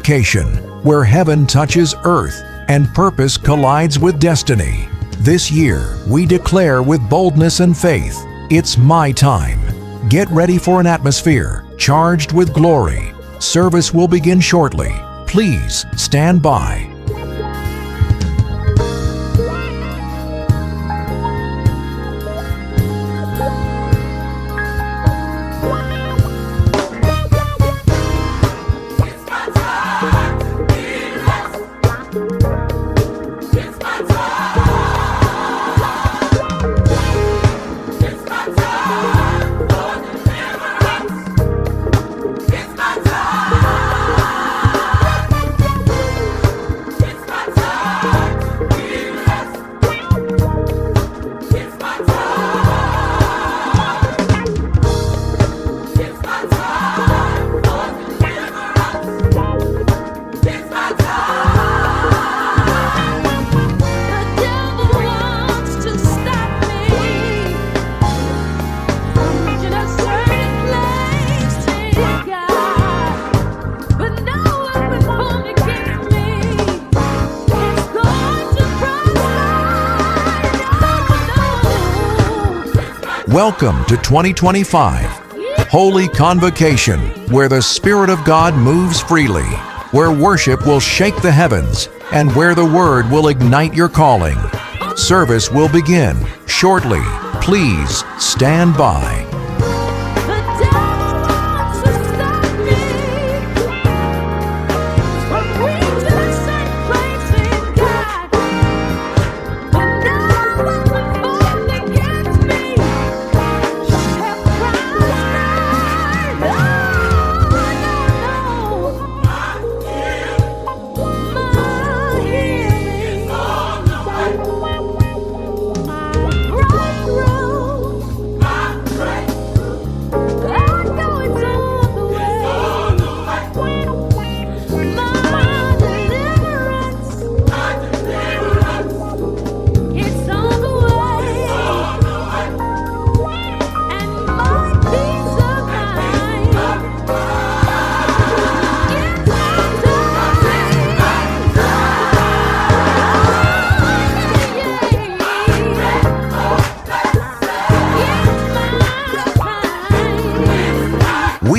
Convocation, where heaven touches earth and purpose collides with destiny. This year, we declare with boldness and faith, it's my time. Get ready for an atmosphere charged with glory. Service will begin shortly. Please stand by. Welcome to 2025, Holy Convocation, where the Spirit of God moves freely, where worship will shake the heavens, and where the Word will ignite your calling. Service will begin shortly. Please stand by.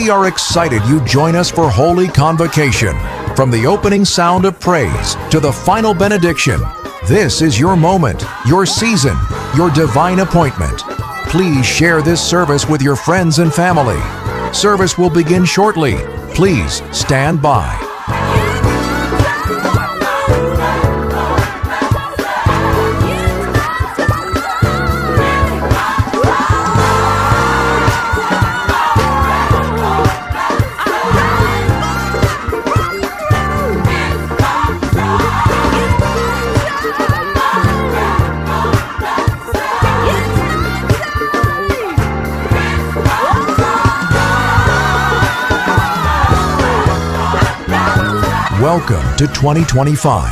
We are excited you join us for Holy Convocation. From the opening sound of praise to the final benediction, this is your moment, your season, your divine appointment. Please share this service with your friends and family. Service will begin shortly. Please stand by. Welcome to 2025,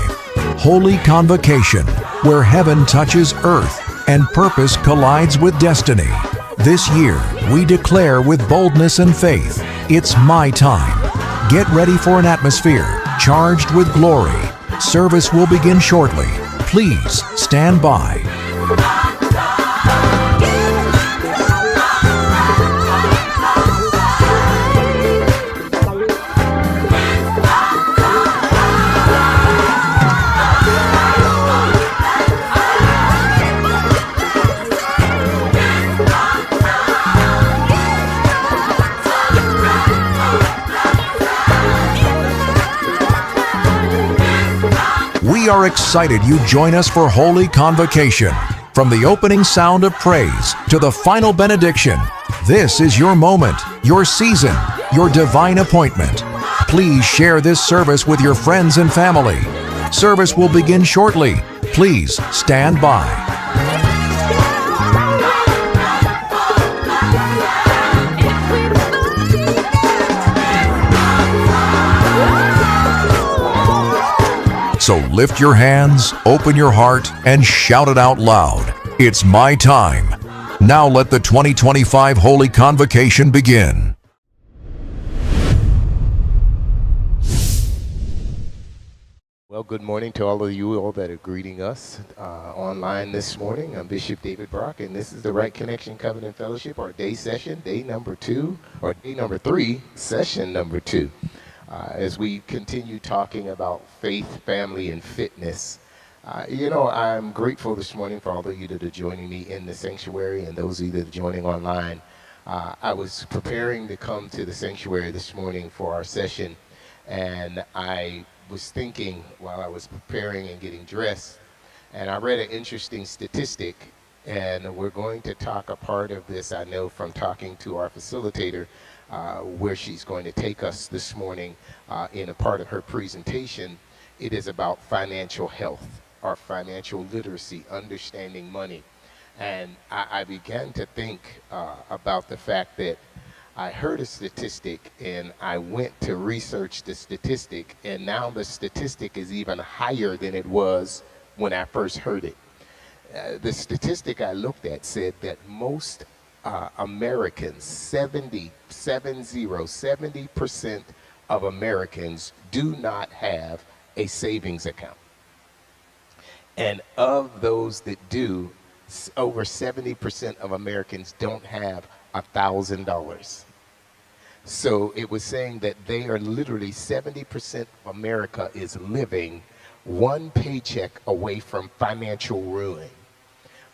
Holy Convocation, where heaven touches earth and purpose collides with destiny. This year, we declare with boldness and faith, it's my time. Get ready for an atmosphere charged with glory. Service will begin shortly. Please stand by. We are excited you join us for Holy Convocation. From the opening sound of praise to the final benediction, this is your moment, your season, your divine appointment. Please share this service with your friends and family. Service will begin shortly. Please stand by. So lift your hands, open your heart, and shout it out loud. It's my time. Now let the 2025 Holy Convocation begin. Well, good morning to all of you all that are greeting us online this morning. I'm Bishop David Brock, and this is the Right Connection Covenant Fellowship, our day session, day number 2, or day number 3, session number 2. As we continue talking about faith, family, and fitness. I'm grateful this morning for all of you that are joining me in the sanctuary and those of you that are joining online. I was preparing to come to the sanctuary this morning for our session, and I was thinking while I was preparing and getting dressed, and I read an interesting statistic, and we're going to talk a part of this, I know, from talking to our facilitator, where she's going to take us this morning in a part of her presentation. It is about financial health, or financial literacy, understanding money. And I began to think about the fact that I heard a statistic and I went to research the statistic, and now the statistic is even higher than it was when I first heard it. The statistic I looked at said that most Americans, 70% of Americans do not have a savings account. And of those that do, over 70% of Americans don't have $1,000. So it was saying that they are literally 70% of America is living one paycheck away from financial ruin.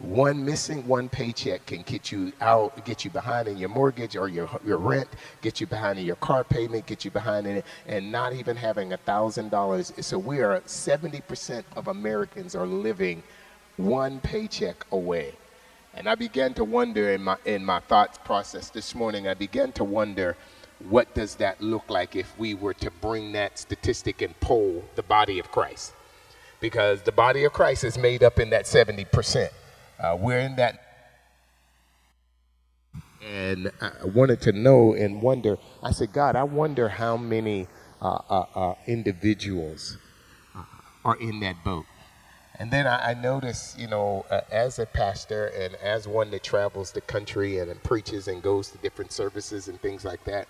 Missing one paycheck can get you out, get you behind in your mortgage or your rent, get you behind in your car payment, get you behind in it, and not even having $1,000. So we are 70% of Americans are living one paycheck away. And I began to wonder in my thoughts process this morning, I began to wonder, what does that look like if we were to bring that statistic and poll the body of Christ? Because the body of Christ is made up in that 70%. We're in that. And I wanted to know and wonder, I said, God, I wonder how many individuals are in that boat. And then I noticed, as a pastor and as one that travels the country and preaches and goes to different services and things like that,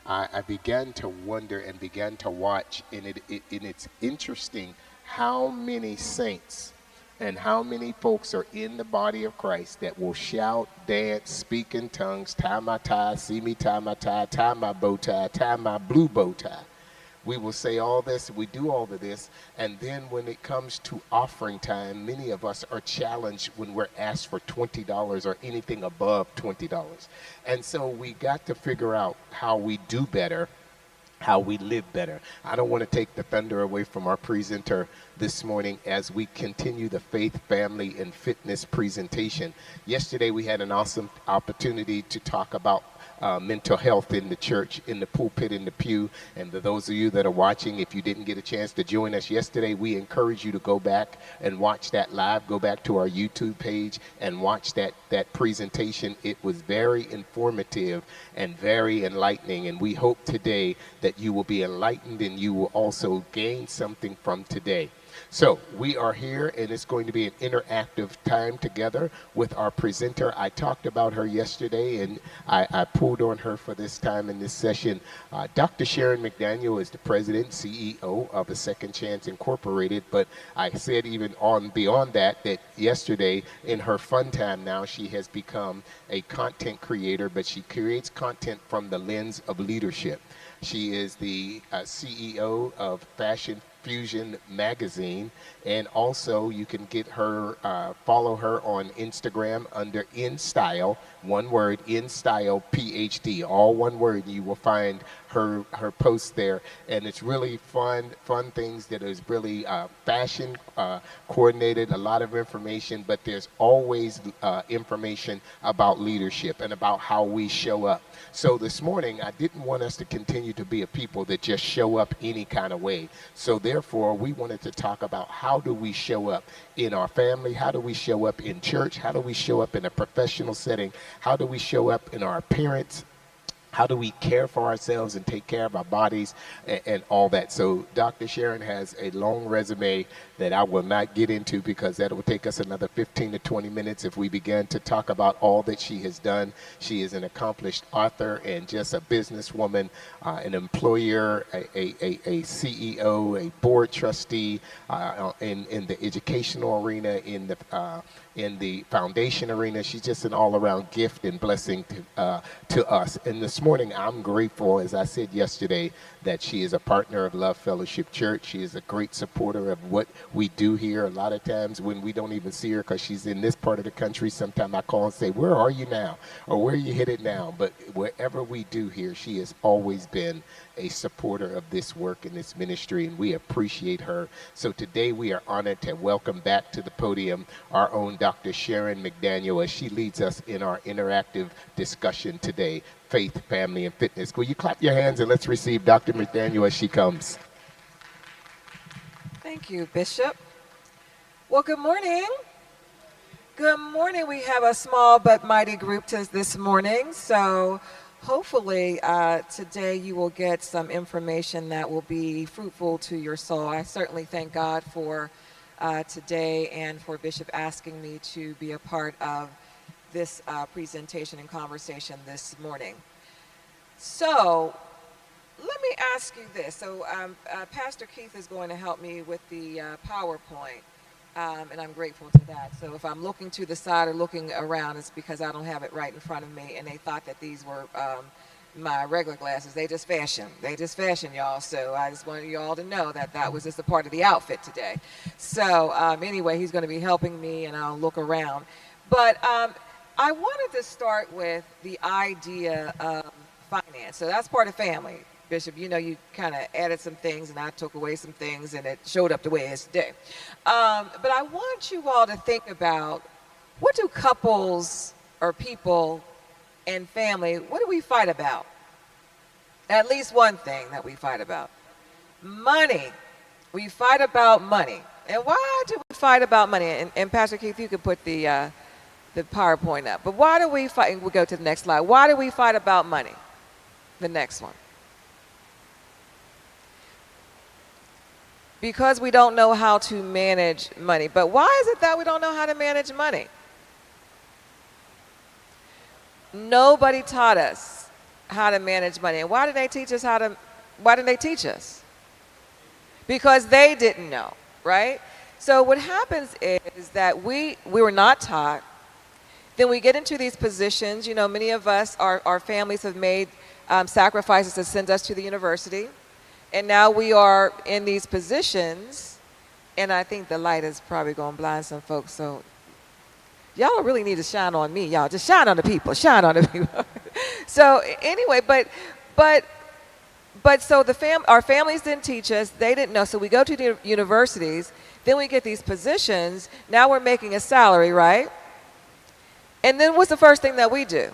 I began to wonder and began to watch, and it's interesting how many saints and how many folks are in the body of Christ that will shout, dance, speak in tongues, tie my tie, see me tie my tie, tie my bow tie, tie my blue bow tie. We will say all this, we do all of this, and then when it comes to offering time, many of us are challenged when we're asked for $20 or anything above $20. And so we got to figure out how we do better, how we live better. I don't want to take the thunder away from our presenter this morning as we continue the faith, family, and fitness presentation. Yesterday we had an awesome opportunity to talk about mental health in the church, in the pulpit, in the pew. And for those of you that are watching, if you didn't get a chance to join us yesterday, we encourage you to go back and watch that live. Go back to our YouTube page and watch that presentation. It was very informative and very enlightening. And we hope today that you will be enlightened and you will also gain something from today. So we are here, and it's going to be an interactive time together with our presenter. I talked about her yesterday, and I pulled on her for this time in this session. Dr. Sharon McDaniel is the president, CEO of the Second Chance Incorporated, but I said even beyond that yesterday in her fun time now, she has become a content creator, but she creates content from the lens of leadership. She is the CEO of Fashion Fusion magazine, and also you can get her, follow her on Instagram under InStyle, one word, InStyle PhD, all one word. You will find her posts there, and it's really fun things that is really fashion coordinated, a lot of information, but there's always information about leadership and about how we show up. So this morning, I didn't want us to continue to be a people that just show up any kind of way. So therefore, we wanted to talk about how do we show up in our family, how do we show up in church, how do we show up in a professional setting, how do we show up in our appearance, how do we care for ourselves and take care of our bodies and all that. So Dr. Sharon has a long resume that I will not get into because that will take us another 15 to 20 minutes if we began to talk about all that she has done. She is an accomplished author and just a businesswoman, an employer, a CEO, a board trustee in the educational arena, in the foundation arena. She's just an all-around gift and blessing to us. And this morning, I'm grateful, as I said yesterday, that she is a partner of Love Fellowship Church. She is a great supporter of what we do here. A lot of times when we don't even see her because she's in this part of the country, sometimes I call and say, where are you now? Or where are you headed now? But wherever we do here, she has always been a supporter of this work and this ministry, and we appreciate her. So today we are honored to welcome back to the podium our own Dr. Sharon McDaniel as she leads us in our interactive discussion today, Faith, Family, and Fitness. Will you clap your hands and let's receive Dr. McDaniel as she comes. Thank you, Bishop. Well, good morning. Good morning. We have a small but mighty group this morning, so hopefully today you will get some information that will be fruitful to your soul. I certainly thank God for today and for Bishop asking me to be a part of this presentation and conversation this morning. So let me ask you this. So Pastor Keith is going to help me with the PowerPoint, and I'm grateful to that. So if I'm looking to the side or looking around, it's because I don't have it right in front of me, and they thought that these were my regular glasses. They just fashion, y'all. So I just wanted you all to know that that was just a part of the outfit today. So anyway, he's going to be helping me, and I'll look around. But I wanted to start with the idea of finance. So that's part of family. Bishop, you know, you kind of added some things and I took away some things and it showed up the way it is today. But I want you all to think about, what do couples or people and family, what do we fight about? At least one thing that we fight about. Money. We fight about money. And why do we fight about money? And Pastor Keith, you could put the PowerPoint up. But why do we fight? We'll go to the next slide. Why do we fight about money? The next one. Because we don't know how to manage money. But why is it that we don't know how to manage money? Nobody taught us how to manage money. And why did they teach us why didn't they teach us? Because they didn't know, right? So what happens is that we were not taught. Then we get into these positions. You know, many of us, our families have made sacrifices to send us to the university. And now we are in these positions, and I think the light is probably going to blind some folks. So y'all don't really need to shine on me, y'all. Just shine on the people. Shine on the people. So anyway, but so our families didn't teach us. They didn't know. So we go to the universities. Then we get these positions. Now we're making a salary, right? And then what's the first thing that we do?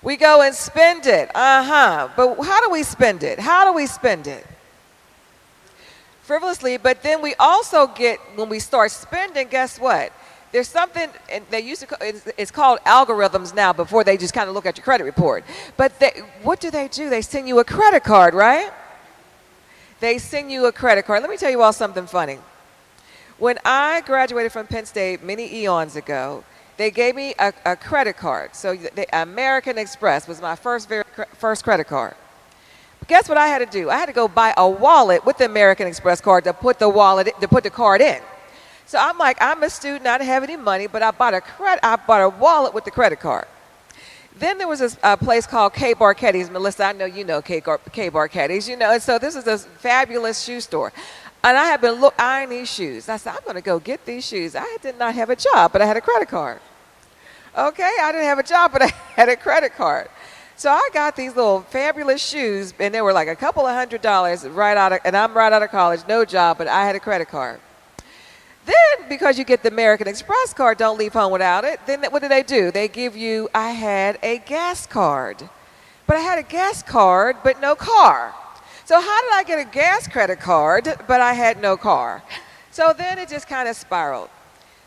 We go and spend it. But how do we spend it? How do we spend it? Frivolously, but then we also get, when we start spending, guess what? There's something, and they used to, it's called algorithms now, before they just kind of look at your credit report. But what do? They send you a credit card, right? They send you a credit card. Let me tell you all something funny. When I graduated from Penn State many eons ago, they gave me a credit card. So the American Express was my first credit card. But guess what I had to do? I had to go buy a wallet with the American Express card to put the card in. So I'm like, I'm a student, I didn't have any money, but I bought a wallet with the credit card. Then there was this place called K. Barketti's. Melissa, I know you know K. Barketti's, you know. And so this is this fabulous shoe store. And I had been eyeing these shoes. I said, I'm going to go get these shoes. I did not have a job, but I had a credit card. Okay, I didn't have a job, but I had a credit card. So I got these little fabulous shoes, and they were like a couple of $100s and I'm right out of college, no job, but I had a credit card. Then, because you get the American Express card, don't leave home without it, then what do? They give you, I had a gas card. But I had a gas card, but no car. So how did I get a gas credit card, but I had no car? So then it just kind of spiraled.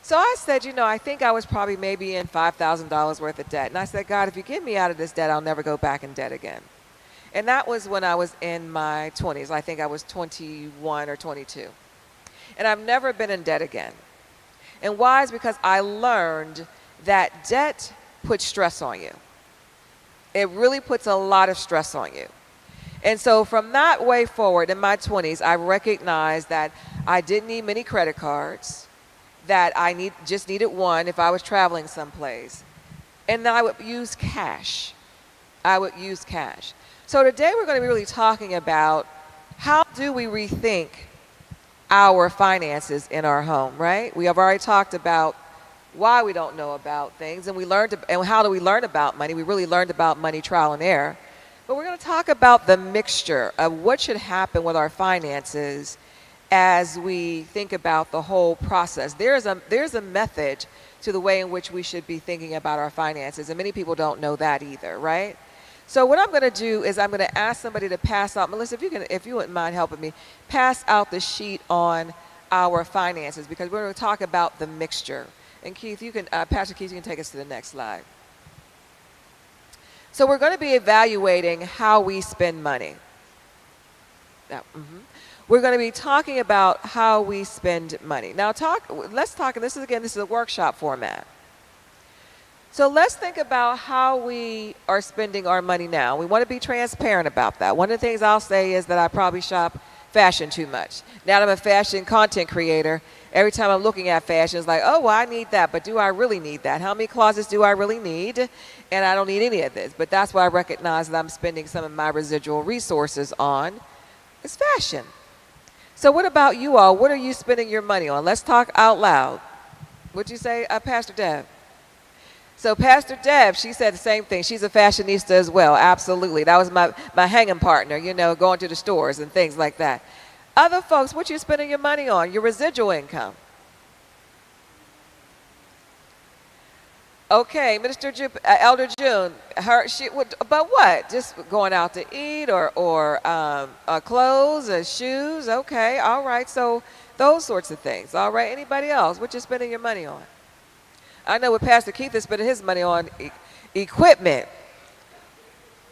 So I said, I think I was probably maybe in $5,000 worth of debt. And I said, God, if you get me out of this debt, I'll never go back in debt again. And that was when I was in my 20s. I think I was 21 or 22. And I've never been in debt again. And why? Is because I learned that debt puts stress on you. It really puts a lot of stress on you. And so from that way forward in my 20s, I recognized that I didn't need many credit cards, that I just needed one if I was traveling someplace. And then I would use cash. So today we're going to be really talking about how do we rethink our finances in our home, right? We have already talked about why we don't know about things, and how do we learn about money? We really learned about money trial and error. But we're going to talk about the mixture of what should happen with our finances as we think about the whole process. There's a method to the way in which we should be thinking about our finances, and many people don't know that either, right? So what I'm going to do is I'm going to ask somebody to pass out, Melissa, if you wouldn't mind helping me, pass out the sheet on our finances, because we're going to talk about the mixture. And Keith, Pastor Keith, you can take us to the next slide. So we're going to be evaluating how we spend money. We're going to be talking about how we spend money. Now let's talk, and this is a workshop format. So let's think about how we are spending our money now. We want to be transparent about that. One of the things I'll say is that I probably shop fashion too much. Now that I'm a fashion content creator, every time I'm looking at fashion, it's like, oh, well, I need that, but do I really need that? How many closets do I really need? And I don't need any of this. But that's why I recognize that I'm spending some of my residual resources on is fashion. So what about you all? What are you spending your money on? Let's talk out loud. What'd you say, Pastor Deb? So Pastor Deb, she said the same thing. She's a fashionista as well. Absolutely. That was my hanging partner, going to the stores and things like that. Other folks, what you spending your money on? Your residual income. Okay, Elder June, but what? Just going out to eat or clothes or shoes? Okay, all right. So those sorts of things. All right. Anybody else? What you spending your money on? I know what Pastor Keith is spending his money on equipment.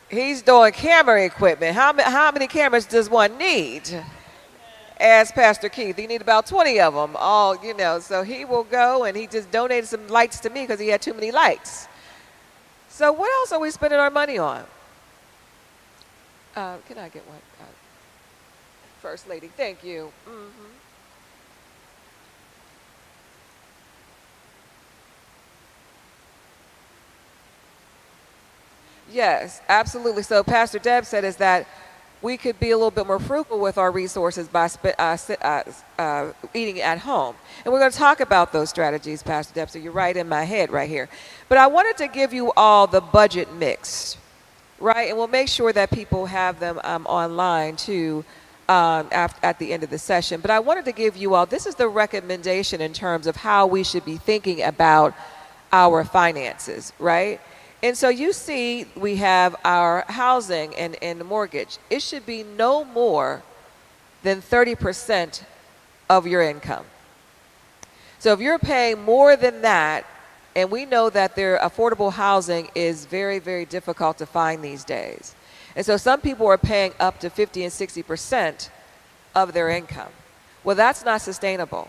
He's doing camera equipment. How many cameras does one need? As Pastor Keith, he need about 20 of them. So he will go and he just donated some lights to me because he had too many lights. So what else are we spending our money on? Can I get one? First Lady, thank you. Yes, absolutely. So Pastor Deb said is that we could be a little bit more frugal with our resources by eating at home. And we're going to talk about those strategies, Pastor Deb, so you're right in my head right here. But I wanted to give you all the budget mix, right? And we'll make sure that people have them online too at the end of the session. But I wanted to give you all, this is the recommendation in terms of how we should be thinking about our finances, right? And so you see we have our housing and the mortgage. It should be no more than 30% of your income. So if you're paying more than that, and we know that their affordable housing is very, very difficult to find these days. And so some people are paying up to 50 and 60% of their income. Well, that's not sustainable.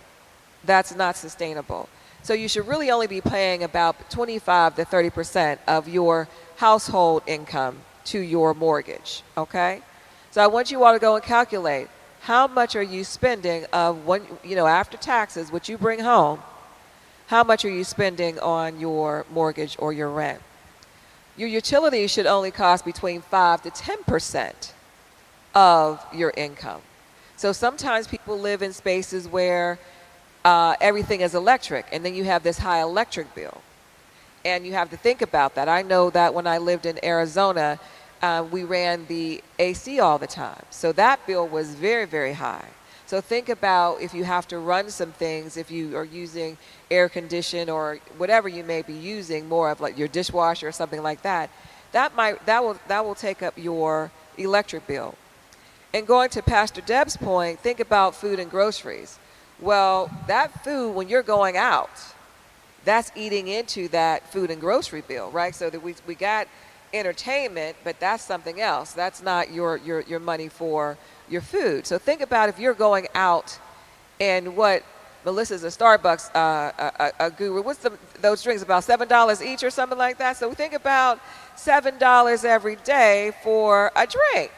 That's not sustainable. So you should really only be paying about 25 to 30% of your household income to your mortgage, okay? So I want you all to go and calculate how much are you spending after taxes, what you bring home, how much are you spending on your mortgage or your rent? Your utilities should only cost between 5 to 10% of your income. So sometimes people live in spaces where everything is electric, and then you have this high electric bill. And you have to think about that. I know that when I lived in Arizona, we ran the AC all the time. So that bill was very, very high. So think about if you have to run some things, if you are using air condition or whatever you may be using, more of like your dishwasher or something like that, that will take up your electric bill. And going to Pastor Deb's point, think about food and groceries. Well, that food, when you're going out, that's eating into that food and grocery bill, right? So that we got entertainment, but that's something else. That's not your money for your food. So think about if you're going out and what Melissa's a Starbucks a guru. What's those drinks, about $7 each or something like that? So think about $7 every day for a drink.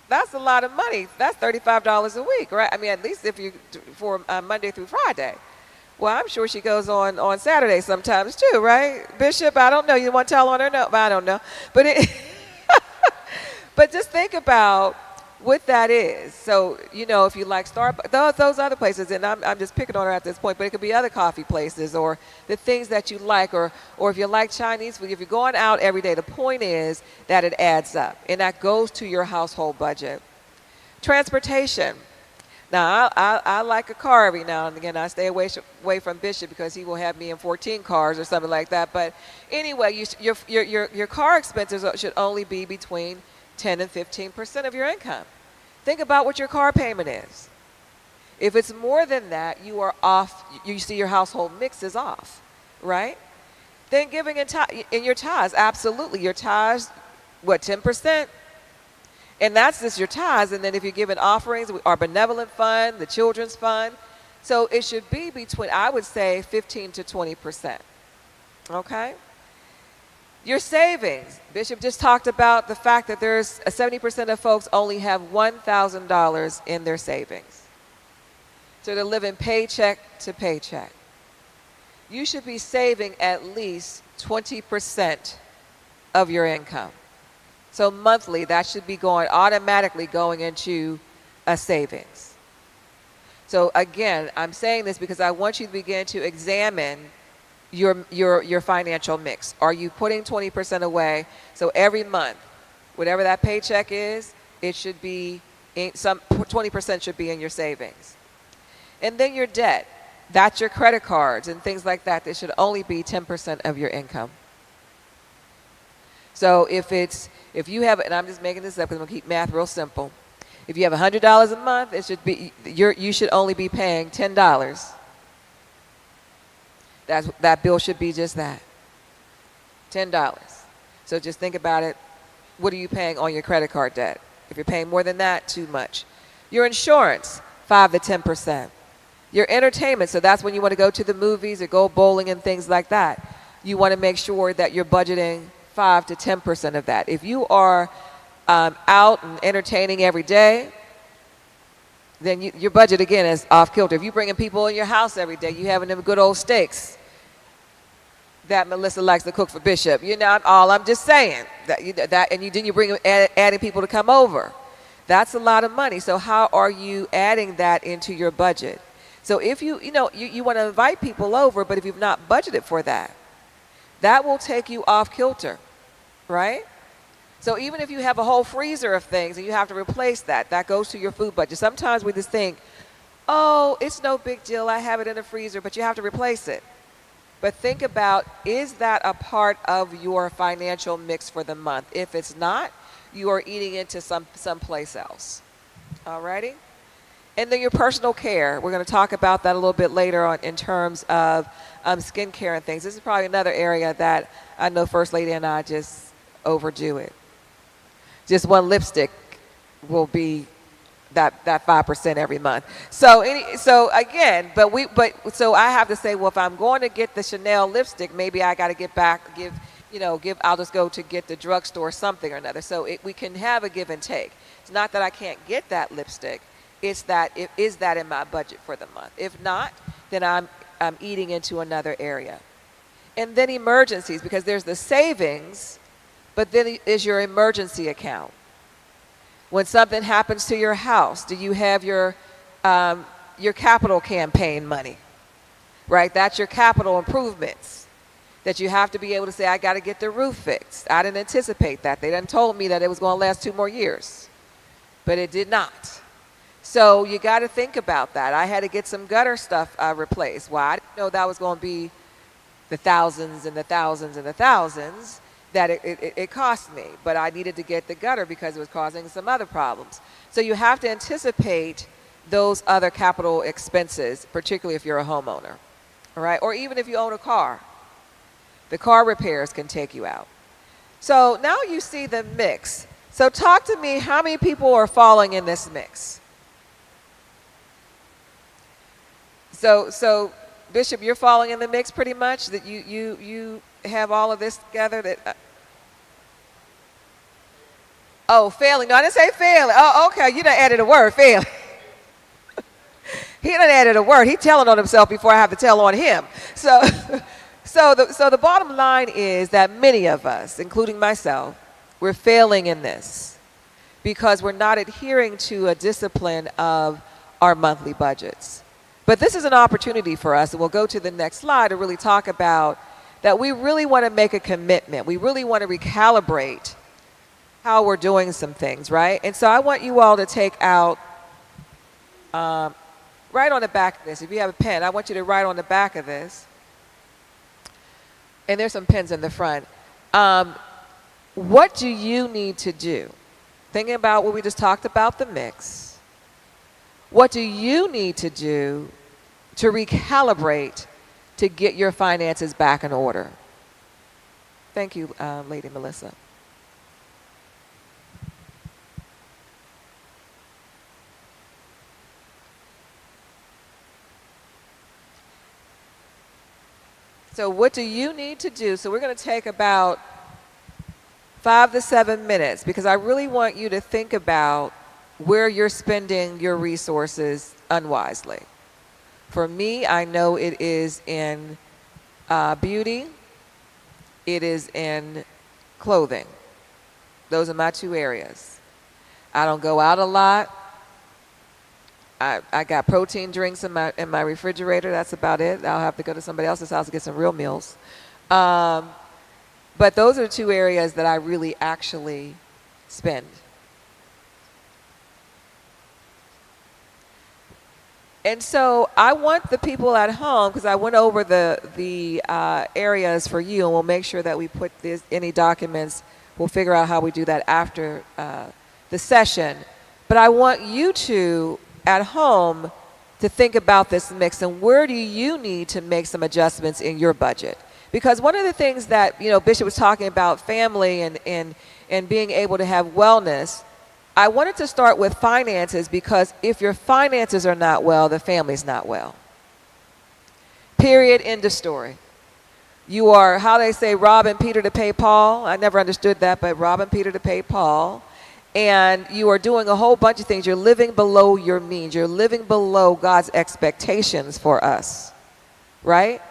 That's a lot of money. That's $35 a week, right? I mean, at least if you for Monday through Friday. Well, I'm sure she goes on Saturday sometimes too, right? Bishop, I don't know. You want to tell on her? No, I don't know. But but just think about what that is. So, you know, if you like Starbucks, those other places, and I'm just picking on her at this point, but it could be other coffee places or the things that you like, or if you like Chinese food, if you're going out every day, the point is that it adds up, and that goes to your household budget. Transportation. Now, I like a car every now and again. I stay away from Bishop because he will have me in 14 cars or something like that. But anyway, your car expenses should only be between 10 and 15% of your income. Think about what your car payment is. If it's more than that, you are off. You see your household mix is off, right? Then giving in your tithes, absolutely. Your tithes, what, 10%? And that's just your tithes. And then if you're giving offerings, our benevolent fund, the children's fund. So it should be between, I would say, 15 to 20%. Okay? Your savings. Bishop just talked about the fact that there's 70% of folks only have $1,000 in their savings. So they're living paycheck to paycheck. You should be saving at least 20% of your income. So monthly, that should be automatically going into a savings. So again, I'm saying this because I want you to begin to examine your financial mix. Are you putting 20% away? So every month, whatever that paycheck is, it should be 20% should be in your savings. And then your debt, that's your credit cards and things like that. They should only be 10% of your income. So if you have, and I'm just making this up because I'm gonna keep math real simple. If you have $100 a month, it should be you should only be paying $10. That bill should be just that, $10. So just think about it. What are you paying on your credit card debt? If you're paying more than that, too much. Your insurance, 5 to 10%. Your entertainment, so that's when you want to go to the movies or go bowling and things like that. You want to make sure that you're budgeting 5 to 10% of that. If you are out and entertaining every day, then your budget again is off kilter. If you're bringing people in your house every day, you having them good old steaks that Melissa likes to cook for Bishop. I'm just saying that, and then you bring adding people to come over. That's a lot of money. So how are you adding that into your budget? So if you want to invite people over, but if you've not budgeted for that, that will take you off kilter, right? So even if you have a whole freezer of things and you have to replace that, that goes to your food budget. Sometimes we just think, oh, it's no big deal, I have it in the freezer, but you have to replace it. But think about, is that a part of your financial mix for the month? If it's not, you are eating into someplace else. Alrighty? And then your personal care. We're going to talk about that a little bit later on in terms of skincare and things. This is probably another area that I know First Lady and I just overdo it. Just one lipstick will be that 5% every month. So again, so I have to say, well, if I'm going to get the Chanel lipstick, maybe I got to I'll just go to get the drugstore something or another. So we can have a give and take. It's not that I can't get that lipstick. It's that is that in my budget for the month? If not, then I'm eating into another area. And then emergencies, because there's the savings, but then is your emergency account. When something happens to your house, do you have your capital campaign money? Right? That's your capital improvements that you have to be able to say, I got to get the roof fixed. I didn't anticipate that. They done told me that it was going to last 2 more years, but it did not. So you got to think about that. I had to get some gutter stuff replaced. Well, I didn't know that was going to be the thousands and the thousands and the thousands that it cost me, but I needed to get the gutter because it was causing some other problems. So you have to anticipate those other capital expenses, particularly if you're a homeowner, all right? Or even if you own a car, the car repairs can take you out. So now you see the mix. So talk to me, how many people are falling in this mix? So Bishop, you're falling in the mix pretty much, that you have all of this together that oh, failing. No, I didn't say failing. Oh, okay, you done added a word, failing. He done added a word. He telling on himself before I have to tell on him. So so the bottom line is that many of us, including myself, we're failing in this because we're not adhering to a discipline of our monthly budgets. But this is an opportunity for us, and we'll go to the next slide to really talk about that we really want to make a commitment. We really want to recalibrate how we're doing some things, right? And so I want you all to take out, right on the back of this, if you have a pen, I want you to write on the back of this, and there's some pens in the front. What do you need to do? Thinking about what we just talked about, the mix. What do you need to do to recalibrate to get your finances back in order? Thank you, Lady Melissa. So what do you need to do? So we're going to take about 5 to 7 minutes because I really want you to think about where you're spending your resources unwisely. For me, I know it is in beauty. It is in clothing. Those are my 2 areas. I don't go out a lot. I got protein drinks in my refrigerator. That's about it. I'll have to go to somebody else's house to get some real meals. But those are 2 areas that I really actually spend. And so I want the people at home, because I went over the areas for you, and we'll make sure that we put any documents. We'll figure out how we do that after the session. But I want you to, at home, to think about this mix and where do you need to make some adjustments in your budget. Because one of the things that, Bishop was talking about, family and being able to have wellness, I wanted to start with finances because if your finances are not well, the family's not well. Period, end of story. You are, how they say, robbing Peter to pay Paul. I never understood that, but robbing Peter to pay Paul. And you are doing a whole bunch of things. You're living below your means. You're living below God's expectations for us, right?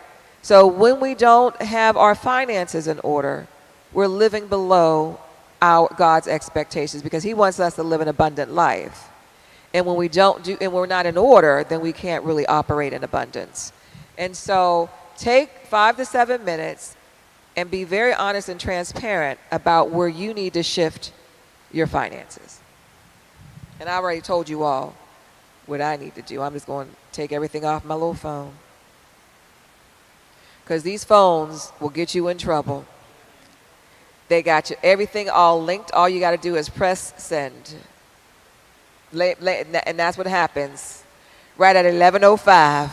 So when we don't have our finances in order, we're living below God's expectations because he wants us to live an abundant life. And when we don't do, and we're not in order, then we can't really operate in abundance. And so take 5 to 7 minutes and be very honest and transparent about where you need to shift your finances. And I already told you all what I need to do. I'm just going to take everything off my little phone. Because these phones will get you in trouble. They got you everything all linked. All you got to do is press send. And that's what happens right at 11:05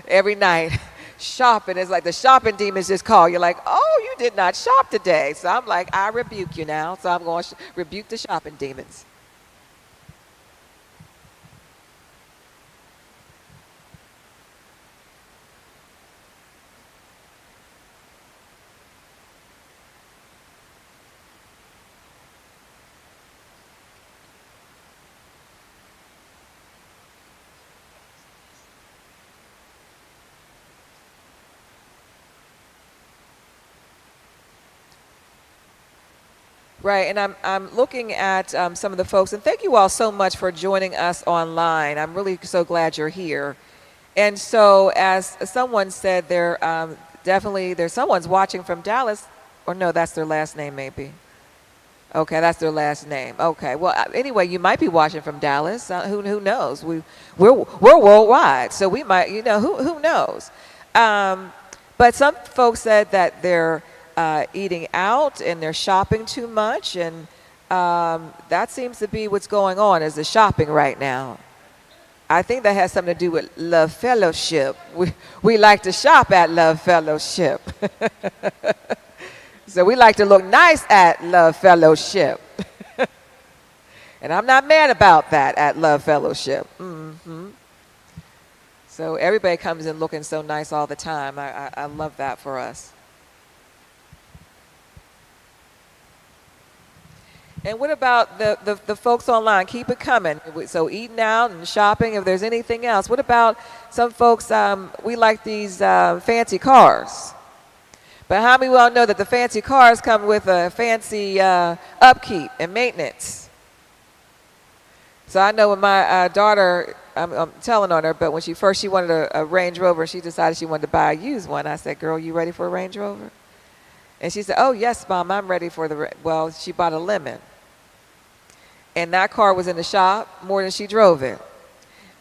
every night. Shopping is like the shopping demons just call. You're like, oh, you did not shop today. So I'm like, I rebuke you now. So I'm going to rebuke the shopping demons. Right, and I'm looking at some of the folks, and thank you all so much for joining us online. I'm really so glad you're here. And so, as someone said, there's someone's watching from Dallas, or no, that's their last name maybe. Okay, that's their last name. Okay, well, anyway, you might be watching from Dallas. Who knows? We're worldwide, so we might, who knows? But some folks said that they're eating out and they're shopping too much, and that seems to be what's going on, is the shopping right now. I think that has something to do with Love Fellowship. We like to shop at Love Fellowship. So we like to look nice at Love Fellowship. And I'm not mad about that at Love Fellowship. So everybody comes in looking so nice all the time. I love that for us. And what about the folks online? Keep it coming. So eating out and shopping, if there's anything else. What about some folks, we like these fancy cars. But how many well know that the fancy cars come with a fancy upkeep and maintenance? So I know when my daughter, I'm telling on her, but when she wanted a Range Rover, she decided she wanted to buy a used one. I said, girl, you ready for a Range Rover? And she said, oh, yes, Mom, I'm ready for well, she bought a Lemon. And that car was in the shop more than she drove it.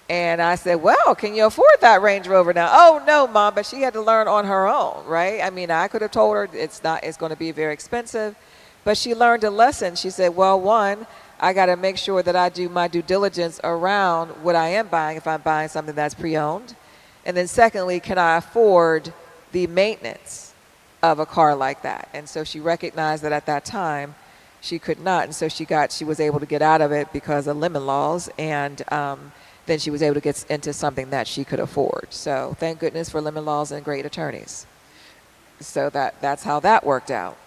And I said, well, can you afford that Range Rover now? Oh, no, Mom, but she had to learn on her own, right? I mean, I could have told her it's going to be very expensive. But she learned a lesson. She said, well, one, I got to make sure that I do my due diligence around what I am buying if I'm buying something that's pre-owned. And then secondly, can I afford the maintenance of a car like that? And so she recognized that at that time, she could not, and so she was able to get out of it because of lemon laws, and then she was able to get into something that she could afford. So thank goodness for lemon laws and great attorneys. So that's how that worked out.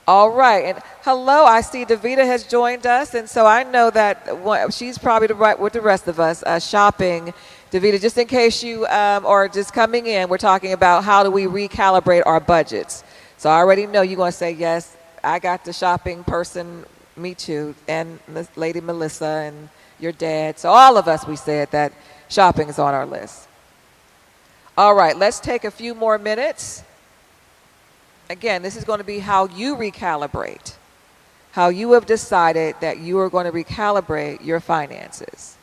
All right, and hello, I see Davita has joined us, and so I know that she's probably with the rest of us shopping. Davita, just in case you are just coming in, we're talking about how do we recalibrate our budgets. So I already know you're going to say yes. I got the shopping person, me too, and Lady Melissa and your dad. So all of us, we said that shopping is on our list. All right, let's take a few more minutes. Again, this is going to be how you recalibrate, how you have decided that you are going to recalibrate your finances.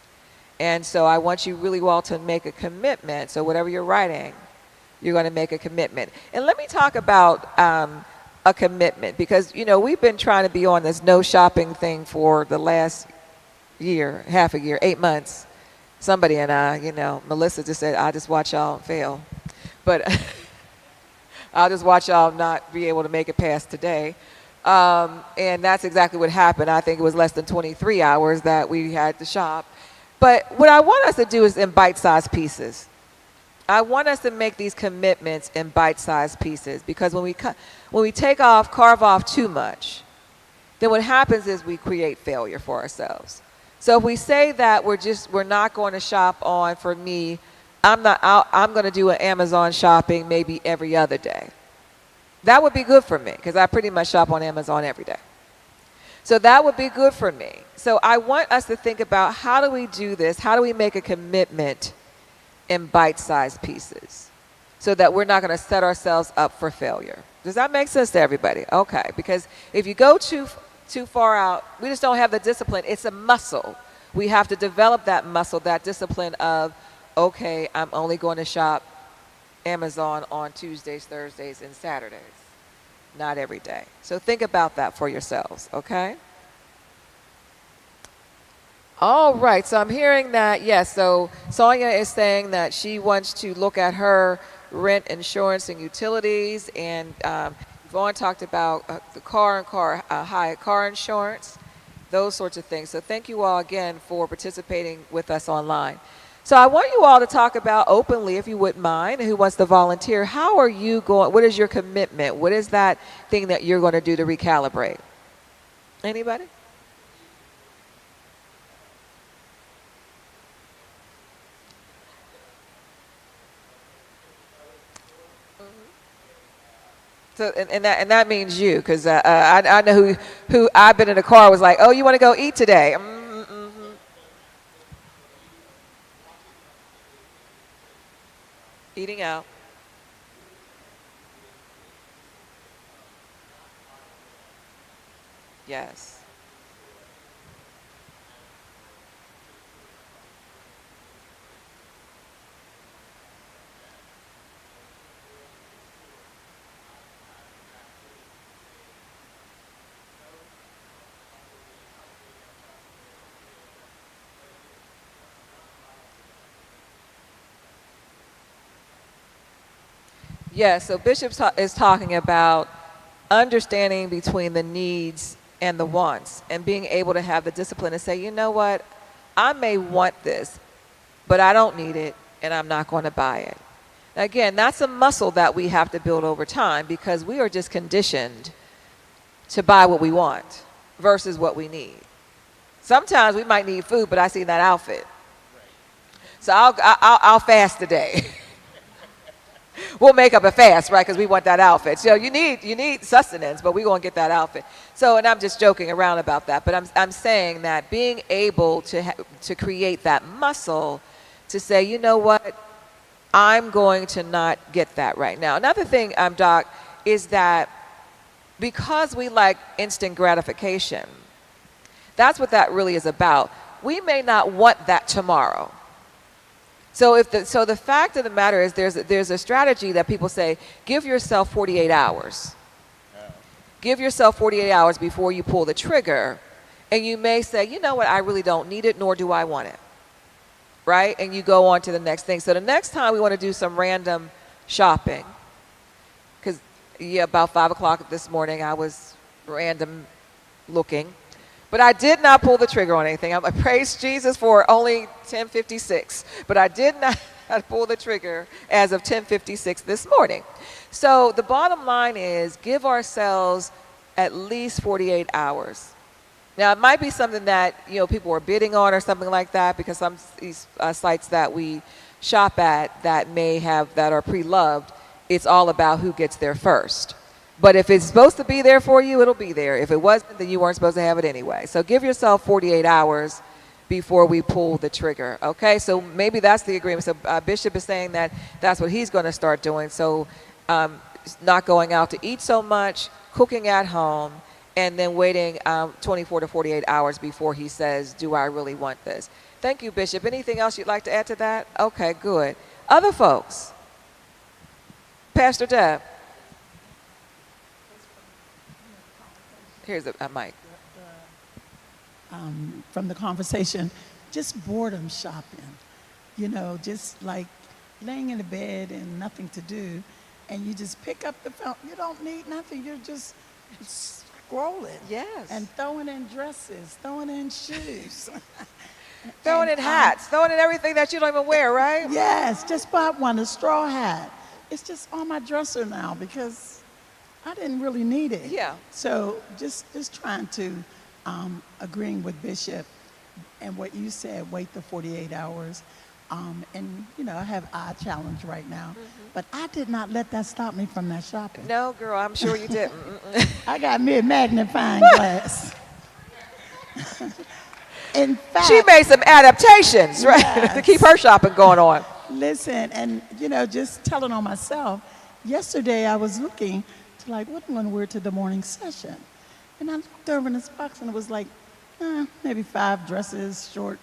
And so I want you really well to make a commitment. So whatever you're writing, you're going to make a commitment. And let me talk about a commitment, because we've been trying to be on this no shopping thing for the last year, half a year, 8 months. Somebody and I, Melissa just said, I'll just watch y'all fail, but I'll just watch y'all not be able to make it past today. And that's exactly what happened. I think it was less than 23 hours that we had to shop. But what I want us to do is in bite-sized pieces. I want us to make these commitments in bite-sized pieces, because when we carve off too much, then what happens is we create failure for ourselves. So if we say that we're not going to shop on, for me, I'm going to do an Amazon shopping maybe every other day. That would be good for me, because I pretty much shop on Amazon every day. So that would be good for me. So I want us to think about, how do we do this? How do we make a commitment in bite-sized pieces so that we're not going to set ourselves up for failure? Does that make sense to everybody? Okay, because if you go too far out, we just don't have the discipline. It's a muscle. We have to develop that muscle, that discipline of, okay, I'm only going to shop Amazon on Tuesdays, Thursdays, and Saturdays, not every day. So think about that for yourselves, okay? All right, so I'm hearing that, yes, so Sonia is saying that she wants to look at her rent, insurance, and utilities, and Vaughn talked about the high car insurance, those sorts of things. So thank you all again for participating with us online. So I want you all to talk about openly, if you wouldn't mind, who wants to volunteer. How are you going? What is your commitment? What is that thing that you're going to do to recalibrate? Anybody? So and that means you, because I know who I've been in the car was like, oh, you want to go eat today? Eating out. Yes. Yeah, so Bishop is talking about understanding between the needs and the wants and being able to have the discipline to say, you know what, I may want this, but I don't need it and I'm not going to buy it. Again, that's a muscle that we have to build over time because we are just conditioned to buy what we want versus what we need. Sometimes we might need food, but I see that outfit. So I'll fast today. We'll make up a fast, right? Because we want that outfit. So you need sustenance, but we're going to get that outfit. So, and I'm just joking around about that, but I'm saying that being able to create that muscle to say, you know what, I'm going to not get that right now. Another thing, Doc, is that because we like instant gratification, that's what that really is about. We may not want that tomorrow. So the fact of the matter is there's a strategy that people say, give yourself 48 hours. Give yourself 48 hours before you pull the trigger. And you may say, you know what, I really don't need it, nor do I want it. Right? And you go on to the next thing. So the next time we want to do some random shopping, because about 5 o'clock this morning I was random looking. But I did not pull the trigger on anything. I praise Jesus for only 10:56. But I did not pull the trigger as of 10:56 this morning. So the bottom line is give ourselves at least 48 hours. Now, it might be something that, people are bidding on or something like that because some these sites that we shop at that are pre-loved, it's all about who gets there first. But if it's supposed to be there for you, it'll be there. If it wasn't, then you weren't supposed to have it anyway. So give yourself 48 hours before we pull the trigger, okay? So maybe that's the agreement. So Bishop is saying that that's what he's going to start doing. So not going out to eat so much, cooking at home, and then waiting 24 to 48 hours before he says, do I really want this? Thank you, Bishop. Anything else you'd like to add to that? Okay, good. Other folks? Pastor Deb. Here's a mic. From the conversation, just boredom shopping. Just like laying in the bed and nothing to do, and you just pick up the phone. You don't need nothing. You're just scrolling. Yes. And throwing in dresses, throwing in shoes. Throwing in hats, throwing in everything that you don't even wear, right? Yes, just bought one, a straw hat. It's just on my dresser now because I didn't really need it. Yeah. So just trying to agreeing with Bishop and what you said, wait the 48 hours. And, I have eye challenge right now. Mm-hmm. But I did not let that stop me from that shopping. No, girl, I'm sure you didn't. I got me a magnifying glass. In fact, she made some adaptations, right, yes, to keep her shopping going on. Listen, and, just telling on myself, yesterday I was looking to what I'm going to wear to the morning session. And I looked over in this box and it was maybe 5 dresses, short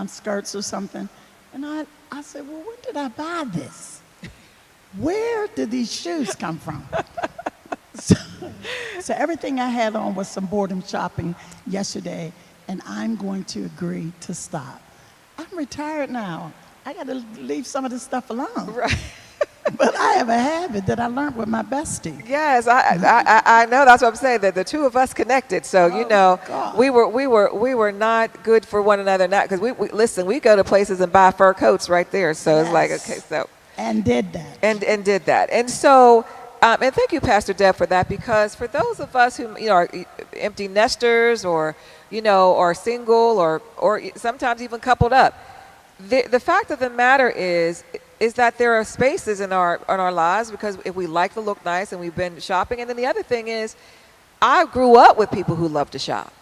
skirts or something. And I said, well, when did I buy this? Where did these shoes come from? So everything I had on was some boredom shopping yesterday, and I'm going to agree to stop. I'm retired now. I got to leave some of this stuff alone. Right. But I have a habit that I learned with my bestie. Yes, I know. That's what I'm saying. That the two of us connected. So God. we were not good for one another. Not because we listen. We go to places and buy fur coats right there. So Yes. It's like okay. So and did that. And did that. And so and thank you, Pastor Deb, for that, because for those of us who are empty nesters or are single or sometimes even coupled up, the fact of the matter is that there are spaces in our lives because if we like to look nice and we've been shopping. And then the other thing is I grew up with people who love to shop.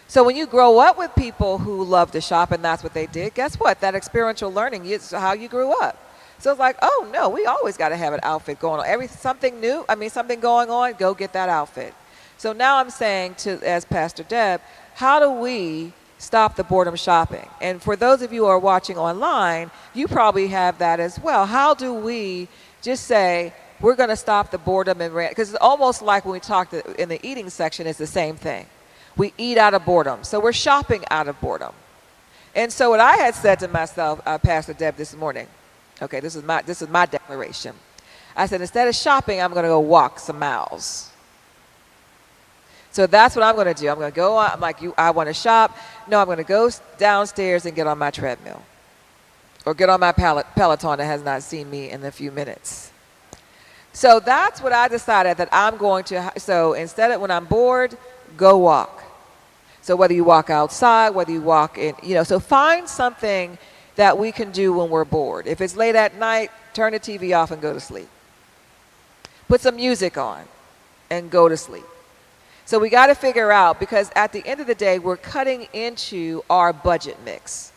So when you grow up with people who love to shop and that's what they did, guess what? That experiential learning is how you grew up. So it's like, oh no, we always got to have an outfit going on. Something new, something going on, go get that outfit. So now I'm saying as Pastor Deb, how do we stop the boredom shopping? And for those of you who are watching online, you probably have that as well. How do we just say, we're going to stop the boredom and rant? Because it's almost like when we talked in the eating section, it's the same thing. We eat out of boredom. So we're shopping out of boredom. And so what I had said to myself, Pastor Deb, this morning, okay, this is my declaration. I said, instead of shopping, I'm going to go walk some miles. So that's what I'm going to do. I'm going to go on, I'm like, I want to shop. No, I'm going to go downstairs and get on my treadmill. Or get on my Peloton that has not seen me in a few minutes. So that's what I decided that I'm going to, so instead of when I'm bored, go walk. So whether you walk outside, whether you walk in, so find something that we can do when we're bored. If it's late at night, turn the TV off and go to sleep. Put some music on and go to sleep. So we got to figure out, because at the end of the day, we're cutting into our budget mix.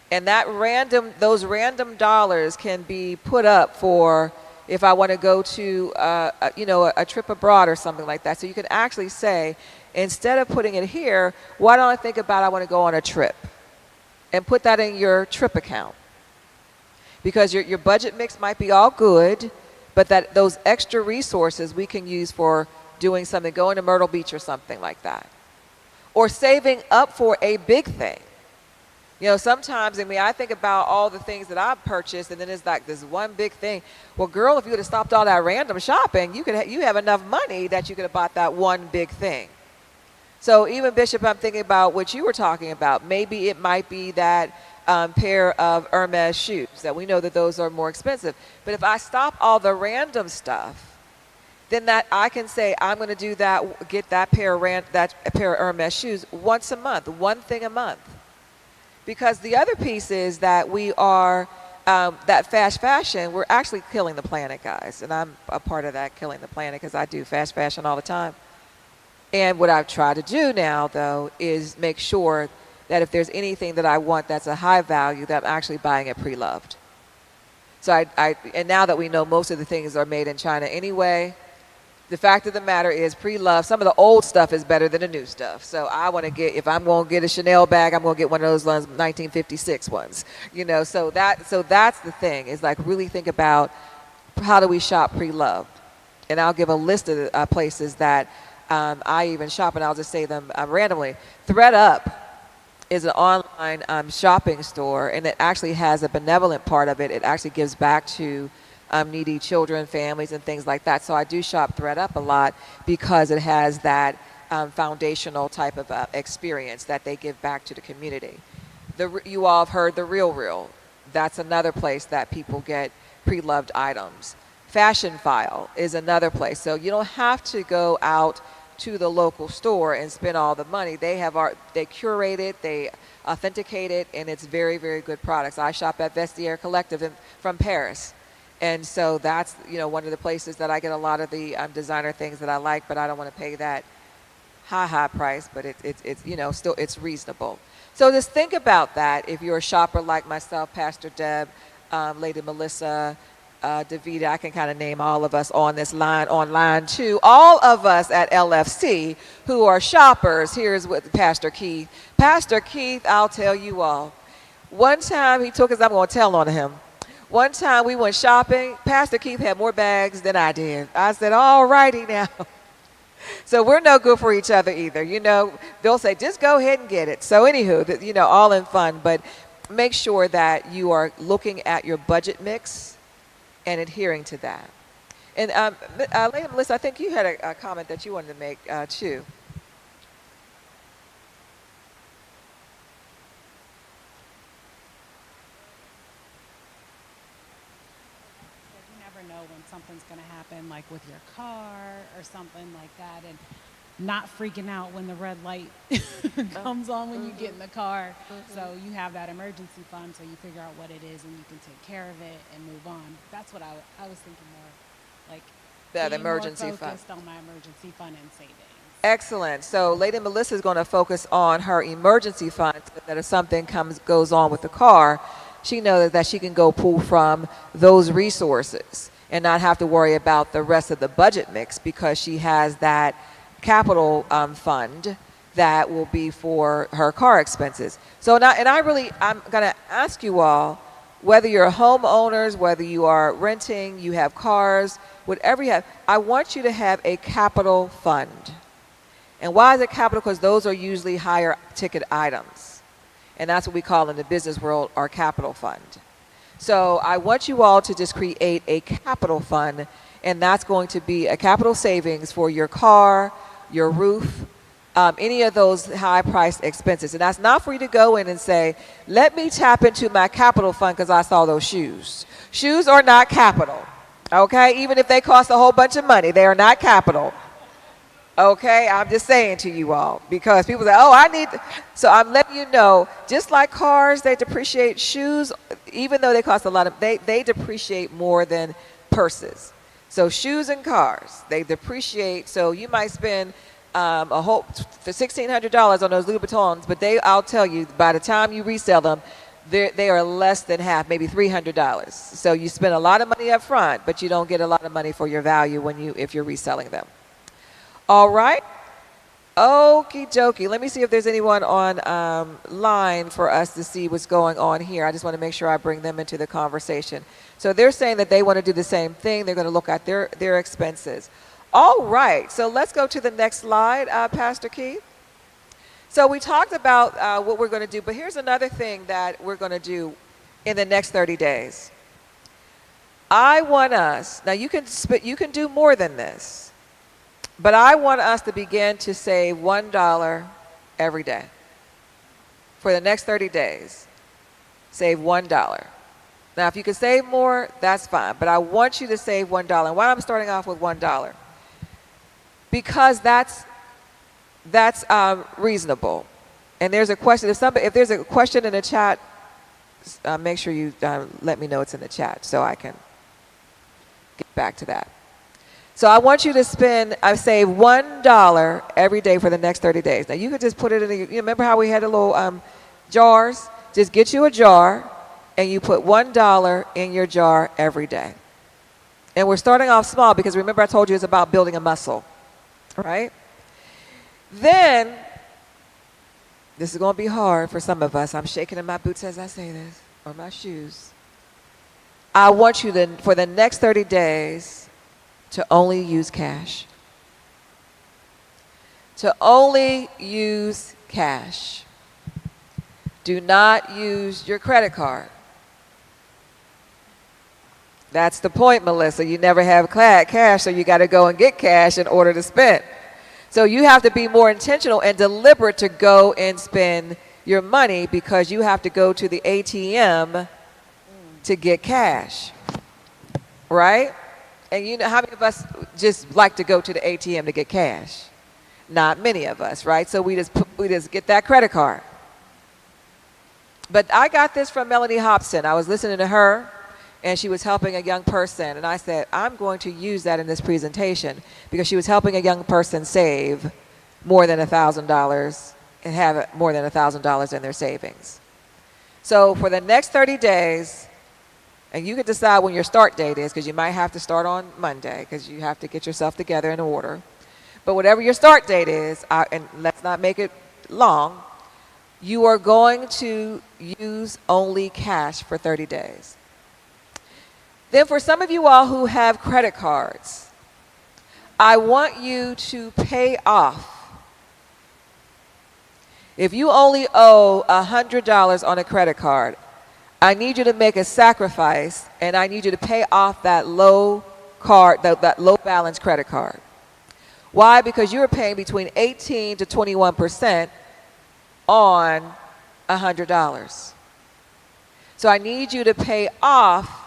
And those random dollars can be put up for if I want to go to, a trip abroad or something like that. So you can actually say, instead of putting it here, why don't I think about I want to go on a trip? And put that in your trip account. Because your budget mix might be all good, but those extra resources we can use for doing something, going to Myrtle Beach or something like that. Or saving up for a big thing. Sometimes, I think about all the things that I've purchased, and then it's like this one big thing. Well, girl, if you would have stopped all that random shopping, you have enough money that you could have bought that one big thing. So even, Bishop, I'm thinking about what you were talking about. Maybe it might be that pair of Hermes shoes that we know that those are more expensive. But if I stop all the random stuff, then that I can say I'm going to do that, get that pair of Hermes shoes once a month, one thing a month. Because the other piece is that we are, that fast fashion, we're actually killing the planet, guys. And I'm a part of that, killing the planet, because I do fast fashion all the time. And what I've tried to do now, though, is make sure that if there's anything that I want that's a high value, that I'm actually buying it pre-loved. So and now that we know most of the things are made in China anyway, the fact of the matter is pre-loved, some of the old stuff is better than the new stuff. So I want to if I'm going to get a Chanel bag, I'm going to get one of those 1956 ones. So that's the thing, is like really think about how do we shop pre-loved. And I'll give a list of places that I even shop, and I'll just say them randomly. ThredUp is an online shopping store, and it actually has a benevolent part of it. It actually gives back to needy children, families, and things like that. So I do shop ThredUp a lot because it has that foundational type of experience that they give back to the community. You all have heard The Real. That's another place that people get pre-loved items. Fashion File is another place. So you don't have to go out to the local store and spend all the money. They curate it, they authenticate it, and it's very, very good products. I shop at Vestiaire Collective from Paris. And so that's, one of the places that I get a lot of the designer things that I like, but I don't want to pay that high price, but it's still it's reasonable. So just think about that if you're a shopper like myself, Pastor Deb, Lady Melissa, Davida. I can kind of name all of us on this line, on line 2. All of us at LFC who are shoppers. Here's what Pastor Keith. Pastor Keith, I'll tell you all. One time he took us, I'm going to tell on him. One time we went shopping. Pastor Keith had more bags than I did. I said, all righty now. So we're no good for each other either. They'll say, just go ahead and get it. So anywho, all in fun. But make sure that you are looking at your budget mix and adhering to that. And Lady Melissa, I think you had a comment that you wanted to make too. Know when something's going to happen, like with your car or something like that, and not freaking out when the red light comes on when you get in the car. So you have that emergency fund, so you figure out what it is and you can take care of it and move on. That's what I was thinking more, like that emergency more fund. Focused on my emergency fund and savings. Excellent. So Lady Melissa is going to focus on her emergency fund, so that if something goes on with the car, she knows that she can go pull from those resources and not have to worry about the rest of the budget mix, because she has that capital fund that will be for her car expenses. So now, I'm going to ask you all, whether you're homeowners, whether you are renting, you have cars, whatever you have, I want you to have a capital fund. And why is it capital? Because those are usually higher ticket items. And that's what we call in the business world our capital fund. So I want you all to just create a capital fund, and that's going to be a capital savings for your car, your roof, any of those high-priced expenses. And that's not for you to go in and say, let me tap into my capital fund because I saw those shoes. Shoes are not capital, okay? Even if they cost a whole bunch of money, they are not capital. Okay, I'm just saying to you all, because people say, oh, I need, so I'm letting you know, just like cars, they depreciate. Shoes, even though they cost a lot of, they depreciate more than purses. So shoes and cars, they depreciate. So you might spend a whole, for $1,600 on those Louboutins, but I'll tell you, by the time you resell them, they are less than half, maybe $300. So you spend a lot of money up front, but you don't get a lot of money for your value if you're reselling them. All right. Okie dokie. Let me see if there's anyone on line for us to see what's going on here. I just want to make sure I bring them into the conversation. So they're saying that they want to do the same thing. They're going to look at their expenses. All right. So let's go to the next slide, Pastor Keith. So we talked about what we're going to do, but here's another thing that we're going to do in the next 30 days. I want us, now you can do more than this. But I want us to begin to save $1 every day. For the next 30 days, save $1. Now, if you can save more, that's fine. But I want you to save $1. And why I'm starting off with $1? Because that's reasonable. And there's a question. If there's a question in the chat, make sure you let me know it's in the chat so I can get back to that. So I want you to save $1 every day for the next 30 days. Now you could just put it in, you remember how we had the little jars? Just get you a jar and you put $1 in your jar every day. And we're starting off small because remember I told you it's about building a muscle, right? Then, this is going to be hard for some of us. I'm shaking in my boots as I say this, or my shoes. I want you to, for the next 30 days, to only use cash. To only use cash. Do not use your credit card. That's the point, Melissa. You never have cash, so you got to go and get cash in order to spend. So you have to be more intentional and deliberate to go and spend your money because you have to go to the ATM to get cash, right? And you know, how many of us just like to go to the ATM to get cash? Not many of us, right? So we just get that credit card. But I got this from Melanie Hobson. I was listening to her, and she was helping a young person. And I said, I'm going to use that in this presentation because she was helping a young person save more than $1,000 and have more than $1,000 in their savings. So for the next 30 days, and you can decide when your start date is because you might have to start on Monday because you have to get yourself together in order. But whatever your start date is, and let's not make it long, you are going to use only cash for 30 days. Then for some of you all who have credit cards, I want you to pay off. If you only owe $100 on a credit card, I need you to make a sacrifice, and I need you to pay off that low balance credit card. Why? Because you're paying between 18 to 21% on $100. So I need you to pay off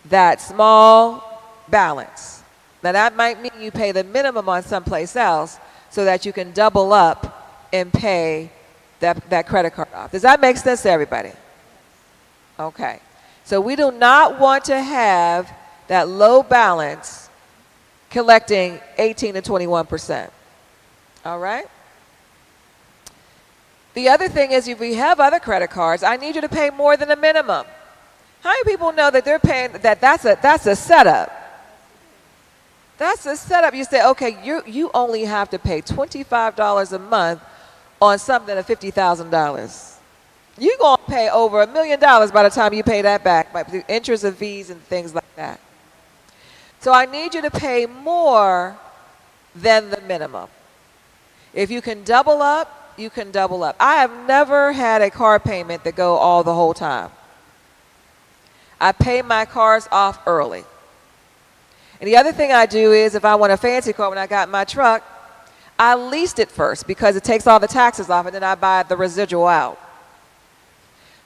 that small balance. Now that might mean you pay the minimum on someplace else so that you can double up and pay that credit card off. Does that make sense to everybody? Okay. So we do not want to have that low balance collecting 18 to 21%. All right? The other thing is if we have other credit cards, I need you to pay more than a minimum. How many people know that they're paying that's a setup? That's a setup. You say, okay, you only have to pay $25 a month on something of $50,000. You're going to pay over $1 million by the time you pay that back, by the interest and fees and things like that. So I need you to pay more than the minimum. If you can double up, you can double up. I have never had a car payment that go all the whole time. I pay my cars off early. And the other thing I do is if I want a fancy car when I got my truck, I leased it first because it takes all the taxes off, and then I buy the residual out.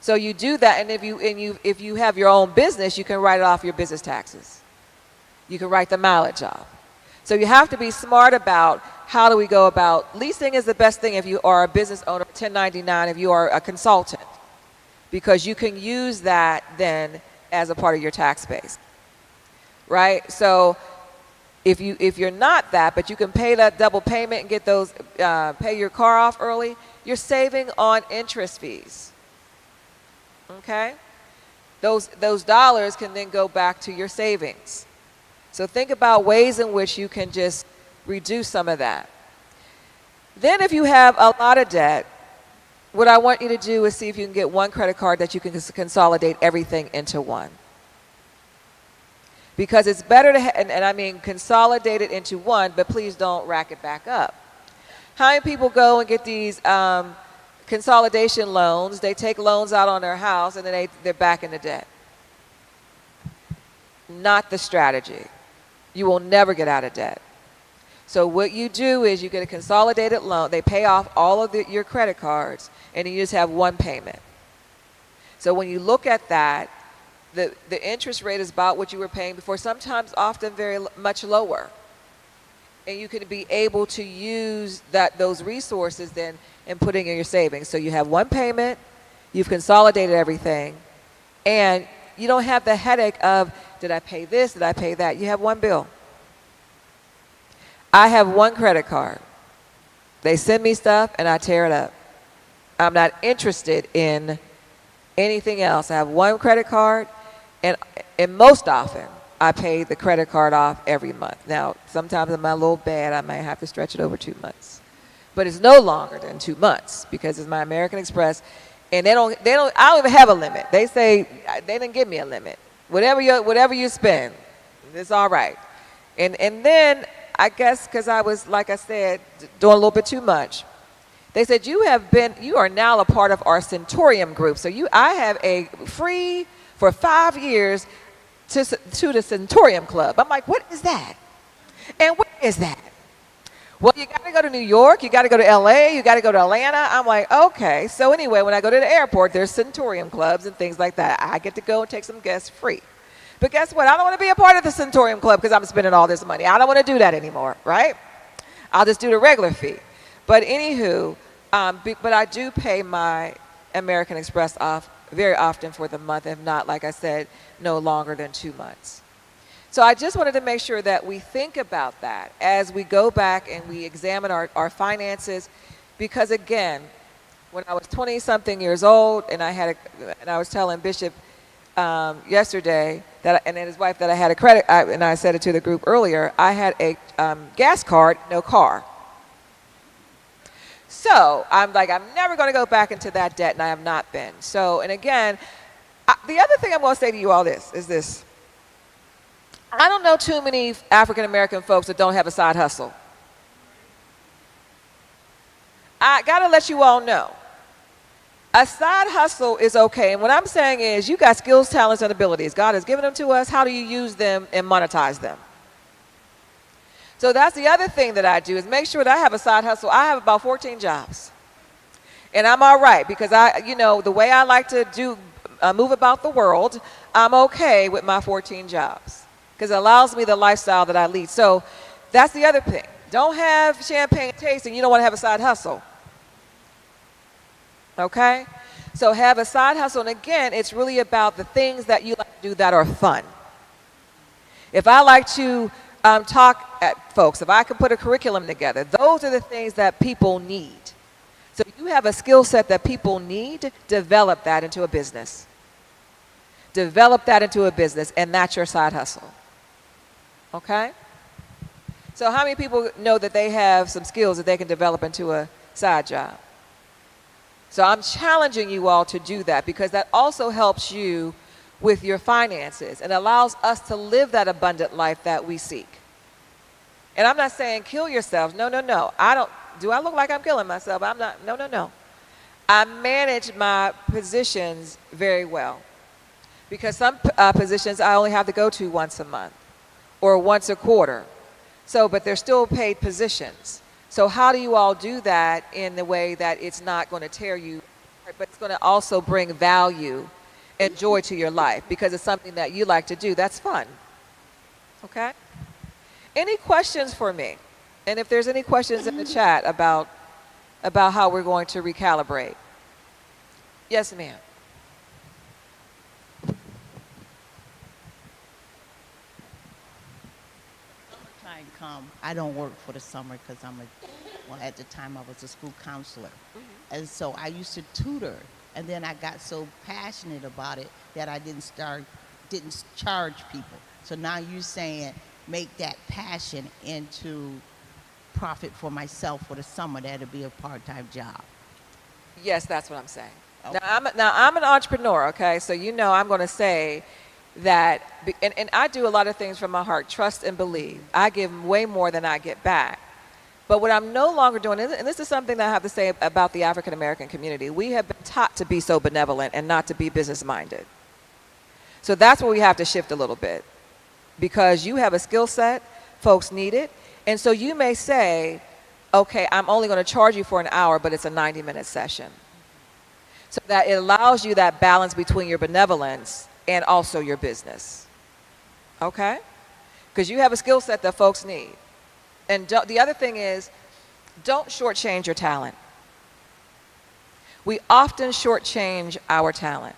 So you do that, and if you have your own business, you can write it off your business taxes. You can write the mileage off. So you have to be smart about how do we go about leasing. Is the best thing if you are a business owner, 1099 if you are a consultant, because you can use that then as a part of your tax base, right? So if you're not that, but you can pay that double payment and get those pay your car off early, you're saving on interest fees. Okay, those dollars can then go back to your savings. So think about ways in which you can just reduce some of that. Then if you have a lot of debt, what I want you to do is see if you can get one credit card that you can consolidate everything into one. Because it's better to, and I mean consolidate it into one, but please don't rack it back up. How many people go and get these consolidation loans? They take loans out on their house and then they're back into debt. Not the strategy. You will never get out of debt. So what you do is you get a consolidated loan. They pay off all of your credit cards, and you just have one payment. So when you look at that, the interest rate is about what you were paying before, sometimes often very much lower. And you can be able to use those resources then in putting in your savings. So you have one payment, you've consolidated everything, and you don't have the headache of, did I pay this, did I pay that? You have one bill. I have one credit card. They send me stuff and I tear it up. I'm not interested in anything else. I have one credit card, and most often I pay the credit card off every month. Now, sometimes I'm a little bad. I might have to stretch it over 2 months. But it's no longer than 2 months because it's my American Express, and I don't even have a limit. They say they didn't give me a limit. Whatever you spend, it's all right. And then I guess because I was, like I said, doing a little bit too much, they said you are now a part of our Centurium group. So I have a free for 5 years to the Centurium Club. I'm like, what is that? And where is that? Well, you got to go to New York, you got to go to LA, you got to go to Atlanta. I'm like, okay. So anyway, when I go to the airport, there's Centurium clubs and things like that. I get to go and take some guests free. But guess what? I don't want to be a part of the Centurium Club because I'm spending all this money. I don't want to do that anymore, right? I'll just do the regular fee. But anywho, but I do pay my American Express off very often for the month, if not, like I said, no longer than 2 months. So I just wanted to make sure that we think about that as we go back and we examine our finances, because again, when I was 20-something years old and I was telling Bishop yesterday and his wife that I had a credit, and I said it to the group earlier, I had a gas card, no car. So I'm like, I'm never going to go back into that debt, and I have not been. So, and again, the other thing I'm going to say to you all is this. I don't know too many African American folks that don't have a side hustle. I got to let you all know. A side hustle is okay. And what I'm saying is you got skills, talents, and abilities. God has given them to us. How do you use them and monetize them? So that's the other thing that I do is make sure that I have a side hustle. I have about 14 jobs. And I'm all right because the way I like to move about the world, I'm okay with my 14 jobs because it allows me the lifestyle that I lead. So that's the other thing. Don't have champagne tasting. You don't want to have a side hustle. Okay? So have a side hustle. And again, it's really about the things that you like to do that are fun. If I like to talk at folks, if I can put a curriculum together, those are the things that people need. So you have a skill set that people need, develop that into a business. Develop that into a business, and that's your side hustle. Okay? So how many people know that they have some skills that they can develop into a side job? So I'm challenging you all to do that because that also helps you with your finances and allows us to live that abundant life that we seek. And I'm not saying kill yourselves. No. Do I look like I'm killing myself? I'm not. No. I manage my positions very well. Because some positions I only have to go to once a month or once a quarter. So, but they're still paid positions. So how do you all do that in the way that it's not going to tear you, but it's going to also bring value and joy to your life because it's something that you like to do? That's fun. Okay? Any questions for me? And if there's any questions in the chat about how we're going to recalibrate. Yes, ma'am. Time come. I don't work for the summer because well, at the time I was a school counselor. And so I used to tutor. And then I got so passionate about it that I didn't charge people. So now you're saying make that passion into profit for myself for the summer. That'll be a part-time job. Yes, that's what I'm saying. Okay. Now I'm an entrepreneur, okay? So you know I'm going to say that, and I do a lot of things from my heart, trust and believe. I give way more than I get back. But what I'm no longer doing, and this is something that I have to say about the African American community, we have been taught to be so benevolent and not to be business minded. So that's where we have to shift a little bit. Because you have a skill set, folks need it, and so you may say, okay, I'm only going to charge you for an hour, but it's a 90-minute session. So that it allows you that balance between your benevolence and also your business. Okay? Because you have a skill set that folks need. And the other thing is, don't shortchange your talent. We often shortchange our talent.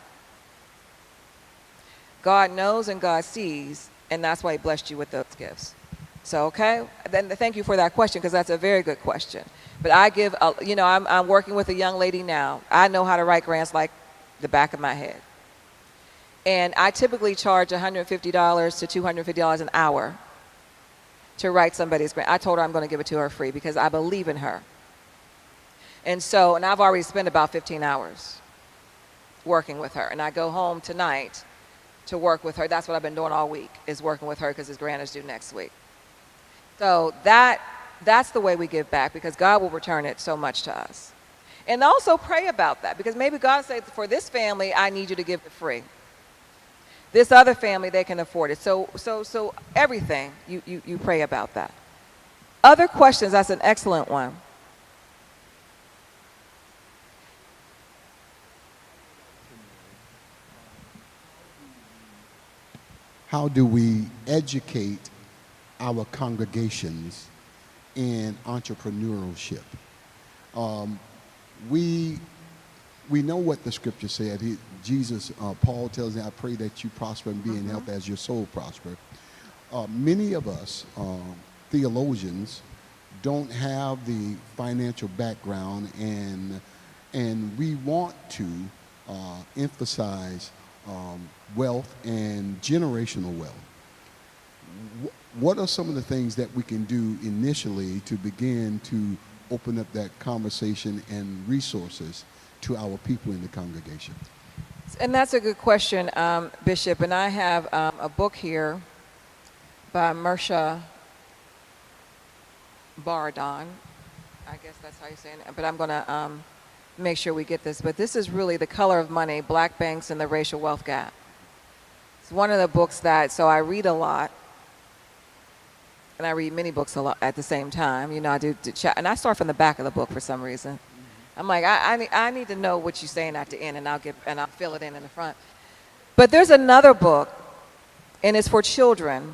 God knows and God sees, and that's why he blessed you with those gifts. So, okay, then thank you for that question because that's a very good question. But I give, I'm working with a young lady now. I know how to write grants like the back of my head. And I typically charge $150 to $250 an hour to write somebody's grant. I told her I'm going to give it to her free because I believe in her. And so, and I've already spent about 15 hours working with her. And I go home tonight to work with her. That's what I've been doing all week, is working with her because this grant is due next week. So that's the way we give back because God will return it so much to us. And also pray about that because maybe God says, for this family, I need you to give it free. This other family, they can afford it. So everything, you pray about that. Other questions? That's an excellent one. How do we educate our congregations in entrepreneurship? We know what the scripture said. Paul tells me, I pray that you prosper and be in health as your soul prosper. Many of us theologians don't have the financial background, and we want to emphasize wealth and generational wealth. What are some of the things that we can do initially to begin to open up that conversation and resources to our people in the congregation? And that's a good question, Bishop. And I have a book here by Mersha Baradon. I guess that's how you say it. But I'm going to make sure we get this. But this is really The Color of Money, Black Banks and the Racial Wealth Gap. It's one of the books so I read a lot. And I read many books a lot at the same time. I do chat. And I start from the back of the book for some reason. I'm like, I need to know what you're saying at the end, and I'll fill it in the front. But there's another book, and it's for children,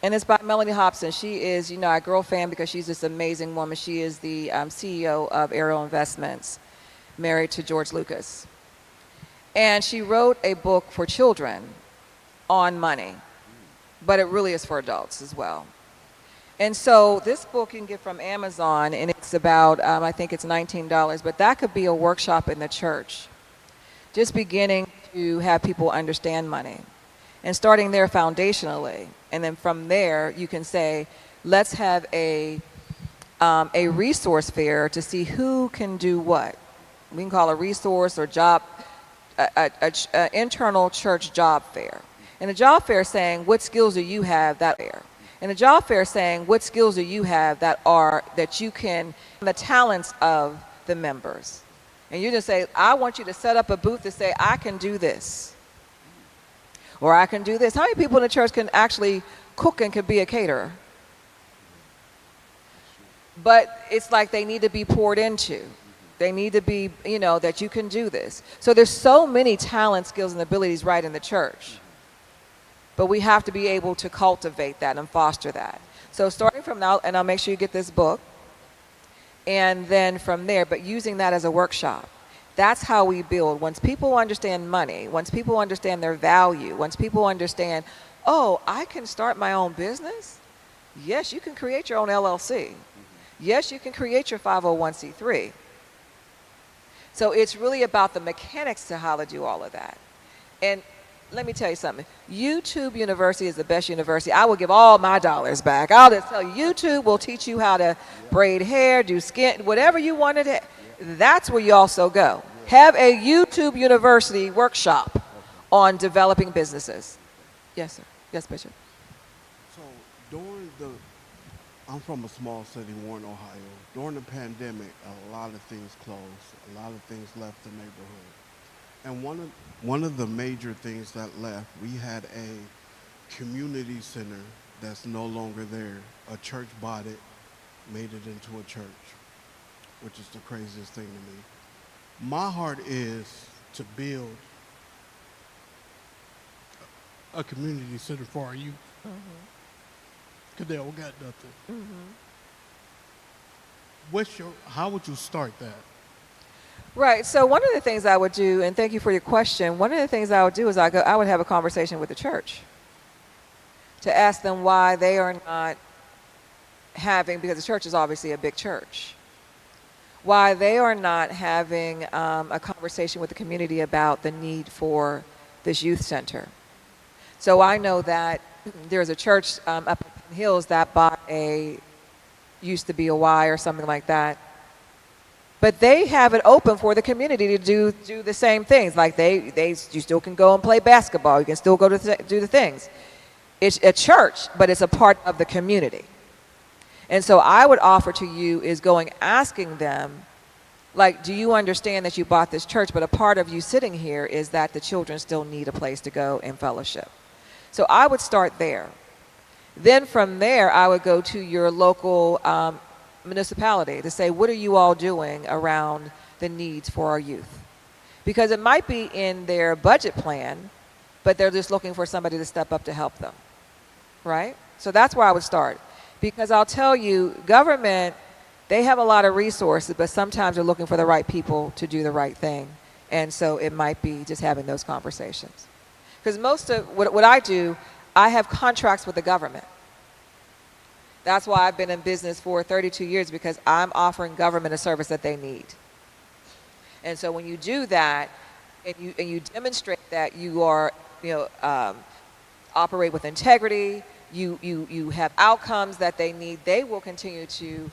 and it's by Melanie Hobson. She is, a girl fan because she's this amazing woman. She is the CEO of Ariel Investments, married to George Lucas. And she wrote a book for children on money, but it really is for adults as well. And so this book you can get from Amazon, and it's about, I think it's $19, but that could be a workshop in the church. Just beginning to have people understand money and starting there foundationally. And then from there, you can say, let's have a resource fair to see who can do what. We can call a resource or job, an internal church job fair. And a job fair saying, what skills do you have that fair? And a job fair saying, what skills do you have that you can, the talents of the members. And you just say, I want you to set up a booth to say, I can do this. Or I can do this. How many people in the church can actually cook and can be a caterer? But it's like they need to be poured into. They need to be, that you can do this. So there's so many talent, skills, and abilities right in the church. But we have to be able to cultivate that and foster that. So starting from now, and I'll make sure you get this book, and then from there, but using that as a workshop. That's how we build. Once people understand money, once people understand their value, once people understand, oh, I can start my own business? Yes, you can create your own LLC. Yes, you can create your 501c3. So it's really about the mechanics to how to do all of that. And let me tell you something. YouTube University is the best university. I will give all my dollars back. I'll just tell you, YouTube will teach you how to braid hair, do skin, whatever you wanted to. That's where you also go. Have a YouTube University workshop on developing businesses. Yes, sir. Yes, Bishop. So I'm from a small city, Warren, Ohio. During the pandemic, a lot of things closed. A lot of things left the neighborhood. And one of the major things that left, we had a community center that's no longer there. A church bought it, made it into a church, which is the craziest thing to me. My heart is to build a community center for our youth. Because they don't got nothing. How would you start that? Right. So one of the things I would do, and thank you for your question, one of the things I would do is I would have a conversation with the church to ask them why they are not having, because the church is obviously a big church, why they are not having a conversation with the community about the need for this youth center. So I know that there's a church up in Hills that bought used to be a Y or something like that. But they have it open for the community to do the same things. Like you still can go and play basketball. You can still go to do the things. It's a church, but it's a part of the community. And so I would offer to you is asking them, like, do you understand that you bought this church, but a part of you sitting here is that the children still need a place to go and fellowship. So I would start there. Then from there, I would go to your local municipality to say, what are you all doing around the needs for our youth? Because it might be in their budget plan, but they're just looking for somebody to step up to help them, right? So that's where I would start. Because I'll tell you, government, they have a lot of resources, but sometimes they're looking for the right people to do the right thing. And so it might be just having those conversations. Because most of what I do, I have contracts with the government. That's why I've been in business for 32 years, because I'm offering government a service that they need. And so when you do that, and you demonstrate that you are, operate with integrity, you have outcomes that they need, they will continue to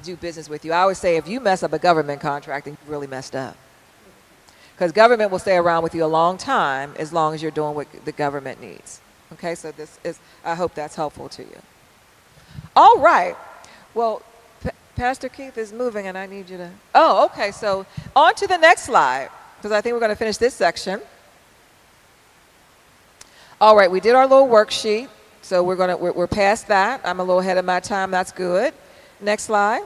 do business with you. I always say, if you mess up a government contract, then you've really messed up. Because government will stay around with you a long time as long as you're doing what the government needs. Okay, so I hope that's helpful to you. All right. Well, Pastor Keith is moving, and I need you to... Oh, okay. So on to the next slide, because I think we're going to finish this section. All right. We did our little worksheet, so we're past that. I'm a little ahead of my time. That's good. Next slide.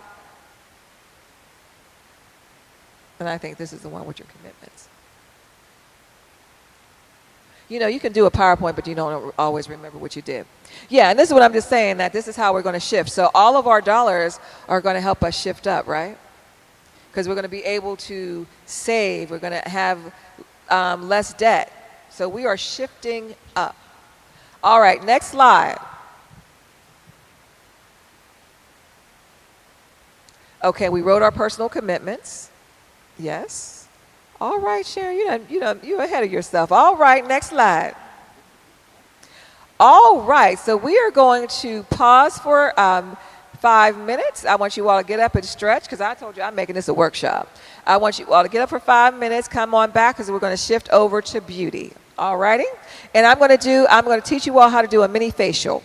And I think this is the one with your commitments. You can do a PowerPoint, but you don't always remember what you did. Yeah, and this is what I'm just saying, that this is how we're going to shift. So all of our dollars are going to help us shift up, right? Because we're going to be able to save. We're going to have less debt. So we are shifting up. All right, next slide. Okay, we wrote our personal commitments. Yes. All right, Sharon, you're ahead of yourself. All right, next slide. All right, so we are going to pause for 5 minutes. I want you all to get up and stretch, because I told you I'm making this a workshop. I want you all to get up for 5 minutes, come on back, because we're going to shift over to beauty. All righty? And I'm going to teach you all how to do a mini facial.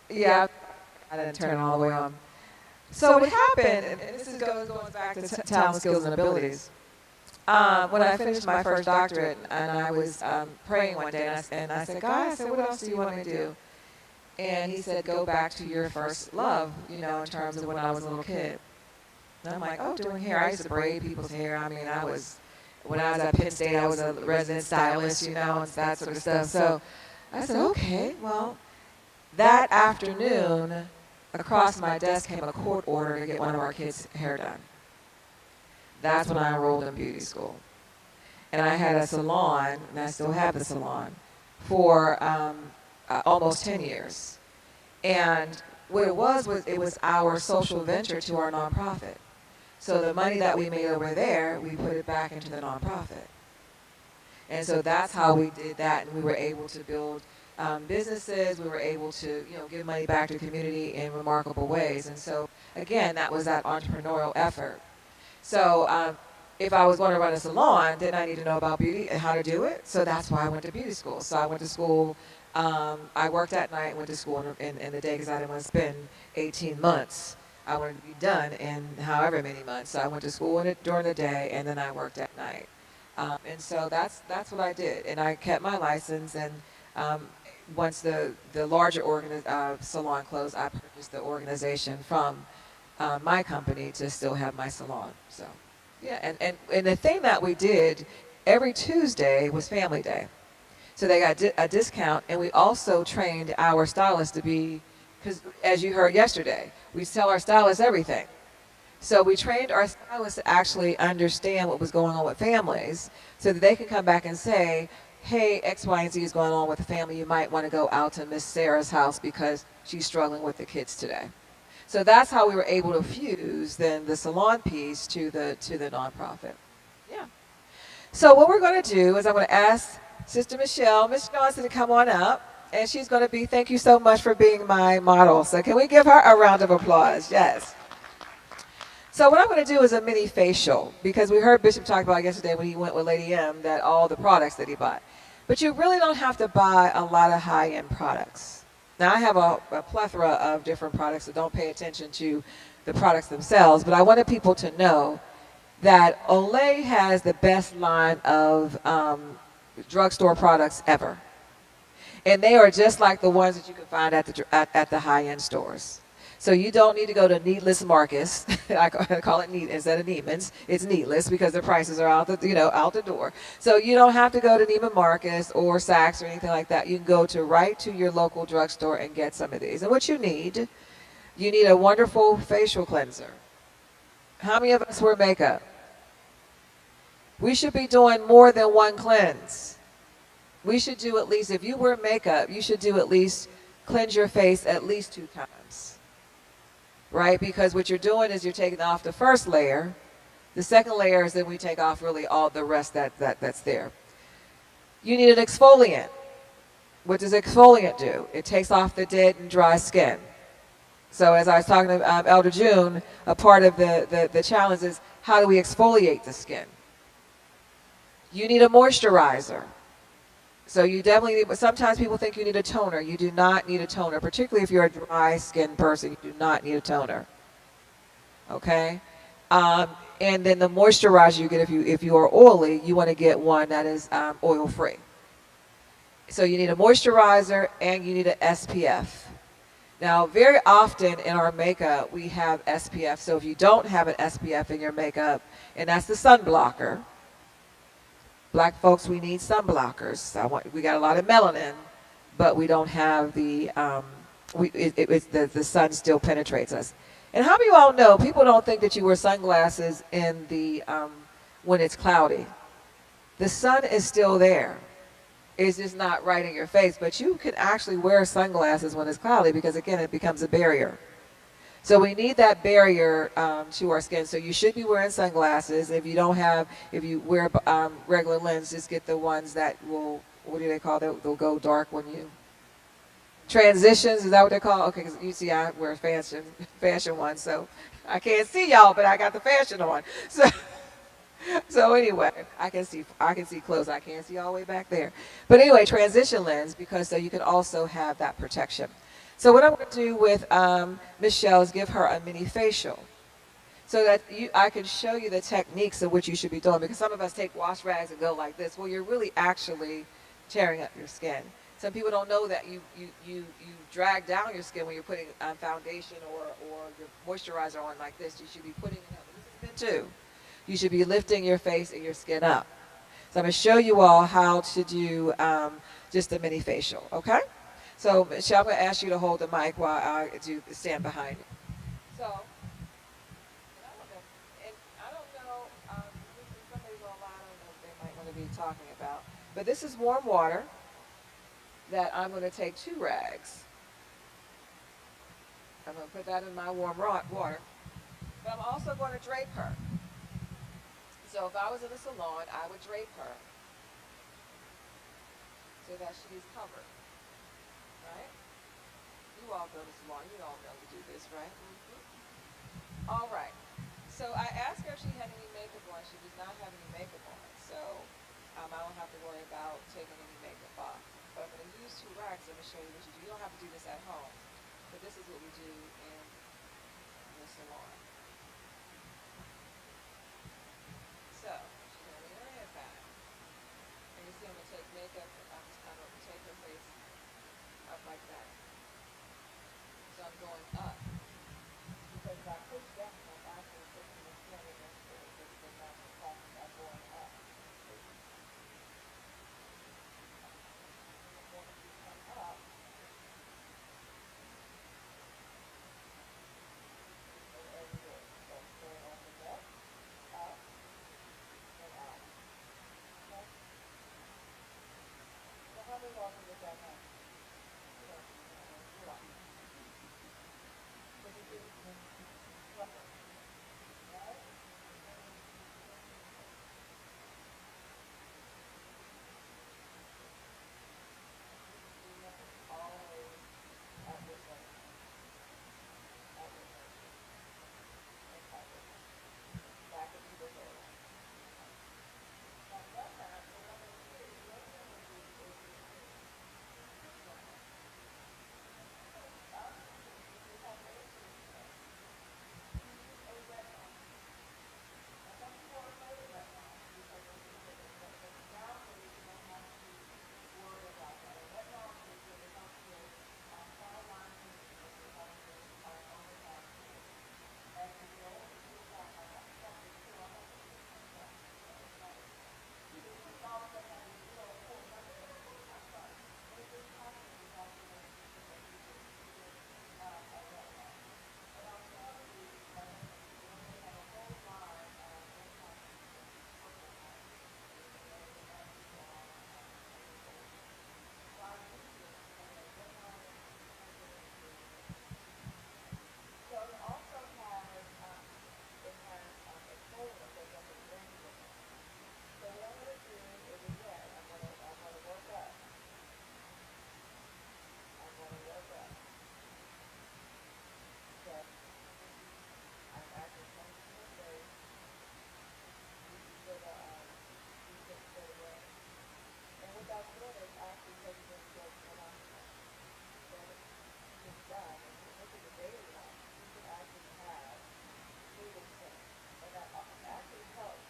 Yeah, I didn't turn it all the way on. So what happened, and this is going back to talent, skills, and abilities. When I finished my first doctorate, and I was praying one day, and I said, God, I said, what else do you want me to do? And he said, go back to your first love, in terms of when I was a little kid. And I'm like, oh, doing hair. I used to braid people's hair. I mean, when I was at Penn State, I was a resident stylist, and that sort of stuff. So I said, okay, well, that afternoon, across my desk came a court order to get one of our kids' hair done. That's when I enrolled in beauty school. And I had a salon, and I still have the salon, for almost 10 years. And what it was our social venture to our nonprofit. So the money that we made over there, we put it back into the nonprofit. And so that's how we did that, and we were able to build businesses. We were able to, give money back to the community in remarkable ways. And so, again, that was that entrepreneurial effort. So if I was going to run a salon, then I need to know about beauty and how to do it. So that's why I went to beauty school. So I went to school. I worked at night, went to school in the day because I didn't want to spend 18 months. I wanted to be done in however many months. So I went to school during the day, and then I worked at night. And so that's what I did. And I kept my license. And once the larger salon closed, I purchased the organization from my company to still have my salon. So, yeah, and the thing that we did every Tuesday was Family Day. So they got a discount, and we also trained our stylists to be, because as you heard yesterday, we tell our stylists everything. So we trained our stylists to actually understand what was going on with families so that they could come back and say, hey, X, Y, and Z is going on with the family. You might want to go out to Miss Sarah's house because she's struggling with the kids today. So that's how we were able to fuse then the salon piece to the nonprofit. Yeah. So what we're going to do is I'm going to ask Sister Miss Johnson to come on up, and she's going to be, thank you so much for being my model. So can we give her a round of applause? Yes. So what I'm going to do is a mini facial, because we heard Bishop talk about yesterday when he went with Lady M that all the products that he bought. But you really don't have to buy a lot of high-end products. Now, I have a plethora of different products, so don't pay attention to the products themselves. But I wanted people to know that Olay has the best line of drugstore products ever. And they are just like the ones that you can find at the high-end stores. So you don't need to go to Needless Marcus. I call it Neat instead of Neiman's. It's Needless because the prices are out the door. So you don't have to go to Neiman Marcus or Saks or anything like that. You can go right to your local drugstore and get some of these. And what you need a wonderful facial cleanser. How many of us wear makeup? We should be doing more than one cleanse. We should do at least, if you wear makeup, you should do at least cleanse your face at least 2 times. Right? Because what you're doing is you're taking off the first layer. The second layer is then we take off really all the rest that's there. You need an exfoliant. What does exfoliant do? It takes off the dead and dry skin. So as I was talking to Elder June, a part of the challenge is how do we exfoliate the skin? You need a moisturizer. So you definitely need, sometimes people think you need a toner. You do not need a toner, particularly if you're a dry skin person. You do not need a toner. Okay? And then the moisturizer you get if you are oily, you want to get one that is oil-free. So you need a moisturizer and you need an SPF. Now, very often in our makeup, we have SPF. So if you don't have an SPF in your makeup, and that's the sun blocker. Black folks, we need sun blockers. We got a lot of melanin, but we don't have the sun still penetrates us. And how many of you all know people don't think that you wear sunglasses in the when it's cloudy? The sun is still there. It's just not right in your face, but you can actually wear sunglasses when it's cloudy because again, it becomes a barrier. So we need that barrier to our skin. So you should be wearing sunglasses. If you wear regular lens, just get the ones that will, what do they call them? They'll go dark when you, transitions, is that what they're called? Okay, because you see I wear fashion ones, so I can't see y'all, but I got the fashion on. So anyway, I can see close. I can't see all the way back there. But anyway, transition lens, because so you can also have that protection. So what I'm going to do with Michelle is give her a mini facial, so that I can show you the techniques of which you should be doing, because some of us take wash rags and go like this. Well, you're really actually tearing up your skin. Some people don't know that you drag down your skin when you're putting foundation or your moisturizer on like this. You should be putting it up. This is good too. You should be lifting your face and your skin up. So I'm going to show you all how to do just a mini facial, okay? So Michelle, I'm going to ask you to hold the mic while I do stand behind you. So, and I don't know, this is somebody's online, I don't know what they might want to be talking about. But this is warm water that I'm going to take 2 rags. I'm going to put that in my warm water. But I'm also going to drape her. So if I was in a salon, I would drape her so that she's covered, right? You all go to salon, you all know to do this, right? All right. So I asked her if she had any makeup on. She does not have any makeup on. So I don't have to worry about taking any makeup off. But I'm going to use 2 rags. Let me show you what you do. You don't have to do this at home. But this is what we do in the salon. So she's going to lay her head back. And you see I'm going to take makeup and I'm just kind of take her face up like that. So I'm going up. Because if I push down, I'm actually pushing the skin against the natural process by going up. And then if you come up, and every day. So going on the neck, up, and out. Okay? So how many walking does that have? You know, you know. But you do, fluff it, right? Always at this level, at this level, and at this level. Back into the hairline. Now sometimes, what I'm going to do, the other thing I'm going to do is this one. If you have no treatment, use a retinol. Now some people are afraid of retinol because they think that but nowadays you don't have to worry about that. A retinol is going to help with fine lines and it helps with only have as you go into the top, I have something to I hope you can see that. You can see all of that is so important. Now, this is not fun. But it is possible to have to make sure that you can use a retinol. And I'll tell you, they have a whole line of retinol purple line. And they actually are why I use it and a retinol so it also has a folder that you have to bring with it. So what I'm going to do is again, I'm going to work up. I'm going to work up. Okay. I'm actually coming to my face. For the way. And what that's doing is actually taking this good monoxide. Okay. It's done. If you look at the daily life, you can actually have clear skin. And that actually helps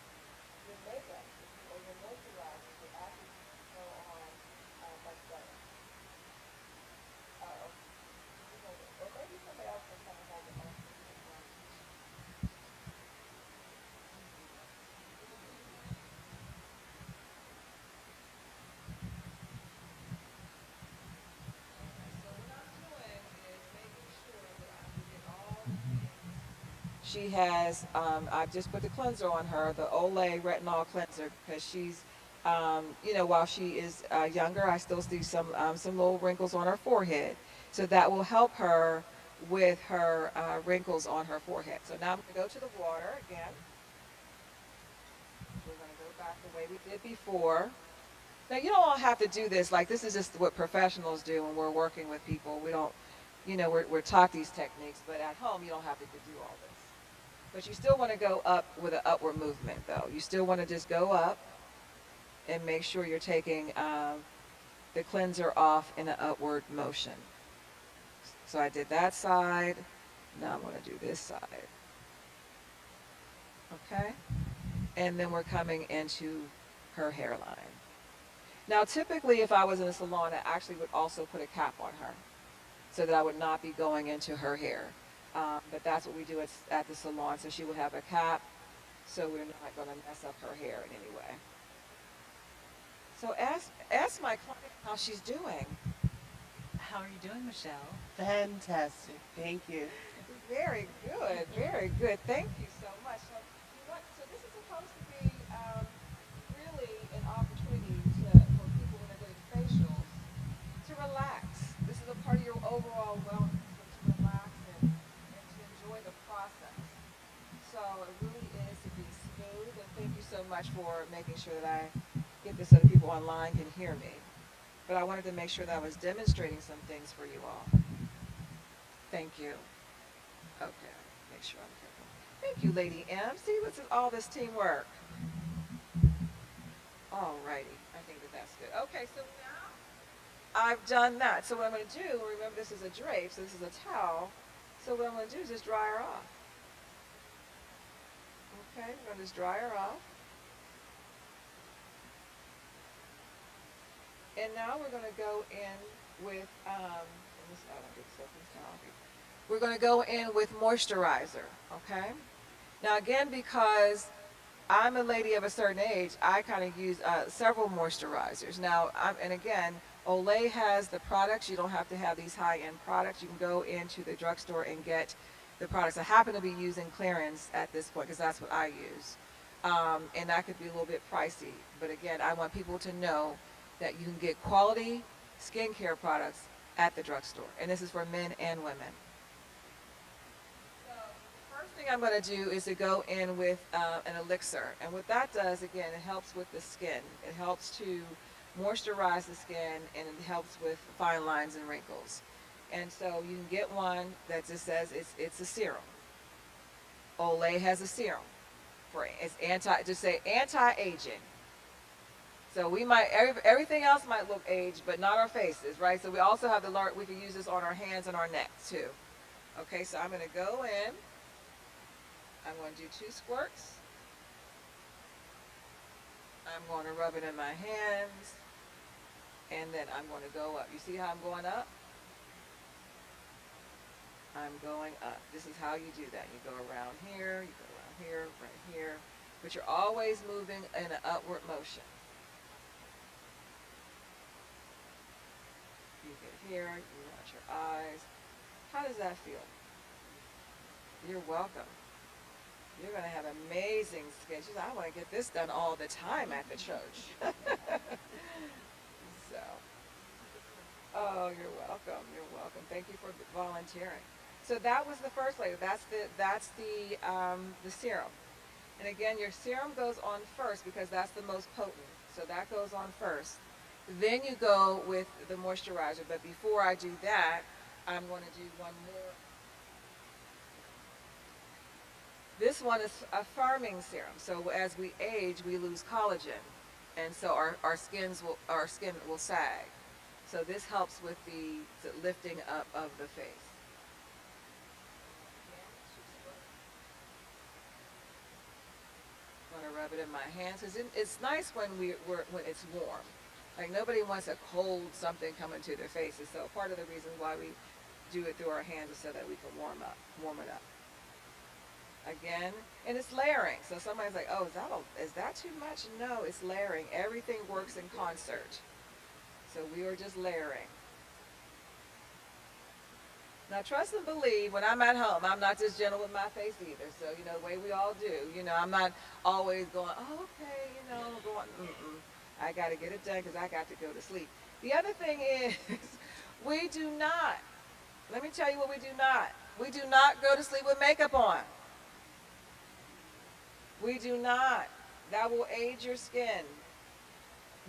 your makeup or your moisturizer will actually go on much better. Or maybe somebody else can kind of hold it on. She has, I've just put the cleanser on her, the Olay Retinol Cleanser, because she's, while she is younger, I still see some little wrinkles on her forehead. So that will help her with her wrinkles on her forehead. So now I'm going to go to the water again. We're going to go back the way we did before. Now, you don't all have to do this. Like, this is just what professionals do when we're working with people. We don't, we're taught these techniques, but at home, you don't have to do all this. But you still want to go up with an upward movement, though. You still want to just go up and make sure you're taking the cleanser off in an upward motion. So I did that side. Now I'm going to do this side. Okay? And then we're coming into her hairline. Now, typically, if I was in a salon, I actually would also put a cap on her so that I would not be going into her hair. But that's what we do at the salon. So she will have a cap, so we're not going to mess up her hair in any way. So ask my client how she's doing. How are you doing, Michelle? Fantastic. Thank you. Very good, very good. Thank you so much. So this is supposed to be really an opportunity for people when they're getting facials to relax. This is a part of your overall wellness, so to relax and to enjoy the process. So it really is to be smooth, and thank you so much for making sure that I get this so that people online can hear me. But I wanted to make sure that I was demonstrating some things for you all. Thank you. Okay, make sure I'm careful. Thank you, Lady M. See, this is all this teamwork. Alrighty, I think that's good. Okay, so now I've done that. So what I'm going to do, remember this is a drape, so this is a towel. So what I'm going to do is just dry her off. Okay, I'm going to just dry her off. And now we're going to go in with, we're going to go in with moisturizer, okay? Now again, because I'm a lady of a certain age, I kind of use several moisturizers. Now, and again, Olay has the products. You don't have to have these high-end products. You can go into the drugstore and get the products. I happen to be using Clarins at this point because that's what I use. And that could be a little bit pricey. But again, I want people to know that you can get quality skincare products at the drugstore. And this is for men and women. So the first thing I'm going to do is to go in with an elixir. And what that does, again, it helps with the skin. It helps to moisturize the skin, and it helps with fine lines and wrinkles. And so you can get one that just says it's a serum. Olay has a serum for it's anti-aging. So we might everything else might look aged, but not our faces, right? So we also have we can use this on our hands and our necks too. Okay, so I'm going to go in. I'm going to do 2 squirts. I'm going to rub it in my hands, and then I'm going to go up. You see how I'm going up? I'm going up. This is how you do that. You go around here, you go around here, right here, but you're always moving in an upward motion. You get here, you watch your eyes. How does that feel? You're welcome. You're going to have amazing skin. She said, I want to get this done all the time at the church. So, oh, you're welcome. You're welcome. Thank you for volunteering. So that was the first layer. That's the serum. And again, your serum goes on first because that's the most potent. So that goes on first. Then you go with the moisturizer. But before I do that, I'm going to do one more. This one is a firming serum. So as we age, we lose collagen, and so our skin will sag. So this helps with the lifting up of the face. I'm going to rub it in my hands because it's nice when when it's warm. Like nobody wants a cold something coming to their faces. So part of the reason why we do it through our hands is so that we can warm it up. Again, and it's layering. So somebody's like, oh, is that too much? No, it's layering. Everything works in concert. So we are just layering. Now trust and believe, when I'm at home, I'm not this gentle with my face either. So, the way we all do, I'm not always going, oh, okay, I got to get it done because I got to go to sleep. The other thing is, we do not, let me tell you what we do not. We do not go to sleep with makeup on. We do not. That will age your skin.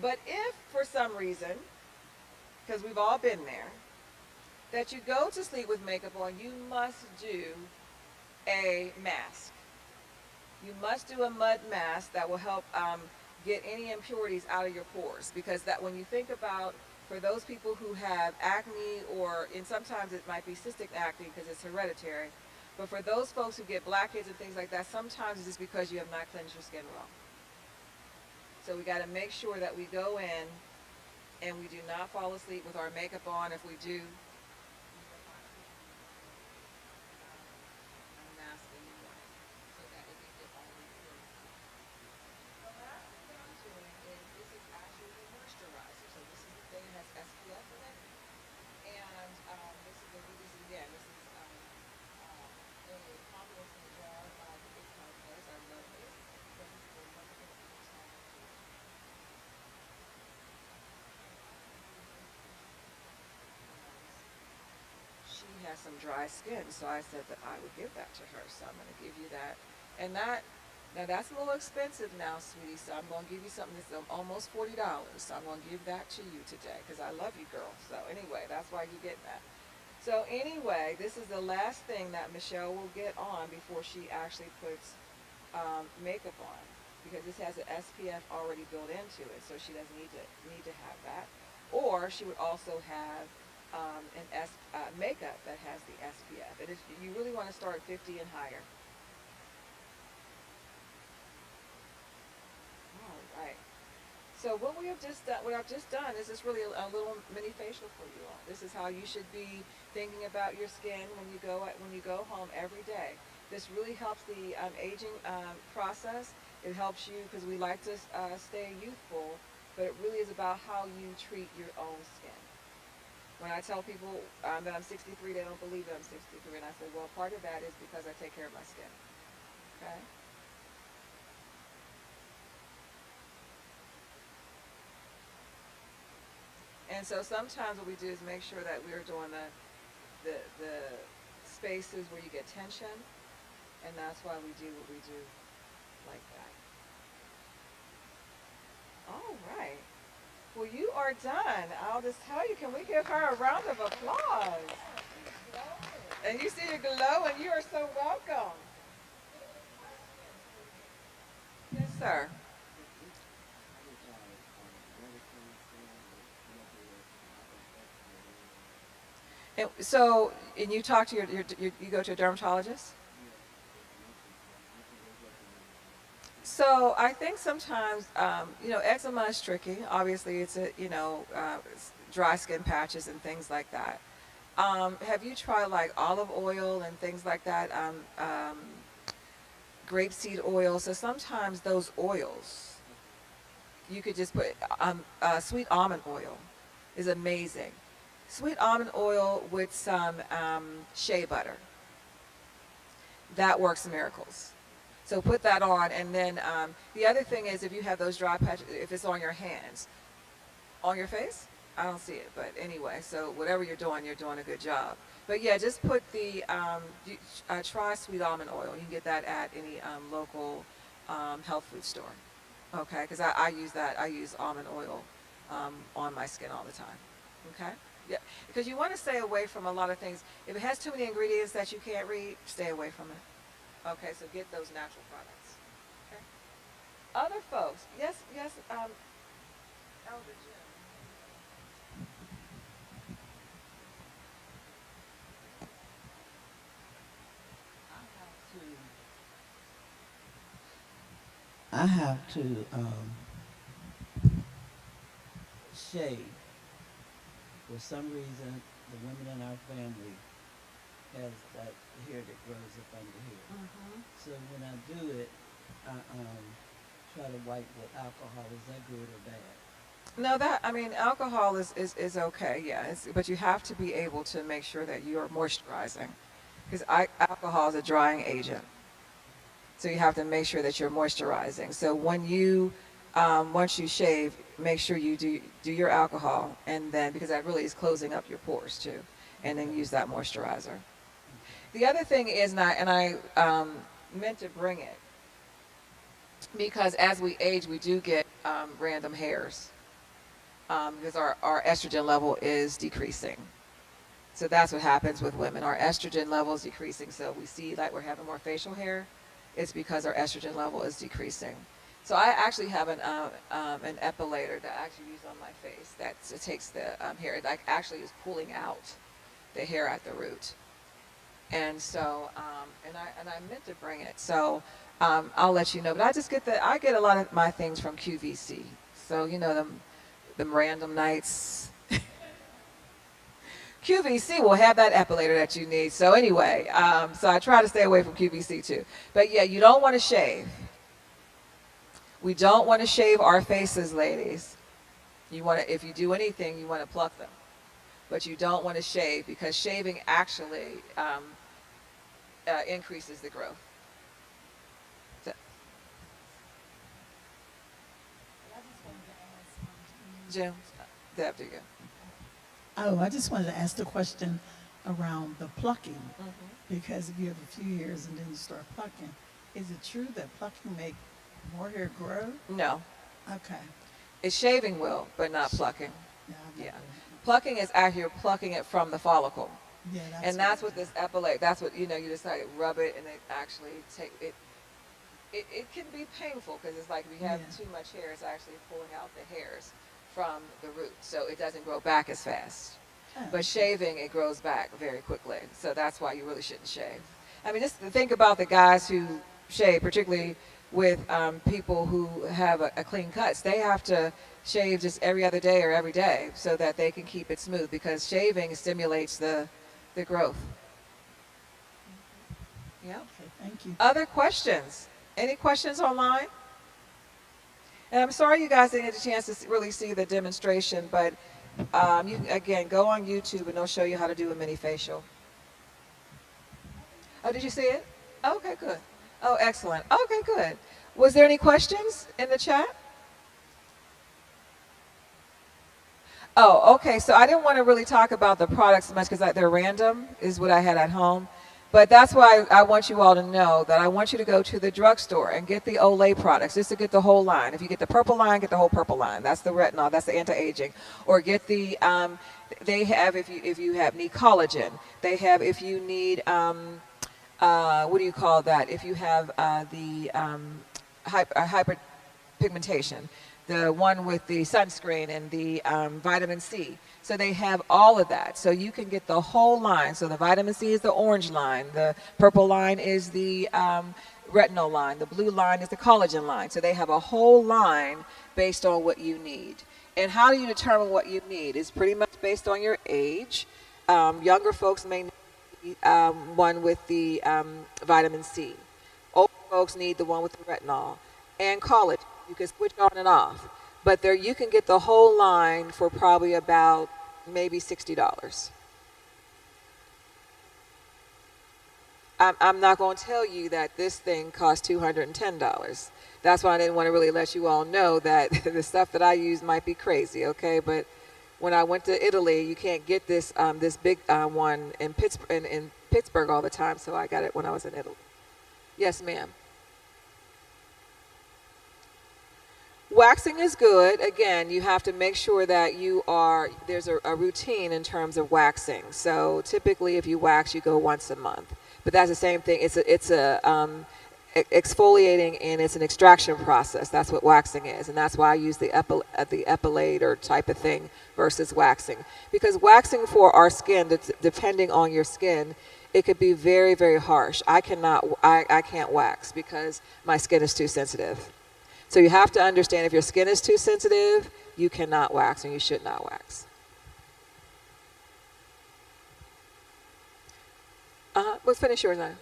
But if, for some reason, because we've all been there, that you go to sleep with makeup on, you must do a mask. You must do a mud mask that will help get any impurities out of your pores. Because that when you think about For those people who have acne, and sometimes it might be cystic acne because it's hereditary, but for those folks who get blackheads and things like that, sometimes it's just because you have not cleansed your skin well. So we got to make sure that we go in and we do not fall asleep with our makeup on. If we do, she has some dry skin, so I said that I would give that to her. So I'm going to give you that. And now that's a little expensive now, sweetie, so I'm going to give you something that's almost $40. So I'm going to give that to you today because I love you, girl. So anyway, that's why you're getting that. So anyway, this is the last thing that Michelle will get on before she actually puts makeup on, because this has an SPF already built into it, so she doesn't need to have that. Or she would also have makeup that has the SPF. You really want to start at 50 and higher. All right. So what I've just done is just really a little mini facial for you all. This is how you should be thinking about your skin when you go home every day. This really helps the aging process. It helps you because we like to stay youthful, but it really is about how you treat your own skin. When I tell people that I'm 63, they don't believe that I'm 63, and I say, well, part of that is because I take care of my skin. Okay. And so sometimes what we do is make sure that we're doing the spaces where you get tension, and that's why we do what we do like that. All right. Well, you are done. I'll just tell you, can we give her a round of applause? And you see your glow, and you are so welcome. Yes, sir. And you talk to you go to a dermatologist? So I think sometimes, eczema is tricky. Obviously, it's it's dry skin patches and things like that. Have you tried like olive oil and things like that? Grapeseed oil. So sometimes those oils, you could just put sweet almond oil is amazing. Sweet almond oil with some shea butter. That works miracles. So put that on, and then the other thing is, if you have those dry patches, if it's on your hands, on your face, I don't see it, but anyway, so whatever you're doing a good job. But yeah, just put try sweet almond oil. You can get that at any local health food store, okay? Because I use that. I use almond oil on my skin all the time, okay? Yeah, because you want to stay away from a lot of things. If it has too many ingredients that you can't read, stay away from it. Okay, so get those natural products. Okay. Other folks, yes, Elder Jim. I have to shave. For some reason, the women in our family has that hair that grows up under here. Mm-hmm. So when I do it, I try to wipe with alcohol. Is that good or bad? No, alcohol is okay, yeah. But you have to be able to make sure that you are moisturizing, because alcohol is a drying agent. So you have to make sure that you're moisturizing. So when you, once you shave, make sure you do your alcohol, and then, because that really is closing up your pores too, and then use that moisturizer. The other thing is, and I meant to bring it, because as we age, we do get random hairs, because our estrogen level is decreasing. So that's what happens with women. Our estrogen level is decreasing, so we see like we're having more facial hair. It's because our estrogen level is decreasing. So I actually have an epilator that I actually use on my face. It takes the hair. It like actually is pulling out the hair at the root. And so, and I meant to bring it. So I'll let you know. But I get a lot of my things from QVC. So you know them random nights. QVC will have that epilator that you need. So anyway, so I try to stay away from QVC too. But yeah, you don't want to shave. We don't want to shave our faces, ladies. You want to, if you do anything, you want to pluck them. But you don't want to shave because shaving actually increases the growth. So, Jim, there you go. Oh, I just wanted to ask the question around the plucking, because if you have a few hairs and then you start plucking, is it true that plucking make more hair grow? No. Okay. It's shaving will, but not plucking. Yeah. Yeah. Plucking is actually you're plucking it from the follicle. Yeah, And that's what this epilate, that's what, you know, you just like rub it and it actually take it. It can be painful because it's like if you have too much hair, it's actually pulling out the hairs from the root, so it doesn't grow back as fast. But shaving, it grows back very quickly, so that's why you really shouldn't shave. I mean, just think about the guys who shave, particularly with people who have a clean cuts. They have to shave just every other day or every day so that they can keep it smooth, because shaving stimulates the growth. Yeah. Okay, thank you. Other questions? Any questions online? And I'm sorry you guys didn't get a chance to really see the demonstration, but you can, again, go on YouTube and they'll show you how to do a mini facial. Oh, did you see it? Okay, good. Oh, excellent. Okay, good. Was there any questions in the chat? Oh, okay. So I didn't want to really talk about the products much because they're random, is what I had at home. But that's why I want you all to know that I want you to go to the drugstore and get the Olay products, just to get the whole line. If you get the purple line, get the whole purple line. That's the retinol, that's the anti-aging. Or get the, they have, if you need collagen. They have, if you need, what do you call that? If you have the hyperpigmentation, the one with the sunscreen and the vitamin C. So they have all of that. So you can get the whole line. So the vitamin C is the orange line. The purple line is the retinol line. The blue line is the collagen line. So they have a whole line based on what you need. And how do you determine what you need? It's pretty much based on your age. Younger folks may need one with the vitamin C. Older folks need the one with the retinol and collagen. You can switch on and off. But there you can get the whole line for probably about maybe $60. I'm not going to tell you that this thing costs $210. That's why I didn't want to really let you all know that the stuff that I use might be crazy, okay? But when I went to Italy, you can't get this this big one in Pittsburgh all the time, so I got it when I was in Italy. Yes, ma'am. Waxing is good. Again, you have to make sure that there's a routine in terms of waxing. So typically if you wax, you go once a month. But that's the same thing. It's exfoliating and it's an extraction process. That's what waxing is. And that's why I use the epilator type of thing versus waxing. Because waxing for our skin, depending on your skin, it could be very, very harsh. I can't wax because my skin is too sensitive. So you have to understand, if your skin is too sensitive, you cannot wax and you should not wax. Let's finish yours now.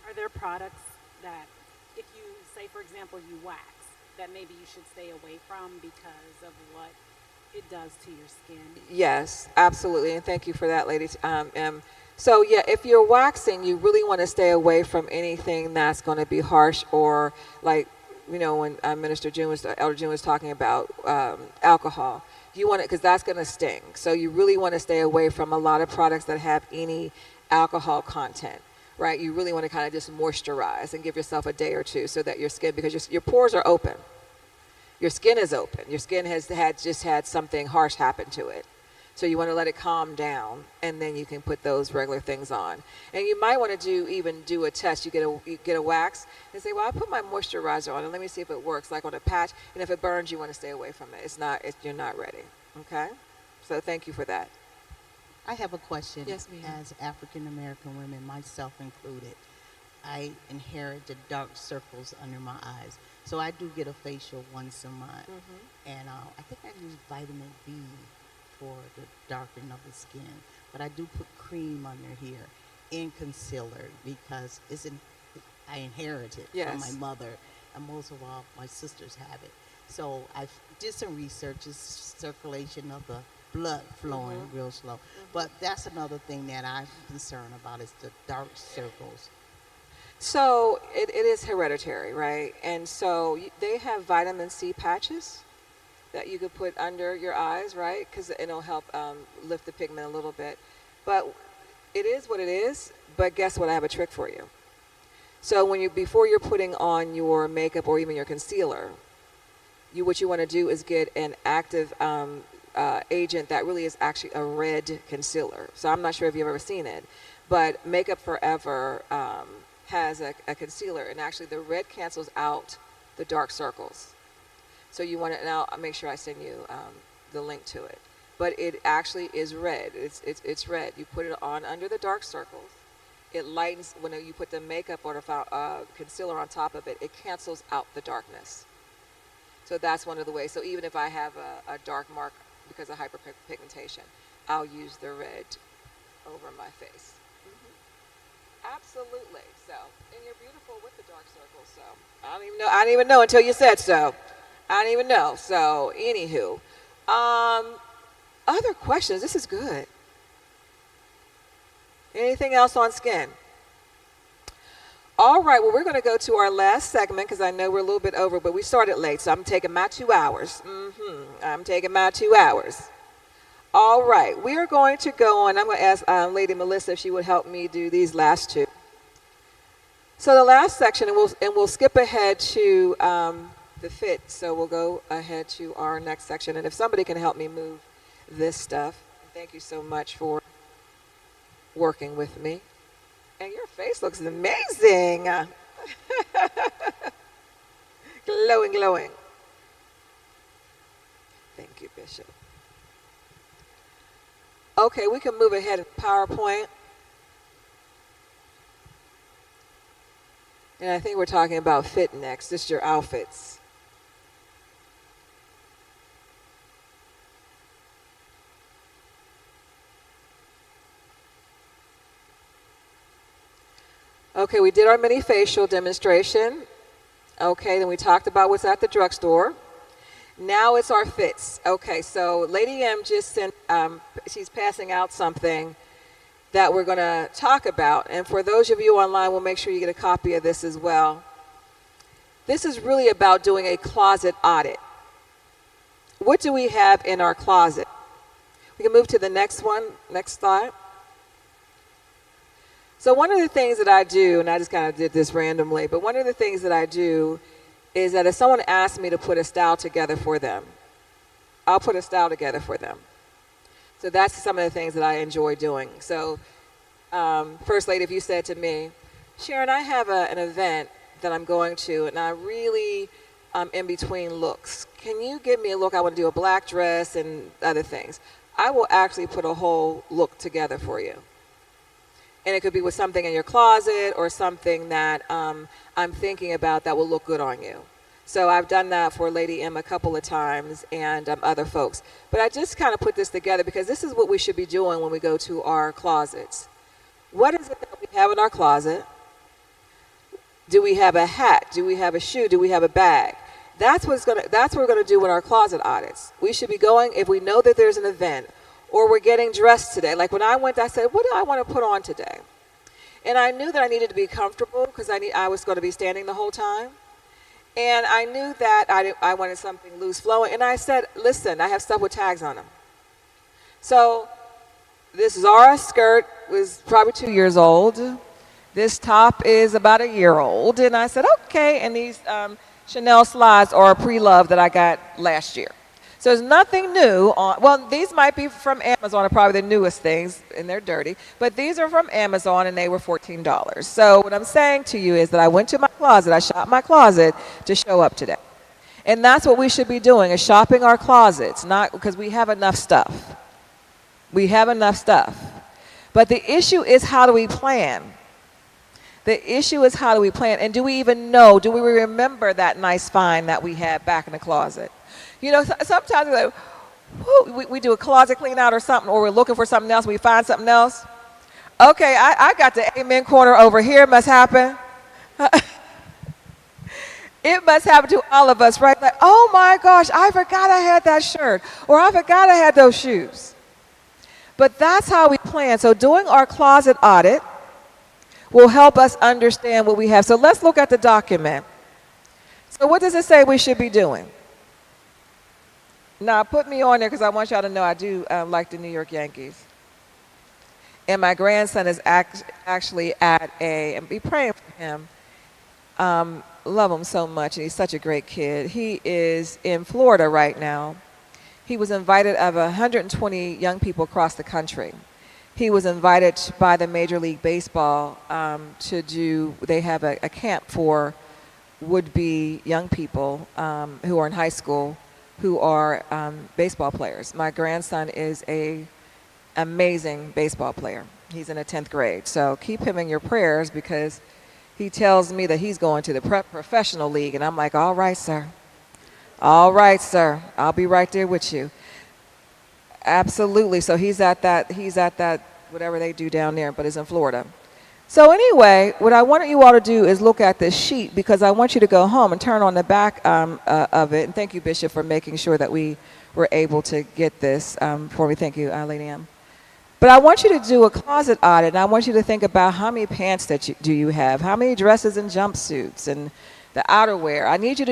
Are there products that, if you say, for example, you wax, that maybe you should stay away from because of what it does to your skin? Yes, absolutely, and thank you for that, ladies. So yeah, if you're waxing, you really want to stay away from anything that's going to be harsh, or like, you know, when Elder June was talking about alcohol. You want it because that's going to sting. So you really want to stay away from a lot of products that have any alcohol content, right? You really want to kind of just moisturize and give yourself a day or two so that your skin, because your pores are open. your skin is open. Your skin has just had something harsh happen to it. So you want to let it calm down, and then you can put those regular things on. And you might want to do a test. You get a wax and say, well, I put my moisturizer on, and let me see if it works, like on a patch. And if it burns, you want to stay away from it. You're not ready. Okay? So thank you for that. I have a question. Yes, ma'am. As African American women, myself included, I inherited dark circles under my eyes. So I do get a facial once a month. And I think I use vitamin B for the darkening of the skin. But I do put cream under here and concealer because I inherited from my mother, and most of all, my sisters have it. So I did some research, it's circulation of the blood flowing real slow. But that's another thing that I'm concerned about is the dark circles. So it is hereditary, right? And so they have vitamin C patches that you could put under your eyes, right? Because it'll help lift the pigment a little bit. But it is what it is. But guess what? I have a trick for you. So before you're putting on your makeup or even your concealer, what you want to do is get an active agent that really is actually a red concealer. So I'm not sure if you've ever seen it, but Makeup Forever has a concealer, and actually the red cancels out the dark circles. So you want to, and I'll make sure I send you the link to it. But it actually is red. It's red. You put it on under the dark circles. It lightens when you put the makeup or the concealer on top of it. It cancels out the darkness. So that's one of the ways. So even if I have a dark mark because of hyperpigmentation, I'll use the red over my face. Absolutely. So, and you're beautiful with the dark circles. So I didn't even know until you said so. I didn't even know. So anywho, other questions? This is good. Anything else on skin? All right, well, we're going to go to our last segment because I know we're a little bit over, but we started late, so I'm taking my 2 hours. I'm taking my 2 hours. All right, we are going to go on. I'm going to ask Lady Melissa if she would help me do these last two. So the last section, and we'll skip ahead to the fit. So we'll go ahead to our next section, and if somebody can help me move this stuff, thank you so much for working with me. And your face looks amazing. Glowing, glowing. Thank you, Bishop. Okay, we can move ahead in PowerPoint. And I think we're talking about fit next, just your outfits. Okay, we did our mini facial demonstration. Okay, then we talked about what's at the drugstore. Now it's our fits. Okay, so Lady M just sent, she's passing out something that we're going to talk about. And for those of you online, we'll make sure you get a copy of this as well. This is really about doing a closet audit. What do we have in our closet? We can move to the next one, next slide. So one of the things that I do, and I just kind of did this randomly, but one of the things that I do is that if someone asks me to put a style together for them, I'll put a style together for them. So that's some of the things that I enjoy doing. So First Lady, if you said to me, Sharon, I have an event that I'm going to, and I really in between looks. Can you give me a look? I want to do a black dress and other things. I will actually put a whole look together for you. And it could be with something in your closet or something that I'm thinking about that will look good on you. So I've done that for Lady M a couple of times and other folks. But I just kind of put this together because this is what we should be doing when we go to our closets. What is it that we have in our closet? Do we have a hat? Do we have a shoe? Do we have a bag? That's what we're going to do with our closet audits. We should be going, if we know that there's an event, or we're getting dressed today. Like when I went, I said, what do I want to put on today? And I knew that I needed to be comfortable because I was going to be standing the whole time. And I knew that I wanted something loose flowing. And I said, listen, I have stuff with tags on them. So this Zara skirt was probably 2 years old. This top is about a year old. And I said, okay. And these Chanel slides are a pre-love that I got last year. So there's nothing new on, well, these might be from Amazon, are probably the newest things, and they're dirty. But these are from Amazon, and they were $14. So what I'm saying to you is that I went to my closet, I shopped my closet to show up today. And that's what we should be doing, is shopping our closets, not because we have enough stuff. We have enough stuff. But the issue is, how do we plan? The issue is, how do we plan? And do we even know, do we remember that nice find that we had back in the closet? You know, sometimes we're like, whoo, we do a closet clean out or something, or we're looking for something else, we find something else. Okay, I got the amen corner over here, must happen. It must happen to all of us, right? Like, oh my gosh, I forgot I had that shirt, or I forgot I had those shoes. But that's how we plan. So doing our closet audit will help us understand what we have. So let's look at the document. So what does it say we should be doing? Now, put me on there because I want y'all to know I do like the New York Yankees. And my grandson is actually at and be praying for him. Love him so much, and he's such a great kid. He is in Florida right now. He was invited of 120 young people across the country. He was invited by the Major League Baseball to do, they have a camp for would-be young people who are in high school who are baseball players. My grandson is an amazing baseball player. He's in the 10th grade. So keep him in your prayers, because he tells me that he's going to the professional league. And I'm like, all right, sir. All right, sir. I'll be right there with you. Absolutely. So he's at that, whatever they do down there, but it's in Florida. So anyway, what I want you all to do is look at this sheet, because I want you to go home and turn on the back of it. And thank you, Bishop, for making sure that we were able to get this for me. Thank you, Lady M. But I want you to do a closet audit, and I want you to think about how many pants do you have, how many dresses and jumpsuits and the outerwear. I need you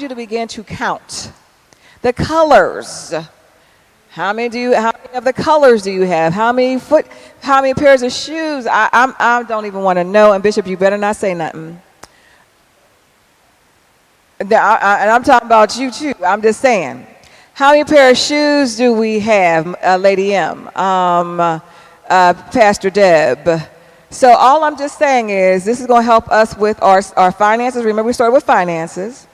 to begin to count the colors. How many of the colors do you have? How many pairs of shoes? I don't even want to know. And Bishop, you better not say nothing. And I'm talking about you too. I'm just saying. How many pair of shoes do we have, Lady M, Pastor Deb? So all I'm just saying is, this is going to help us with our finances. Remember, we started with finances.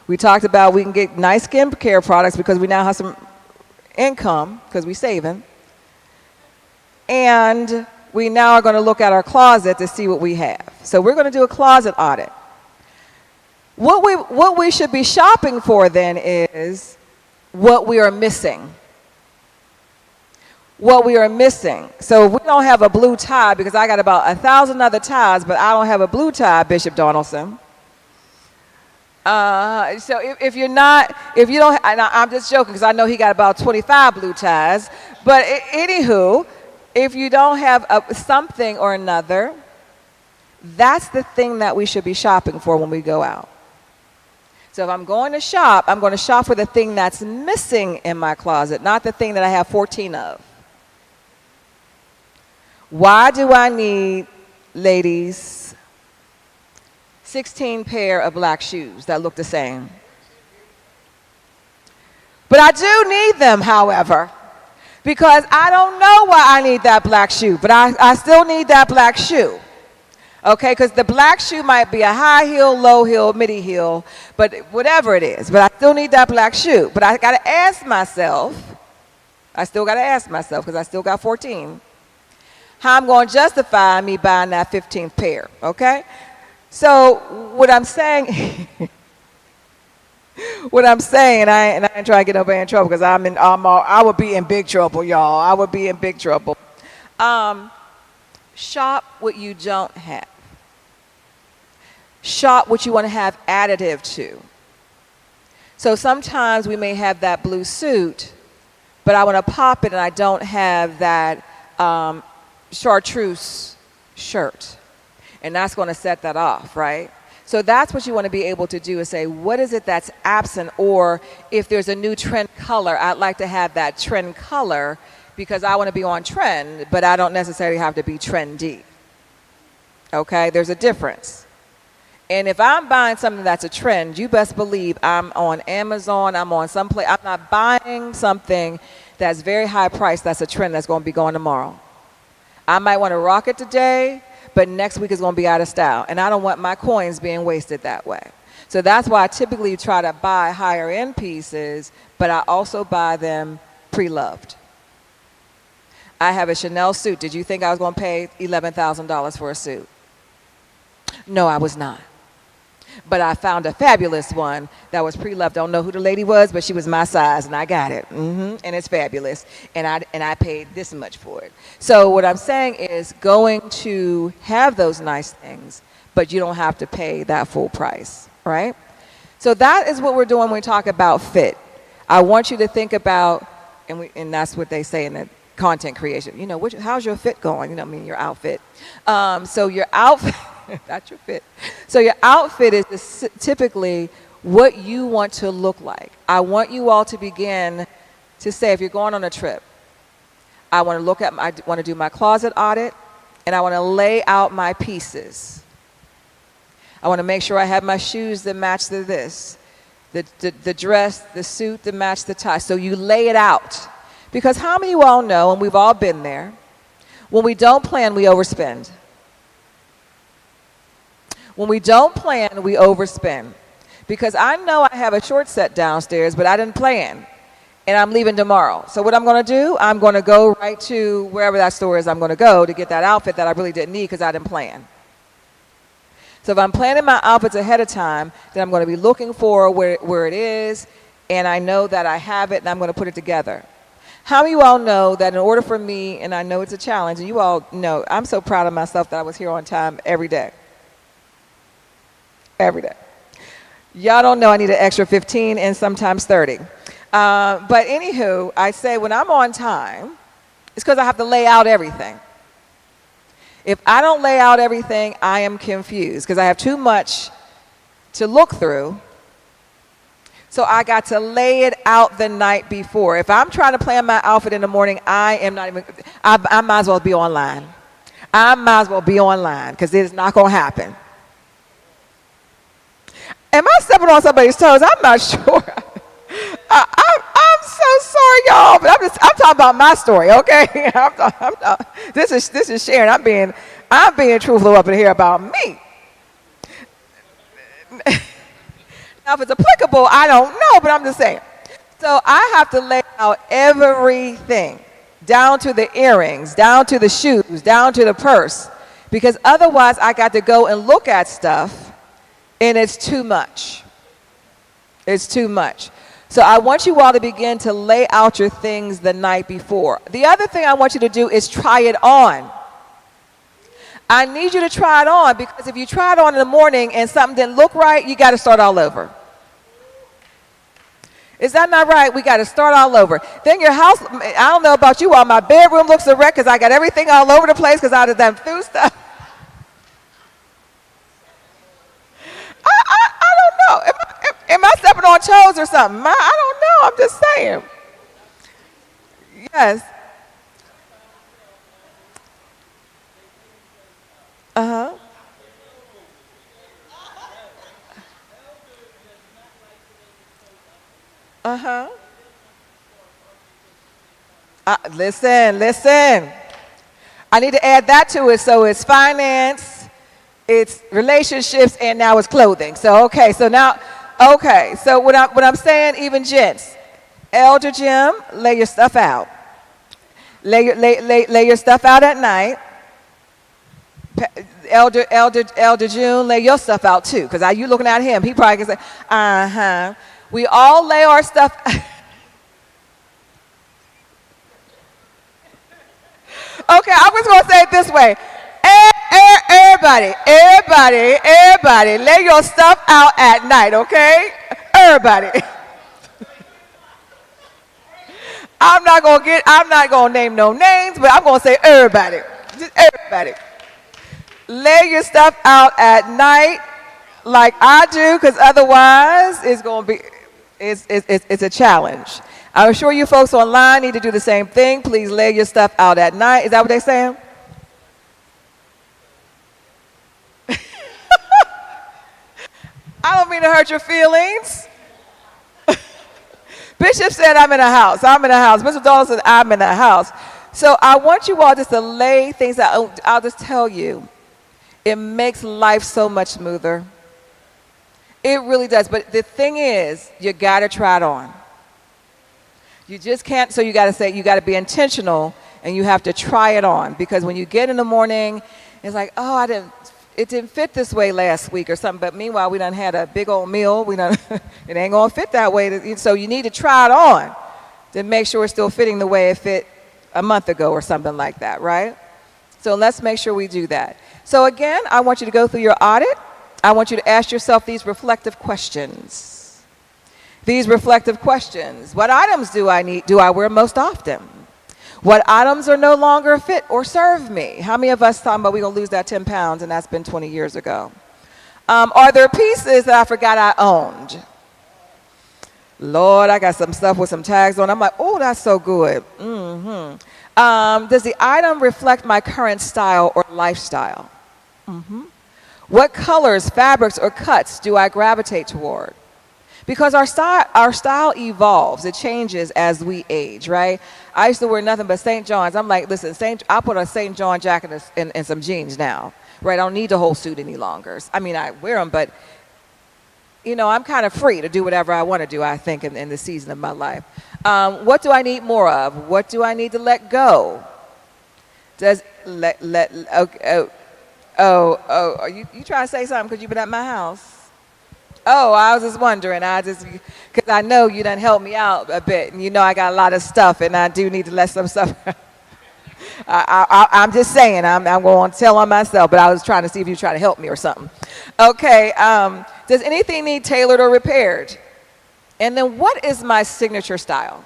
We talked about we can get nice skin care products because we now have some income because we're saving. And we now are going to look at our closet to see what we have. So we're going to do a closet audit. What we should be shopping for then is what we are missing. What we are missing. So if we don't have a blue tie, because I got about 1,000 other ties, but I don't have a blue tie, Bishop Donaldson. So if you don't, and I'm just joking because I know he got about 25 blue ties. But anywho, if you don't have something or another, that's the thing that we should be shopping for when we go out. So if I'm going to shop for the thing that's missing in my closet, not the thing that I have 14 of. Why do I need, ladies, 16 pair of black shoes that look the same? But I do need them, however, because I don't know why I need that black shoe, but I still need that black shoe. Okay, because the black shoe might be a high heel, low heel, midi heel, but whatever it is, but I still need that black shoe. But I got to ask myself, because I still got 14, how I'm going to justify me buying that 15th pair, okay? So what I'm saying, I ain't trying to get nobody in trouble because I would be in big trouble, y'all. I would be in big trouble. Shop what you don't have. Shop what you want to have additive to. So sometimes we may have that blue suit, but I want to pop it and I don't have that chartreuse shirt. And that's going to set that off, right? So that's what you want to be able to do, is say, what is it that's absent? Or if there's a new trend color, I'd like to have that trend color because I want to be on trend, but I don't necessarily have to be trendy. Okay, there's a difference. And if I'm buying something that's a trend, you best believe I'm on Amazon, I'm on some place. I'm not buying something that's very high priced that's a trend that's going to be going tomorrow. I might want to rock it today, but next week is going to be out of style. And I don't want my coins being wasted that way. So that's why I typically try to buy higher end pieces, but I also buy them pre-loved. I have a Chanel suit. Did you think I was going to pay $11,000 for a suit? No, I was not. But I found a fabulous one that was pre-loved. I don't know who the lady was, but she was my size, and I got it. And it's fabulous. And I paid this much for it. So what I'm saying is going to have those nice things, but you don't have to pay that full price, right? So that is what we're doing when we talk about fit. I want you to think about, and that's what they say in the content creation. You know, how's your fit going? You know, I mean, your outfit. So your outfit. That's your fit. So your outfit is typically what you want to look like. I want you all to begin to say, if you're going on a trip, I want to do my closet audit, and I want to lay out my pieces. I want to make sure I have my shoes that match the dress, the suit that match the tie. So you lay it out. Because how many of you all know, and we've all been there, when we don't plan, we overspend. When we don't plan, we overspend. Because I know I have a short set downstairs, but I didn't plan. And I'm leaving tomorrow. So what I'm going to do, I'm going to go right to wherever that store is I'm going to go to get that outfit that I really didn't need because I didn't plan. So if I'm planning my outfits ahead of time, then I'm going to be looking for where it is, and I know that I have it, and I'm going to put it together. How many of you all know that in order for me, and I know it's a challenge, and you all know, I'm so proud of myself that I was here on time every day. Every day. Y'all don't know I need an extra 15 and sometimes 30. But anywho, I say when I'm on time, it's because I have to lay out everything. If I don't lay out everything, I am confused because I have too much to look through. So I got to lay it out the night before. If I'm trying to plan my outfit in the morning, I might as well be online. I might as well be online because it's not going to happen. Am I stepping on somebody's toes? I'm not sure. I'm so sorry, y'all, but I'm talking about my story, okay? This is Sharon. I'm being truthful up in here about me. Now, if it's applicable, I don't know, but I'm just saying. So I have to lay out everything, down to the earrings, down to the shoes, down to the purse, because otherwise I got to go and look at stuff, and it's too much. It's too much. So I want you all to begin to lay out your things the night before. The other thing I want you to do is try it on. I need you to try it on because if you try it on in the morning and something didn't look right, you got to start all over. Is that not right? We got to start all over. Then your house, I don't know about you all, my bedroom looks a wreck because I got everything all over the place because I done done through stuff. I don't know. Am I stepping on toes or something? I don't know. I'm just saying. Yes. Uh-huh. Uh-huh. Listen. I need to add that to it. So it's finance, it's relationships, and now it's clothing. So, okay. So now, okay. So what I'm saying, even gents, Elder Jim, lay your stuff out. Lay your stuff out at night. Elder June, lay your stuff out too, because you looking at him, he probably can say, uh-huh. We all lay our stuff. Okay, I was going to say it this way. Everybody, lay your stuff out at night, okay? Everybody. I'm not going to name no names, but I'm going to say everybody. Just everybody. Lay your stuff out at night like I do, because otherwise it's going to be, it's a challenge. I'm sure you folks online need to do the same thing. Please lay your stuff out at night. Is that what they're saying? I don't mean to hurt your feelings. Bishop said I'm in a house. I'm in a house. Bishop Dalton said I'm in a house. So I want you all just to lay things out. I'll just tell you, it makes life so much smoother. It really does. But the thing is, you got to try it on. You just can't. So you got to be intentional, and you have to try it on. Because when you get in the morning, it's like, oh, it didn't fit this way last week or something. But meanwhile, we done had a big old meal. It ain't gonna fit that way. So you need to try it on to make sure it's still fitting the way it fit a month ago or something like that, right? So let's make sure we do that. So again, I want you to go through your audit. I want you to ask yourself these reflective questions. These reflective questions. What items do I wear most often? What items are no longer fit or serve me? How many of us talking about we're going to lose that 10 pounds and that's been 20 years ago? Are there pieces that I forgot I owned? Lord, I got some stuff with some tags on. I'm like, oh, that's so good. Does the item reflect my current style or lifestyle? What colors, fabrics, or cuts do I gravitate toward? Because our style evolves. It changes as we age, right? I used to wear nothing but St. John's. I'm like, listen, I'll put a St. John jacket and some jeans now, right? I don't need the whole suit any longer. I mean, I wear them, but, I'm kind of free to do whatever I want to do, I think, in the season of my life. What do I need more of? What do I need to let go? You trying to say something because you've been at my house? Oh, I was just wondering. Because I know you done helped me out a bit. And I got a lot of stuff, and I do need to let some stuff. I'm just saying, I'm going to tell on myself, but I was trying to see if you're trying to help me or something. Okay, does anything need tailored or repaired? And then what is my signature style?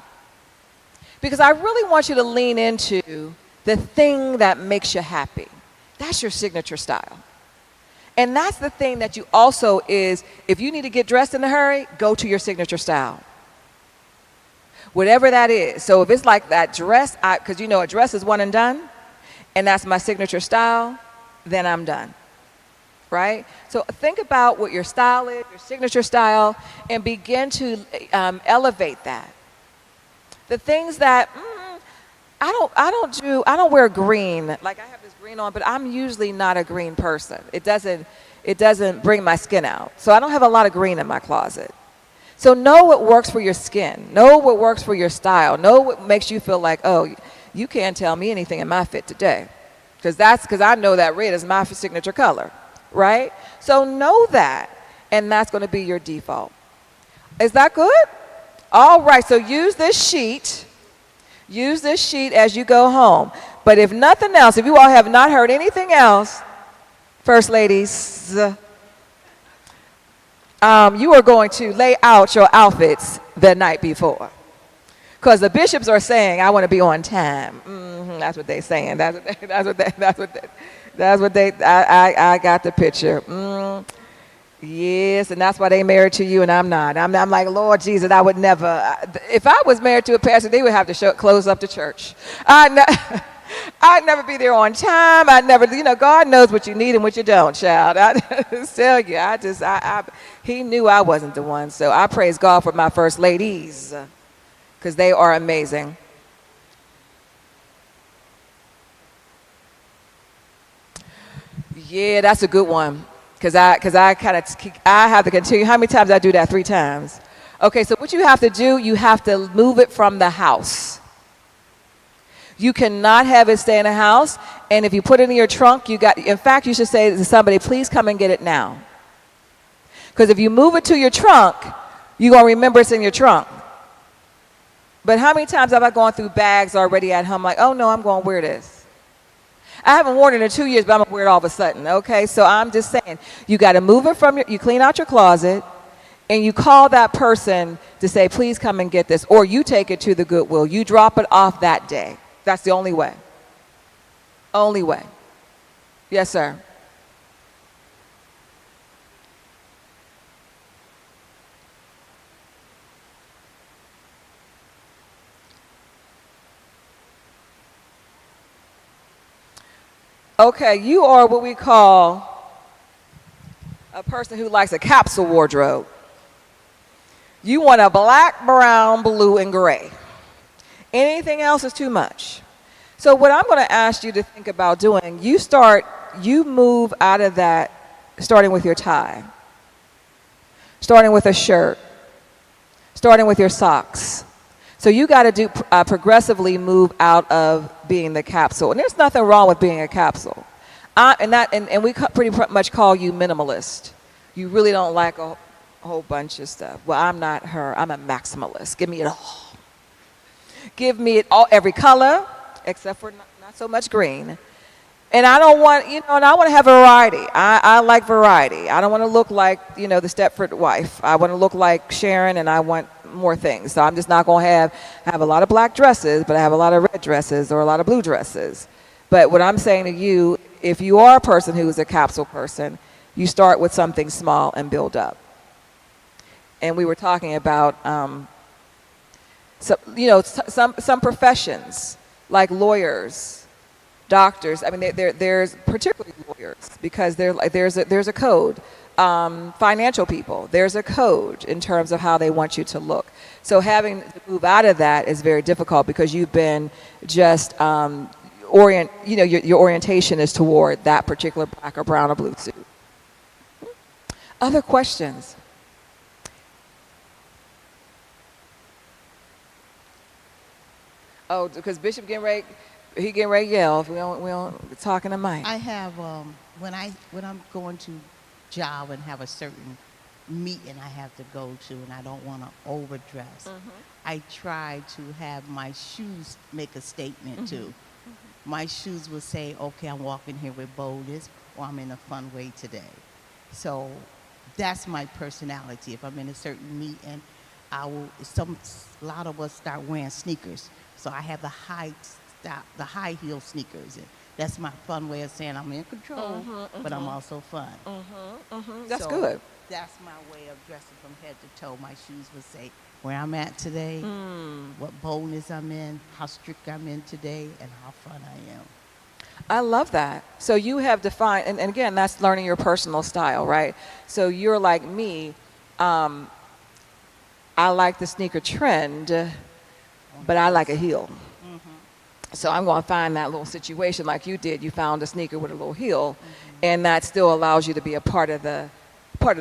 Because I really want you to lean into the thing that makes you happy. That's your signature style. And that's the thing that you also is, if you need to get dressed in a hurry, go to your signature style. Whatever that is. So if it's like that dress, because a dress is one and done, and that's my signature style, then I'm done. Right? So think about what your style is, your signature style, and begin to elevate that. The things that, I don't wear green. Like I have this green on, but I'm usually not a green person. It doesn't bring my skin out. So I don't have a lot of green in my closet. So know what works for your skin. Know what works for your style. Know what makes you feel like, oh, you can't tell me anything in my fit today. Because I know that red is my signature color, right? So know that, and that's going to be your default. Is that good? All right, so use this sheet. Use this sheet as you go home. But if nothing else, if you all have not heard anything else, First Ladies, you are going to lay out your outfits the night before. Because the bishops are saying, I want to be on time. That's what they're saying. I got the picture. Yes, and that's why they married to you and I'm not. I'm like, Lord Jesus, I would never. If I was married to a pastor, they would have to close up the church. I'd never be there on time. I'd never, God knows what you need and what you don't, child. I just tell you, he knew I wasn't the one. So I praise God for my first ladies because they are amazing. Yeah, that's a good one. Because I have to continue. How many times I do that? 3 times. Okay, so what you have to do, you have to move it from the house. You cannot have it stay in the house. And if you put it in your trunk, in fact, you should say to somebody, please come and get it now. Because if you move it to your trunk, you're going to remember it's in your trunk. But how many times have I gone through bags already at home like, oh no, I'm going to wear this. I haven't worn it in 2 years, but I'm going to wear it all of a sudden, okay? So I'm just saying, you got to move it you clean out your closet, and you call that person to say, please come and get this, or you take it to the Goodwill. You drop it off that day. That's the only way. Only way. Yes, sir. Okay, you are what we call a person who likes a capsule wardrobe. You want a black, brown, blue, and gray. Anything else is too much. So what I'm going to ask you to think about doing, you move out of that, starting with your tie, starting with a shirt, starting with your socks. So you got to progressively move out of being the capsule. And there's nothing wrong with being a capsule. And we pretty much call you minimalist. You really don't like a whole bunch of stuff. Well, I'm not her. I'm a maximalist. Give me it all. Give me it all, every color, except for not so much green. And I don't want, and I want to have variety. I like variety. I don't want to look like, the Stepford wife. I want to look like Sharon, and I want more things. So I'm just not going to have a lot of black dresses, but I have a lot of red dresses or a lot of blue dresses. But what I'm saying to you, if you are a person who is a capsule person, you start with something small and build up. And we were talking about, some professions like lawyers, doctors. I mean, there's particularly lawyers because there's a code. Financial people, there's a code in terms of how they want you to look. So having to move out of that is very difficult because you've been just your orientation is toward that particular black or brown or blue suit. Other questions? Oh, because Bishop getting ready to yell if we don't talking to Mike. I have when I'm going to job and have a certain meeting I have to go to and I don't want to overdress. Mm-hmm. I try to have my shoes make a statement too. Mm-hmm. My shoes will say, okay, I'm walking here with boldness or I'm in a fun way today. So that's my personality. If I'm in a certain meeting, a lot of us start wearing sneakers. So I have the high heel sneakers. And that's my fun way of saying I'm in control, but I'm also fun. That's good. That's my way of dressing from head to toe. My shoes would say where I'm at today, what boldness I'm in, how strict I'm in today, and how fun I am. I love that. So you have defined, and again, that's learning your personal style, right? So you're like me. I like the sneaker trend, but I like a heel. So I'm going to find that little situation like you did. You found a sneaker with a little heel, and that still allows you to be a part of the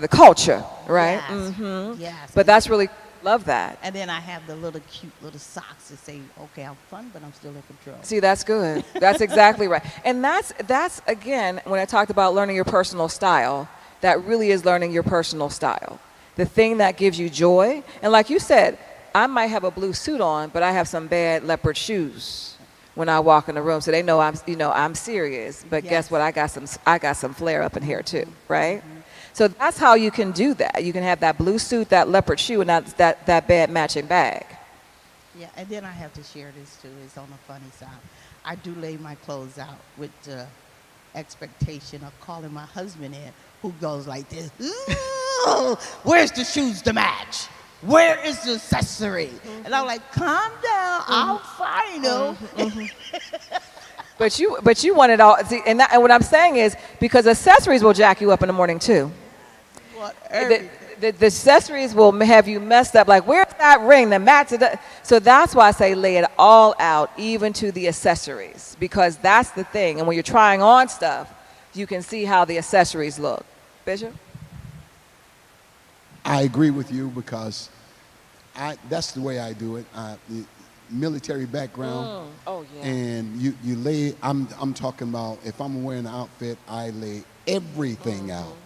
culture, right? Yes. Yes. But that's really love that. And then I have the little cute little socks that say, "Okay, I'm fun, but I'm still in control." See, that's good. That's exactly right. And that's again when I talked about learning your personal style. That really is learning your personal style. The thing that gives you joy, and like you said, I might have a blue suit on, but I have some bad leopard shoes when I walk in the room, so they know I'm serious. But guess what? I got some flair up in here too, right? So that's how you can do that. You can have that blue suit, that leopard shoe, and that bad matching bag. Yeah, and then I have to share this too. It's on the funny side. I do lay my clothes out with the expectation of calling my husband in, who goes like this. Where's the shoes to match? Where is the accessory? And I'm like, calm down, I'll find them. But you want it all. See, and what I'm saying is because accessories will jack you up in the morning too. The accessories will have you messed up. Like, where's that ring that matches? So that's why I say lay it all out, even to the accessories, because that's the thing. And when you're trying on stuff, you can see how the accessories look. Bishop? I agree with you because that's the way I do it. Military background. Oh yeah. And you lay. I'm talking about if I'm wearing an outfit, I lay everything out,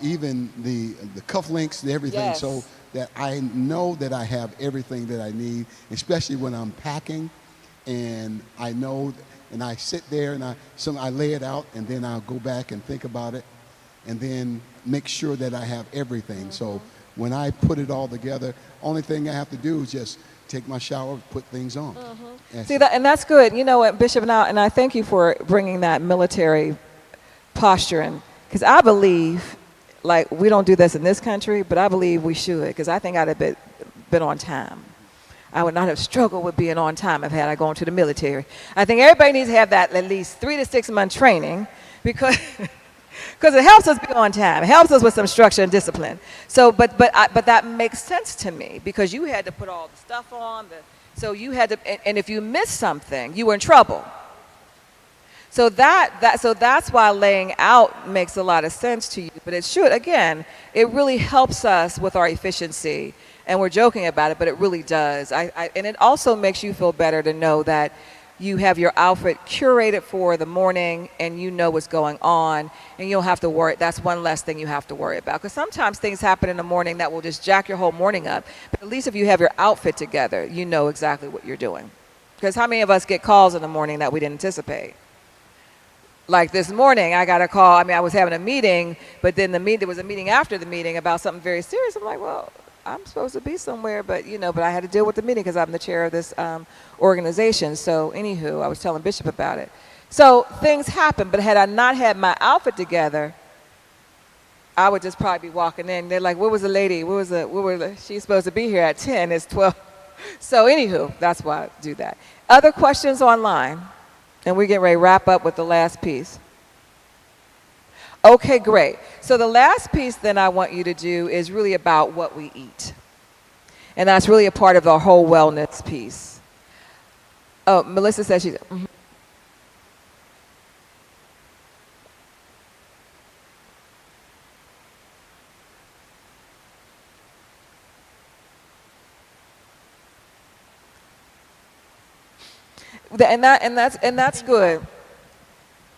even the cufflinks and everything, so that I know that I have everything that I need, especially when I'm packing, and I know, and I sit there and I lay it out, and then I'll go back and think about it, and then make sure that I have everything. So when I put it all together, only thing I have to do is just take my shower, put things on. See that, and that's good. You know what, Bishop, and I thank you for bringing that military posturing, because I believe, like, we don't do this in this country, but I believe we should, because I think I'd have been on time. I would not have struggled with being on time if had I gone to the military. I think everybody needs to have that at least 3 to 6 month training, because Because it helps us be on time. It helps us with some structure and discipline. So, but that makes sense to me because you had to put all the stuff on. So you had to, and if you missed something, you were in trouble. So that's why laying out makes a lot of sense to you. But it should, again, it really helps us with our efficiency. And we're joking about it, but it really does. And it also makes you feel better to know that you have your outfit curated for the morning and you know what's going on and you don't have to worry. That's one less thing you have to worry about. Because sometimes things happen in the morning that will just jack your whole morning up. But at least if you have your outfit together, you know exactly what you're doing. Because how many of us get calls in the morning that we didn't anticipate? Like this morning, I got a call. I mean, I was having a meeting, but then there was a meeting after the meeting about something very serious. I'm like, well, I'm supposed to be somewhere, but I had to deal with the meeting because I'm the chair of this organization. So anywho, I was telling Bishop about it. So things happen, but had I not had my outfit together, I would just probably be walking in. They're like, where was the lady? She's supposed to be here at 10. It's 12. So anywho, that's why I do that. Other questions online? And we're getting ready to wrap up with the last piece. Okay, great. So the last piece then I want you to do is really about what we eat. And that's really a part of the whole wellness piece. Oh, Melissa says she's... Mm-hmm. And that's good.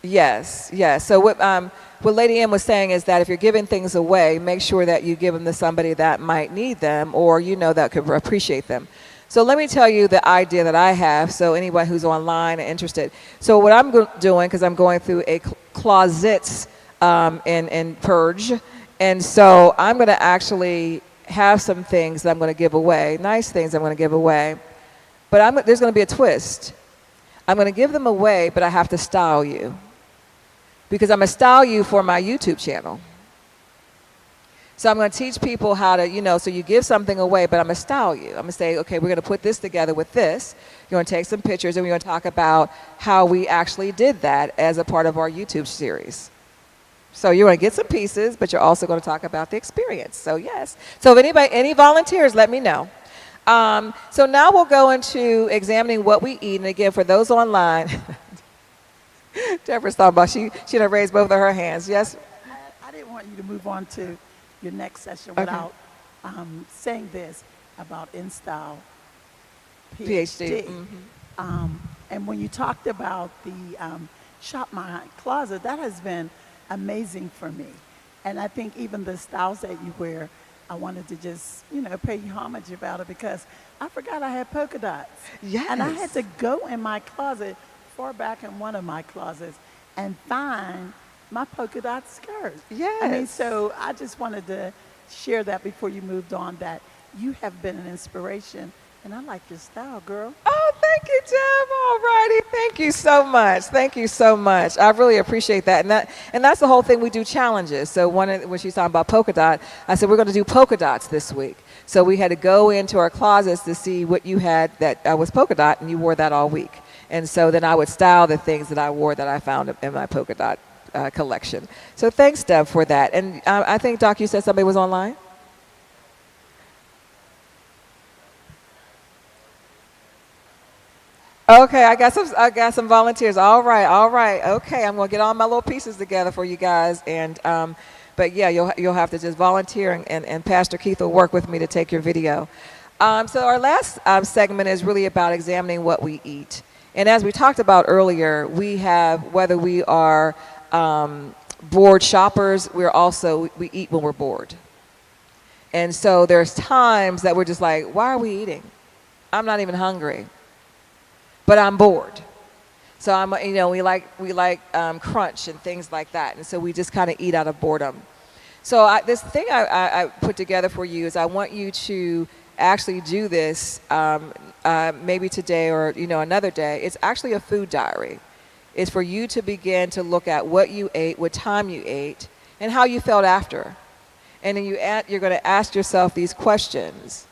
Yes. So what Lady M was saying is that if you're giving things away, make sure that you give them to somebody that might need them or that could appreciate them. So let me tell you the idea that I have. So anyone who's online and interested. So what I'm doing, because I'm going through a closets in purge, and so I'm going to actually have some things that I'm going to give away, nice things I'm going to give away, but there's going to be a twist. I'm going to give them away, but I have to style you. Because I'm going to style you for my YouTube channel. So I'm going to teach people how to, so you give something away, but I'm going to style you. I'm going to say, okay, we're going to put this together with this. You're going to take some pictures, and we're going to talk about how we actually did that as a part of our YouTube series. So you're going to get some pieces, but you're also going to talk about the experience. So yes. So if any volunteers, let me know. So now we'll go into examining what we eat. And again, for those online, Deborah's thought about she done raised both of her hands. Yes? I didn't want you to move on to your next session without saying this about InStyle PhD. Mm-hmm. And when you talked about the Shop My Closet, that has been amazing for me. And I think even the styles that you wear, I wanted to just, pay you homage about it because I forgot I had polka dots. Yes. And I had to go in my closet, far back in one of my closets, and find my polka dot skirt. Yes. I mean, so I just wanted to share that before you moved on, that you have been an inspiration. And I like your style, girl. Oh, thank you, Deb. All righty. Thank you so much. Thank you so much. I really appreciate that. And that's the whole thing. We do challenges. So when she's talking about polka dot, I said, we're going to do polka dots this week. So we had to go into our closets to see what you had that was polka dot, and you wore that all week. And so then I would style the things that I wore that I found in my polka dot collection. So thanks, Deb, for that. And I think, Doc, you said somebody was online? Okay, I got some volunteers. All right. Okay, I'm gonna get all my little pieces together for you guys, and but yeah, you'll have to just volunteer, and Pastor Keith will work with me to take your video. So our last segment is really about examining what we eat, and as we talked about earlier, we have, whether we are bored shoppers, we eat when we're bored, and so there's times that we're just like, why are we eating? I'm not even hungry. But I'm bored. So we like crunch and things like that. And so we just kind of eat out of boredom. So this thing I put together for you is I want you to actually do this maybe today or another day. It's actually a food diary. It's for you to begin to look at what you ate, what time you ate, and how you felt after. And then you're going to ask yourself these questions.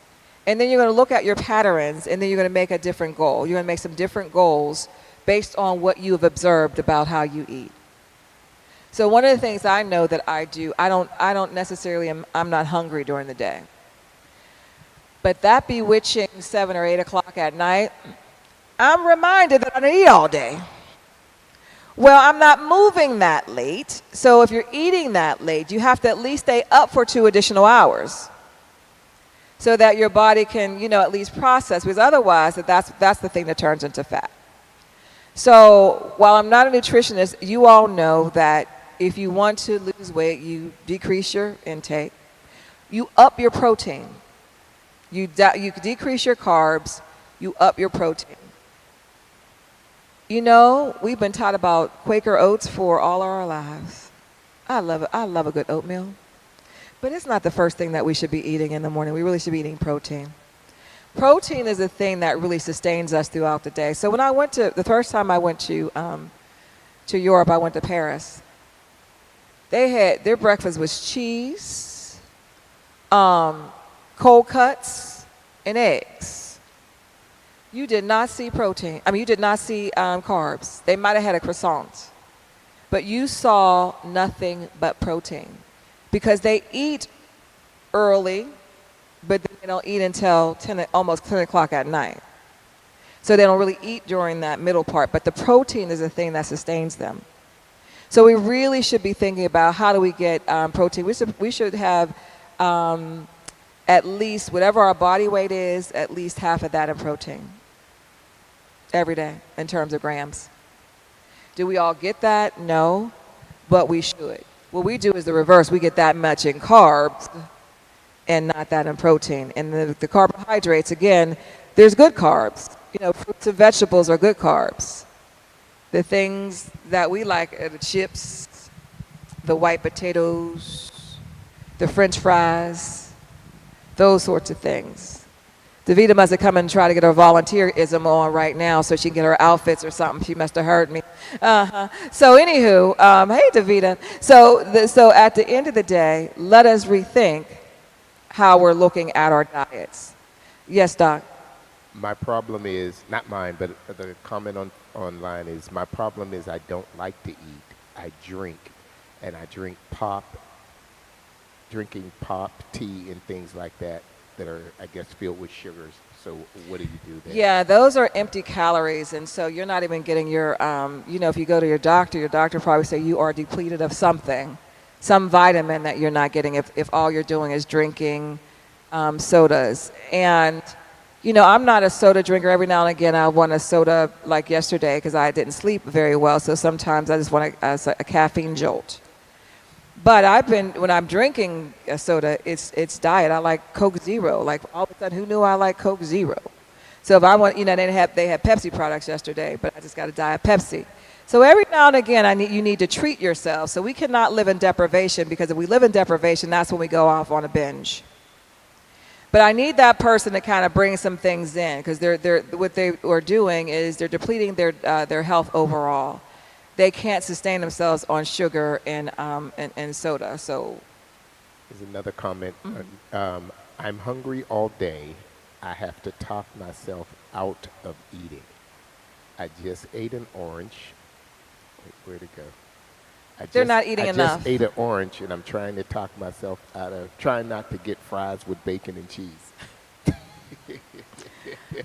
And then you're going to look at your patterns, and then you're going to make a different goal. You're going to make some different goals based on what you have observed about how you eat. So one of the things I know that I do, I don't necessarily, I'm not hungry during the day. But that bewitching 7 or 8 o'clock at night, I'm reminded that I don't eat all day. Well, I'm not moving that late. So if you're eating that late, you have to at least stay up for 2 additional hours so that your body can, at least process, because otherwise that's the thing that turns into fat. So while I'm not a nutritionist, you all know that if you want to lose weight, you decrease your intake, you up your protein, you decrease your carbs, you up your protein. We've been taught about Quaker oats for all our lives. I love it. I love a good oatmeal. But it's not the first thing that we should be eating in the morning. We really should be eating protein. Protein is the thing that really sustains us throughout the day. So when the first time I went to Europe, I went to Paris. Their breakfast was cheese, cold cuts, and eggs. You did not see protein. You did not see carbs. They might have had a croissant. But you saw nothing but protein. Because they eat early, but then they don't eat until almost 10 o'clock at night. So they don't really eat during that middle part. But the protein is the thing that sustains them. So we really should be thinking about how do we get protein. We should have at least, whatever our body weight is, at least half of that in protein every day in terms of grams. Do we all get that? No, but we should. What we do is the reverse. We get that much in carbs and not that in protein. And the carbohydrates, again, there's good carbs. Fruits and vegetables are good carbs. The things that we like are the chips, the white potatoes, the French fries, those sorts of things. Davita must have come and tried to get her volunteerism on right now so she can get her outfits or something. She must have heard me. So anywho, hey Davita. So at the end of the day, let us rethink how we're looking at our diets. Yes, Doc? My problem is, not mine, but the comment online is, my problem is I don't like to eat. I drink. And I drink drinking pop, tea, and things like that are, I guess, filled with sugars. So what do you do there? Yeah, those are empty calories. And so you're not even getting your, if you go to your doctor probably say you are depleted of something, some vitamin that you're not getting if all you're doing is drinking sodas. And, I'm not a soda drinker. Every now and again I want a soda like yesterday because I didn't sleep very well. So sometimes I just want a caffeine jolt. But when I'm drinking a soda, it's diet. I like Coke Zero. Like all of a sudden, who knew I like Coke Zero? So if I want, they had Pepsi products yesterday, but I just got a Diet Pepsi. So every now and again, you need to treat yourself. So we cannot live in deprivation, because if we live in deprivation, that's when we go off on a binge. But I need that person to kind of bring some things in, because what they are doing is they're depleting their health overall. They can't sustain themselves on sugar and soda. So there's another comment. Mm-hmm. I'm hungry all day. I have to talk myself out of eating. I just ate an orange. Wait, where'd it go? They're not eating enough. I just ate an orange, and I'm trying to talk myself out of trying not to get fries with bacon and cheese.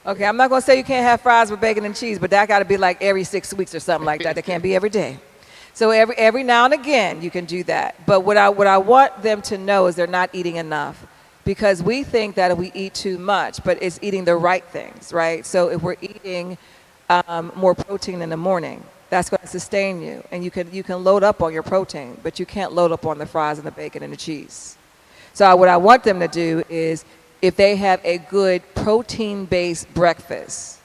Okay, I'm not going to say you can't have fries with bacon and cheese, but that got to be like every 6 weeks or something like that. That can't be every day. So every now and again you can do that. But what I want them to know is they're not eating enough, because we think that if we eat too much, but it's eating the right things, right? So if we're eating more protein in the morning, that's going to sustain you, and you can load up on your protein, but you can't load up on the fries and the bacon and the cheese. So what I want them to do is, if they have a good protein-based breakfast,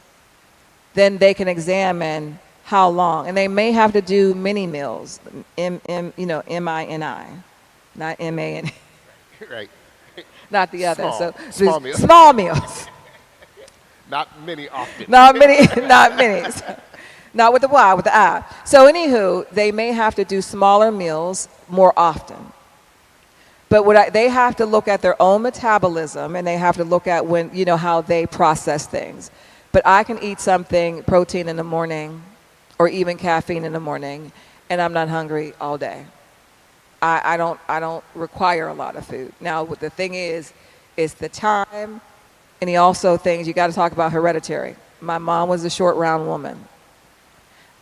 then they can examine how long. And they may have to do mini meals, M-I-N-I, not M-A-N. Right. Not the other. Small meals. Small meals. Not many often. Not many. Not with the Y, with the I. So anywho, they may have to do smaller meals more often. But they have to look at their own metabolism, and they have to look at how they process things. But I can eat something, protein in the morning, or even caffeine in the morning, and I'm not hungry all day. I don't require a lot of food. Now, what the thing is the time, and he also thinks you got to talk about hereditary. My mom was a short, round woman.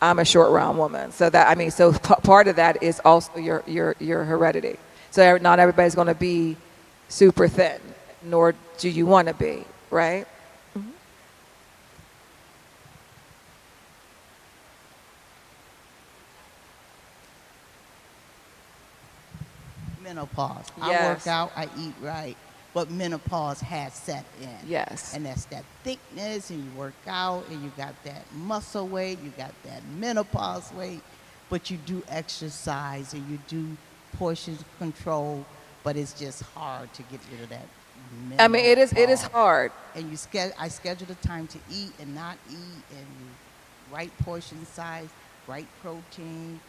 I'm a short, round woman. So that, I mean, so part of that is also your heredity. So not everybody's going to be super thin, nor do you want to be, right? Menopause. Yes. I work out, I eat right, but menopause has set in. Yes. And that's that thickness, and you work out, and you got that muscle weight, you got that menopause weight, but you do exercise and you do portion control, but it's just hard to get rid of that menopause. I mean, it is hard. And I schedule the time to eat and not eat, and right portion size, right protein,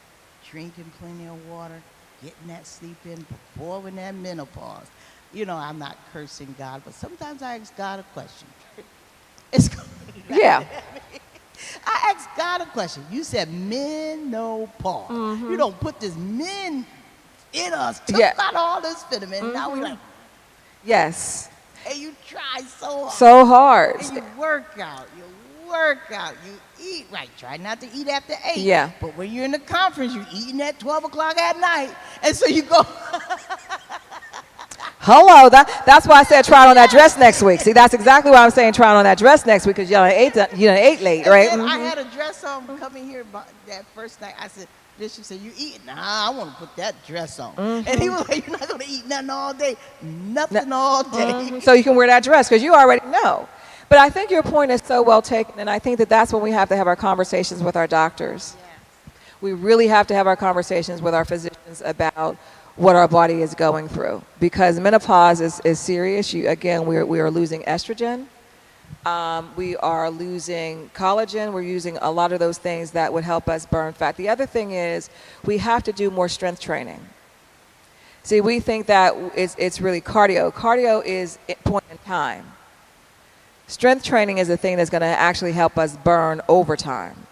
drinking plenty of water, getting that sleep in, avoiding that menopause. You know, I'm not cursing God, but sometimes I ask God a question. Yeah. I asked God a question. You said menopause. You don't put this men in us, took out all this vitamin, now we like, yes. and you try so hard. So hard. And you work out, you eat right. Try not to eat after 8. Yeah. But when you're in the conference, you're eating at 12 o'clock at night. And so you go. Hello, that's why I said try on that dress next week. See, that's exactly why I'm saying try on that dress next week, because you done ate late, right? I had a dress on coming here that first night. I said, Bishop said, you eating? Nah, I want to put that dress on. And he was like, you're not going to eat nothing all day. Nothing all day. So you can wear that dress, because you already know. But I think your point is so well taken, and I think that that's when we have to have our conversations with our doctors. We really have to have our conversations with our physicians about what our body is going through, because menopause is serious. We are losing estrogen. We are losing collagen. We're using a lot of those things that would help us burn fat. The other thing is we have to do more strength training. See, we think that it's really cardio. Cardio is point in time. Strength training is the thing that's going to actually help us burn over time.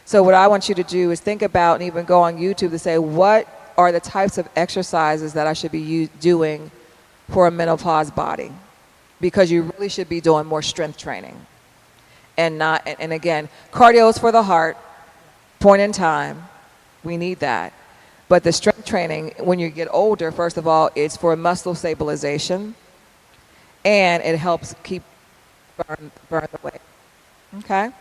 So what I want you to do is think about, and even go on YouTube to say, what are the types of exercises that I should be doing for a menopause body? Because you really should be doing more strength training. And again, cardio is for the heart, point in time. We need that. But the strength training, when you get older, first of all, it's for muscle stabilization, and it helps keep burn the weight. Okay?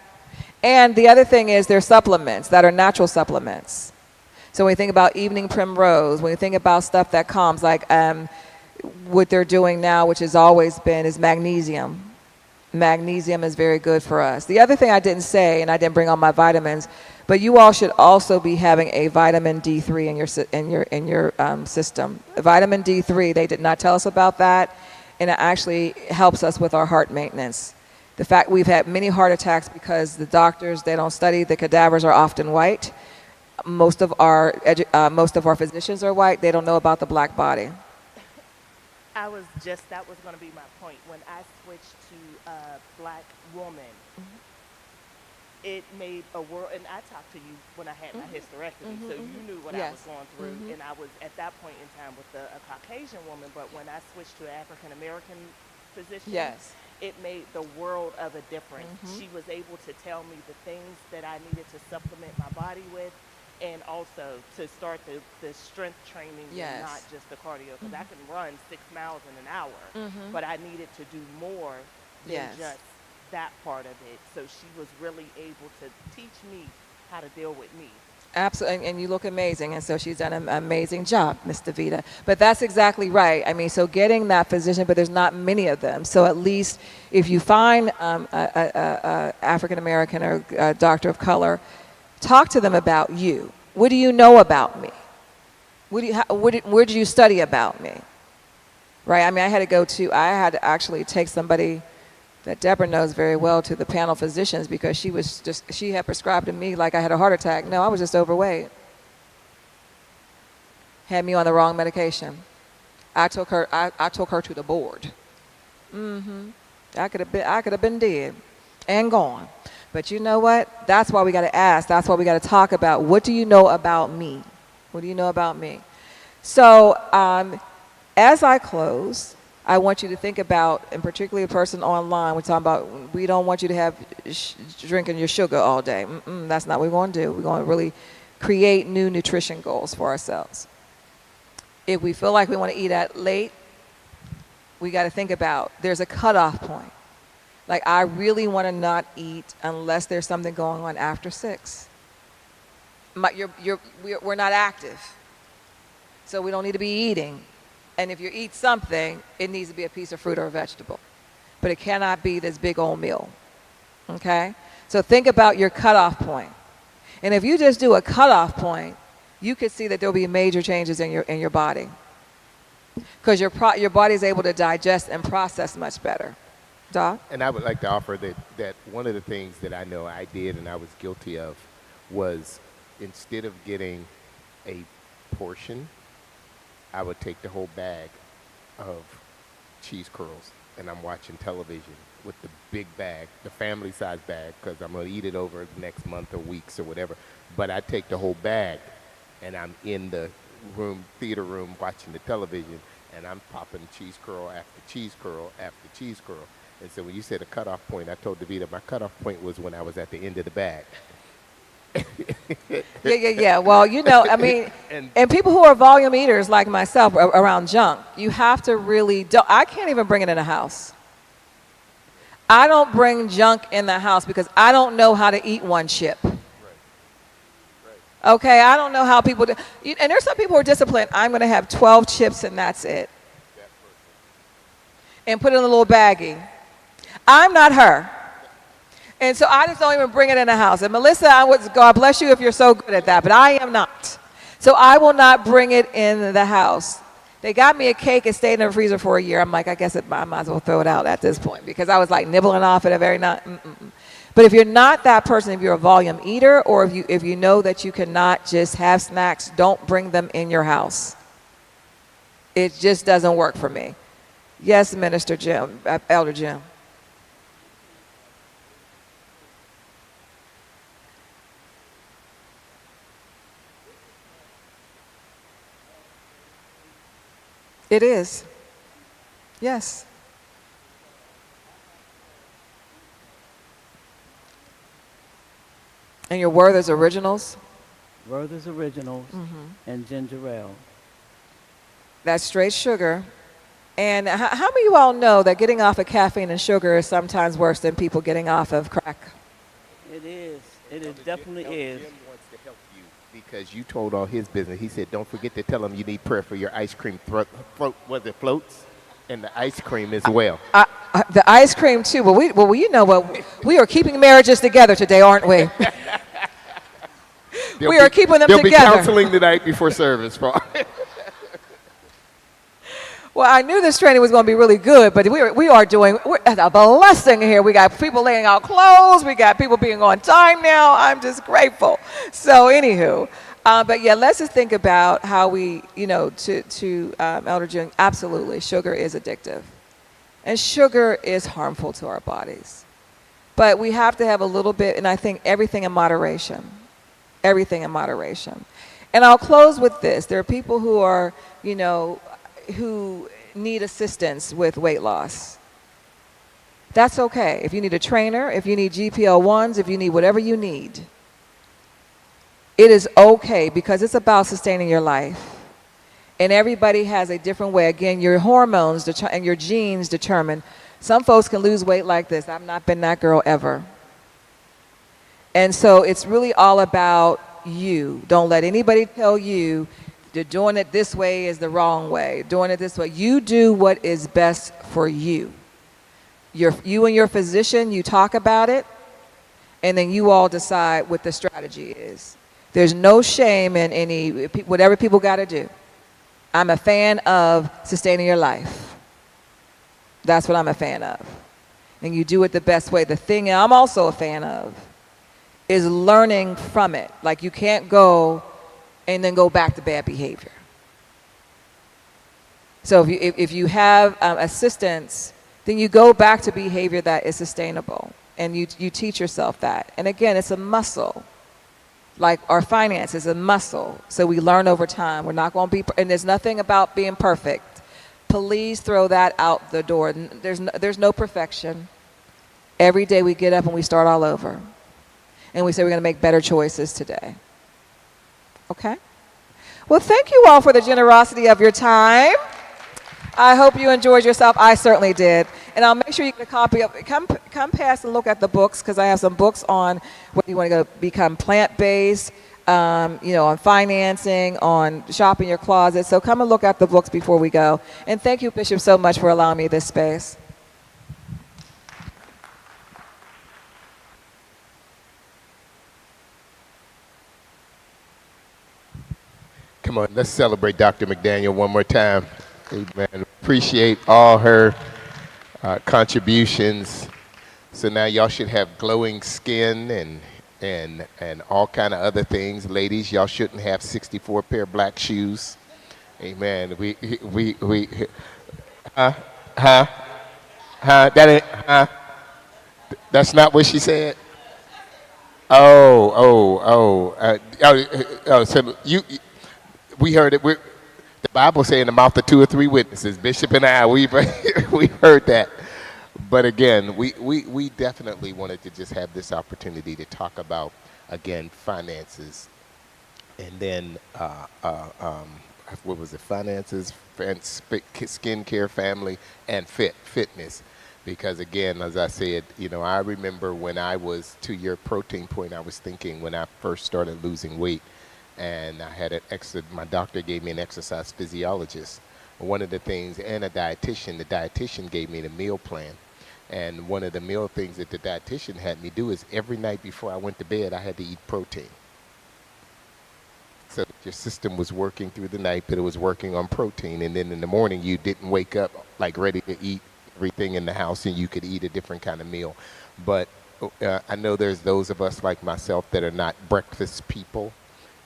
And the other thing is there's supplements that are natural supplements. So when we think about evening primrose, when we think about stuff that calms, like what they're doing now, which has always been, is magnesium. Magnesium is very good for us. The other thing I didn't say, and I didn't bring on my vitamins, but you all should also be having a vitamin D3 in your system. Vitamin D3, they did not tell us about that, and it actually helps us with our heart maintenance. The fact we've had many heart attacks because the doctors, they don't study, the cadavers are often white. Most of our physicians are white. They don't know about the black body. That was going to be my point. When I switched to a black woman, it made a world, and I talked to you when I had my hysterectomy, so you knew what I was going through, and I was at that point in time with a Caucasian woman, but when I switched to an African-American physician, it made the world of a difference. She was able to tell me the things that I needed to supplement my body with, and also to start the strength training, and not just the cardio, because I can run 6 miles in an hour, but I needed to do more than just that part of it. So she was really able to teach me how to deal with me. Absolutely, and you look amazing, and so she's done an amazing job, Ms. DeVita. But that's exactly right. I mean, so getting that physician, but there's not many of them. So at least if you find a African American or a doctor of color, talk to them about you. What do you know about me? Where did you study about me? Right. I mean, I had to actually take somebody that Deborah knows very well to the panel physicians, because she had prescribed to me like I had a heart attack. No, I was just overweight. Had me on the wrong medication. I took her to the board. I could have been dead and gone. But you know what? That's why we got to ask. That's why we got to talk about, what do you know about me? What do you know about me? So as I close, I want you to think about, and particularly a person online, we're talking about, we don't want you to have drinking your sugar all day. That's not what we're going to do. We're going to really create new nutrition goals for ourselves. If we feel like we want to eat at late, we got to think about, there's a cutoff point. Like, I really want to not eat unless there's something going on after 6. We're not active, so we don't need to be eating. And if you eat something, it needs to be a piece of fruit or a vegetable. But it cannot be this big old meal, okay? So think about your cutoff point. And if you just do a cutoff point, you could see that there'll be major changes in your body, because your body is able to digest and process much better. Doc? And I would like to offer that one of the things that I know I did and I was guilty of was, instead of getting a portion, I would take the whole bag of cheese curls, and I'm watching television with the big bag, the family size bag, because I'm going to eat it over the next month or weeks or whatever. But I take the whole bag, and I'm in the theater room watching the television, and I'm popping cheese curl after cheese curl after cheese curl. And so when you said a cutoff point, I told Davida my cutoff point was when I was at the end of the bag. Yeah. Well, you know, I mean, and people who are volume eaters like myself around junk, you have to really, I can't even bring it in the house. I don't bring junk in the house because I don't know how to eat one chip. Okay, I don't know how people do. And there's some people who are disciplined. I'm going to have 12 chips and that's it. And put it in a little baggie. I'm not her. And so I just don't even bring it in the house. And Melissa, God bless you if you're so good at that, but I am not. So I will not bring it in the house. They got me a cake. It stayed in the freezer for a year. I'm like, I guess I might as well throw it out at this point, because I was like nibbling off it every night. But if you're not that person, if you're a volume eater, or if you know that you cannot just have snacks, don't bring them in your house. It just doesn't work for me. Yes, Minister Jim, Elder Jim. It is. Yes. And your Werther's Originals? Werther's Originals and ginger ale. That's straight sugar. And how many of you all know that getting off of caffeine and sugar is sometimes worse than people getting off of crack? It is. It definitely is. Jim wants to help you because you told all his business. He said, don't forget to tell him you need prayer for your ice cream floats, and the ice cream as well. The ice cream too. But you know what? We are keeping marriages together today, aren't we? We are keeping them together. They'll be counseling tonight before service. Well, I knew this training was going to be really good, but we're at a blessing here. We got people laying out clothes. We got people being on time now. I'm just grateful. So anywho, but yeah, let's just think about how we, to Elder June, absolutely, sugar is addictive. And sugar is harmful to our bodies. But we have to have a little bit, and I think everything in moderation. Everything in moderation. And I'll close with this. There are people who are, who need assistance with weight loss. That's okay. If you need a trainer, if you need GPL-1s, if you need whatever you need, it is okay, because it's about sustaining your life. And everybody has a different way. Again, your hormones and your genes determine. Some folks can lose weight like this. I've not been that girl ever. And so it's really all about you. Don't let anybody tell you that doing it this way is the wrong way. Doing it this way. You do what is best for you. You and your physician, you talk about it, and then you all decide what the strategy is. There's no shame in whatever people got to do. I'm a fan of sustaining your life. That's what I'm a fan of. And you do it the best way. The thing I'm also a fan of is learning from it. Like, you can't go and then go back to bad behavior. So if you have assistance, then you go back to behavior that is sustainable. And you teach yourself that. And again, it's a muscle. Like our finance is a muscle. So we learn over time. We're not going to be, and there's nothing about being perfect. Please throw that out the door. There's no perfection. Every day we get up and we start all over. And we say we're going to make better choices today. Okay? Well, thank you all for the generosity of your time. I hope you enjoyed yourself. I certainly did. And I'll make sure you get a copy of it. Come past and look at the books, because I have some books on whether you want to go become plant-based, on financing, on shopping your closet. So come and look at the books before we go. And thank you, Bishop, so much for allowing me this space. Come on, let's celebrate Dr. McDaniel one more time. Amen. Appreciate all her contributions. So now y'all should have glowing skin and all kind of other things. Ladies, y'all shouldn't have 64 pair of black shoes. Amen. That's not what she said. So we heard it. The Bible say in the mouth of 2 or 3 witnesses, Bishop and I, we've heard that. But again, we definitely wanted to just have this opportunity to talk about, again, finances. And then, what was it? Finances, skin care, family, and fitness. Because again, as I said, I remember when I was, to your protein point, I was thinking when I first started losing weight, and I had my doctor gave me an exercise physiologist. One of the things, and the dietitian gave me the meal plan. And one of the meal things that the dietitian had me do is every night before I went to bed, I had to eat protein. So your system was working through the night, but it was working on protein. And then in the morning, you didn't wake up like ready to eat everything in the house, and you could eat a different kind of meal. But I know there's those of us like myself that are not breakfast people.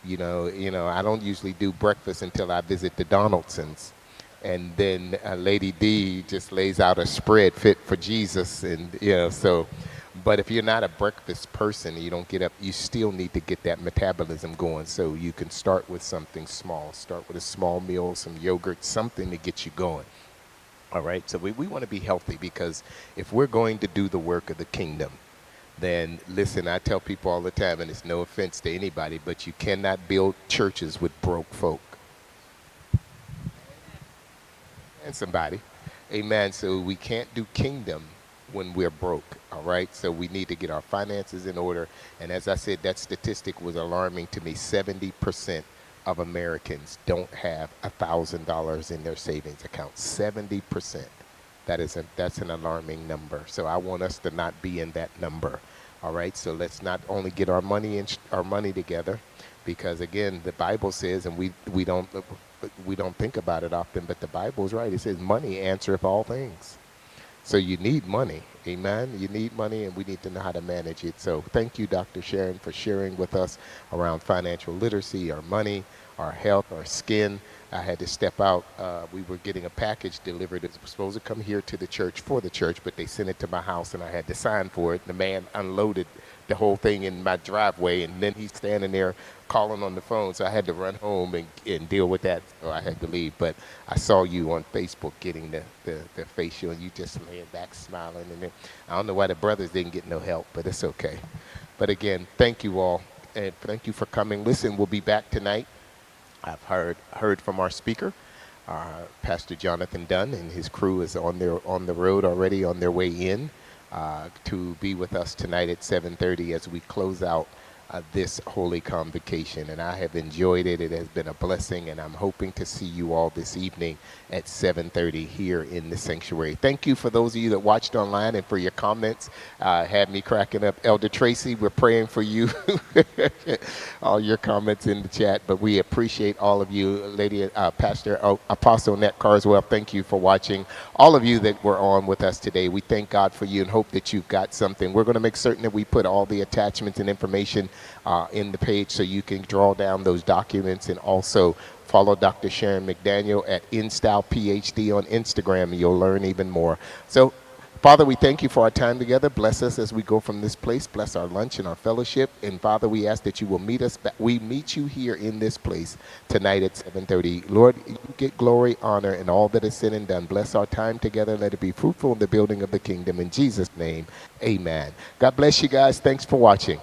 I don't usually do breakfast until I visit the Donaldsons. And then Lady D just lays out a spread fit for Jesus. And, but if you're not a breakfast person, you don't get up, you still need to get that metabolism going. So you can start with something small. Start with a small meal, some yogurt, something to get you going. All right. So we want to be healthy, because if we're going to do the work of the kingdom, then listen, I tell people all the time, and it's no offense to anybody, but you cannot build churches with broke folk. And somebody. Amen. So we can't do kingdom when we're broke. All right. So we need to get our finances in order. And as I said, that statistic was alarming to me. 70% of Americans don't have $1,000 in their savings account. 70%. That's an alarming number. So I want us to not be in that number. All right. So let's not only get our money together, because again, the Bible says, and we don't think about it often, but the Bible's right. It says money answereth all things. So you need money. Amen. You need money, and we need to know how to manage it. So thank you, Dr. Sharon, for sharing with us around financial literacy, our money, our health, our skin. I had to step out. We were getting a package delivered. It was supposed to come here to the church for the church, but they sent it to my house, and I had to sign for it. The man unloaded the whole thing in my driveway, and then he's standing there calling on the phone, so I had to run home and deal with that, so I had to leave. But I saw you on Facebook getting the facial, and you just laying back smiling. And then, I don't know why the brothers didn't get no help, but it's okay. But again, thank you all, and thank you for coming. Listen, we'll be back tonight. I've heard from our speaker, Pastor Jonathan Dunn, and his crew is on the road already, on their way in to be with us tonight at 7:30 as we close out this Holy Convocation. And I have enjoyed it. It has been a blessing, and I'm hoping to see you all this evening at 7:30 here in the sanctuary. Thank you for those of you that watched online and for your comments. Had me cracking up. Elder Tracy, we're praying for you. All your comments in the chat, but we appreciate all of you. Lady Pastor Apostle Annette Carswell, thank you for watching. All of you that were on with us today, we thank God for you and hope that you've got something. We're going to make certain that we put all the attachments and information in the page so you can draw down those documents, and also follow Dr. Sharon McDaniel at InStyle PhD on Instagram, and you'll learn even more. So Father, we thank you for our time together. Bless us as we go from this place. Bless our lunch and our fellowship. And Father, we ask that you will meet us. We meet you here in this place tonight at 7:30. Lord, you get glory, honor, and all that is said and done. Bless our time together. Let it be fruitful in the building of the kingdom. In Jesus' name, amen. God bless you guys. Thanks for watching.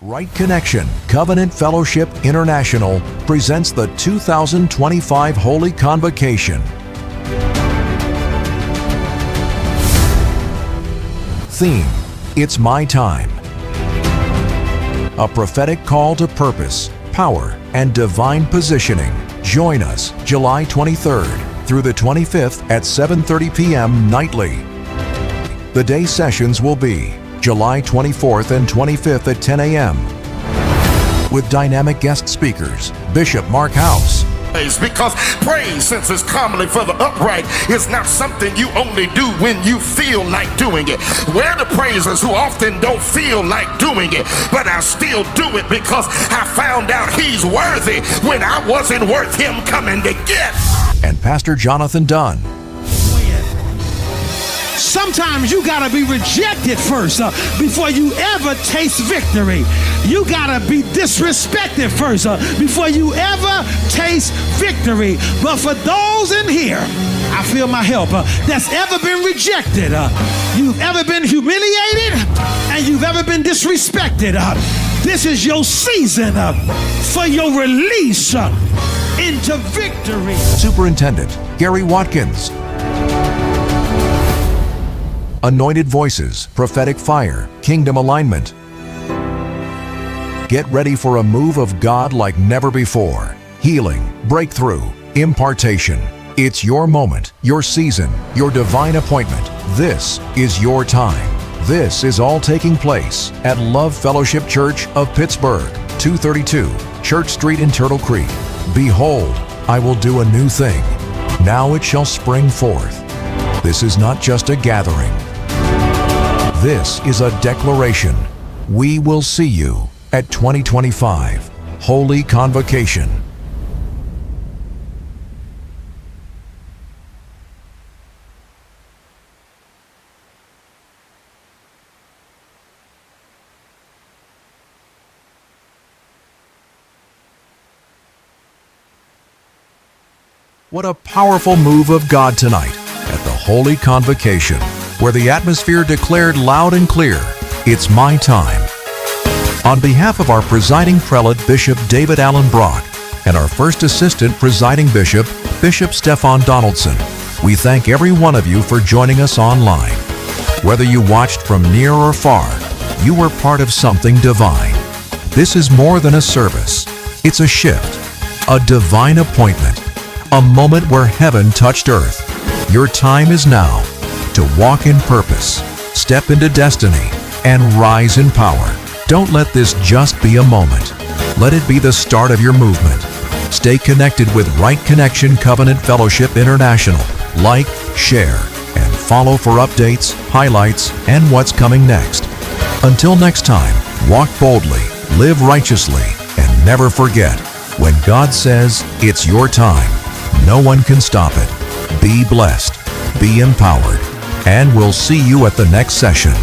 Right Connection Covenant Fellowship International presents the 2025 Holy Convocation. Theme: It's My Time. A prophetic call to purpose, power, and divine positioning. Join us July 23rd through the 25th at 7:30 p.m. nightly. The day sessions will be July 24th and 25th at 10 a.m. with dynamic guest speakers, Bishop Mark House. Because praise, since it's commonly for the upright, is not something you only do when you feel like doing it. We're the praisers who often don't feel like doing it, but I still do it because I found out he's worthy when I wasn't worth him coming to get. And Pastor Jonathan Dunn. Sometimes you gotta be rejected first before you ever taste victory. You gotta be disrespected first before you ever taste victory. But for those in here, I feel my help, that's ever been rejected, you've ever been humiliated, and you've ever been disrespected, this is your season for your release into victory. Superintendent Gary Watkins. Anointed Voices, Prophetic Fire, Kingdom Alignment. Get ready for a move of God like never before. Healing, breakthrough, impartation. It's your moment, your season, your divine appointment. This is your time. This is all taking place at Love Fellowship Church of Pittsburgh, 232 Church Street in Turtle Creek. Behold, I will do a new thing. Now it shall spring forth. This is not just a gathering. This is a declaration. We will see you at 2025 Holy Convocation. What a powerful move of God tonight at the Holy Convocation, where the atmosphere declared loud and clear, it's my time. On behalf of our presiding prelate, Bishop David Allen Brock, and our first assistant presiding bishop, Bishop Stefan Donaldson, we thank every one of you for joining us online. Whether you watched from near or far, you were part of something divine. This is more than a service. It's a shift, a divine appointment, a moment where heaven touched earth. Your time is now to walk in purpose, step into destiny, and rise in power. Don't let this just be a moment. Let it be the start of your movement. Stay connected with Right Connection Covenant Fellowship International. Like, share, and follow for updates, highlights, and what's coming next. Until next time, walk boldly, live righteously, and never forget, when God says it's your time, no one can stop it. Be blessed, be empowered, and we'll see you at the next session.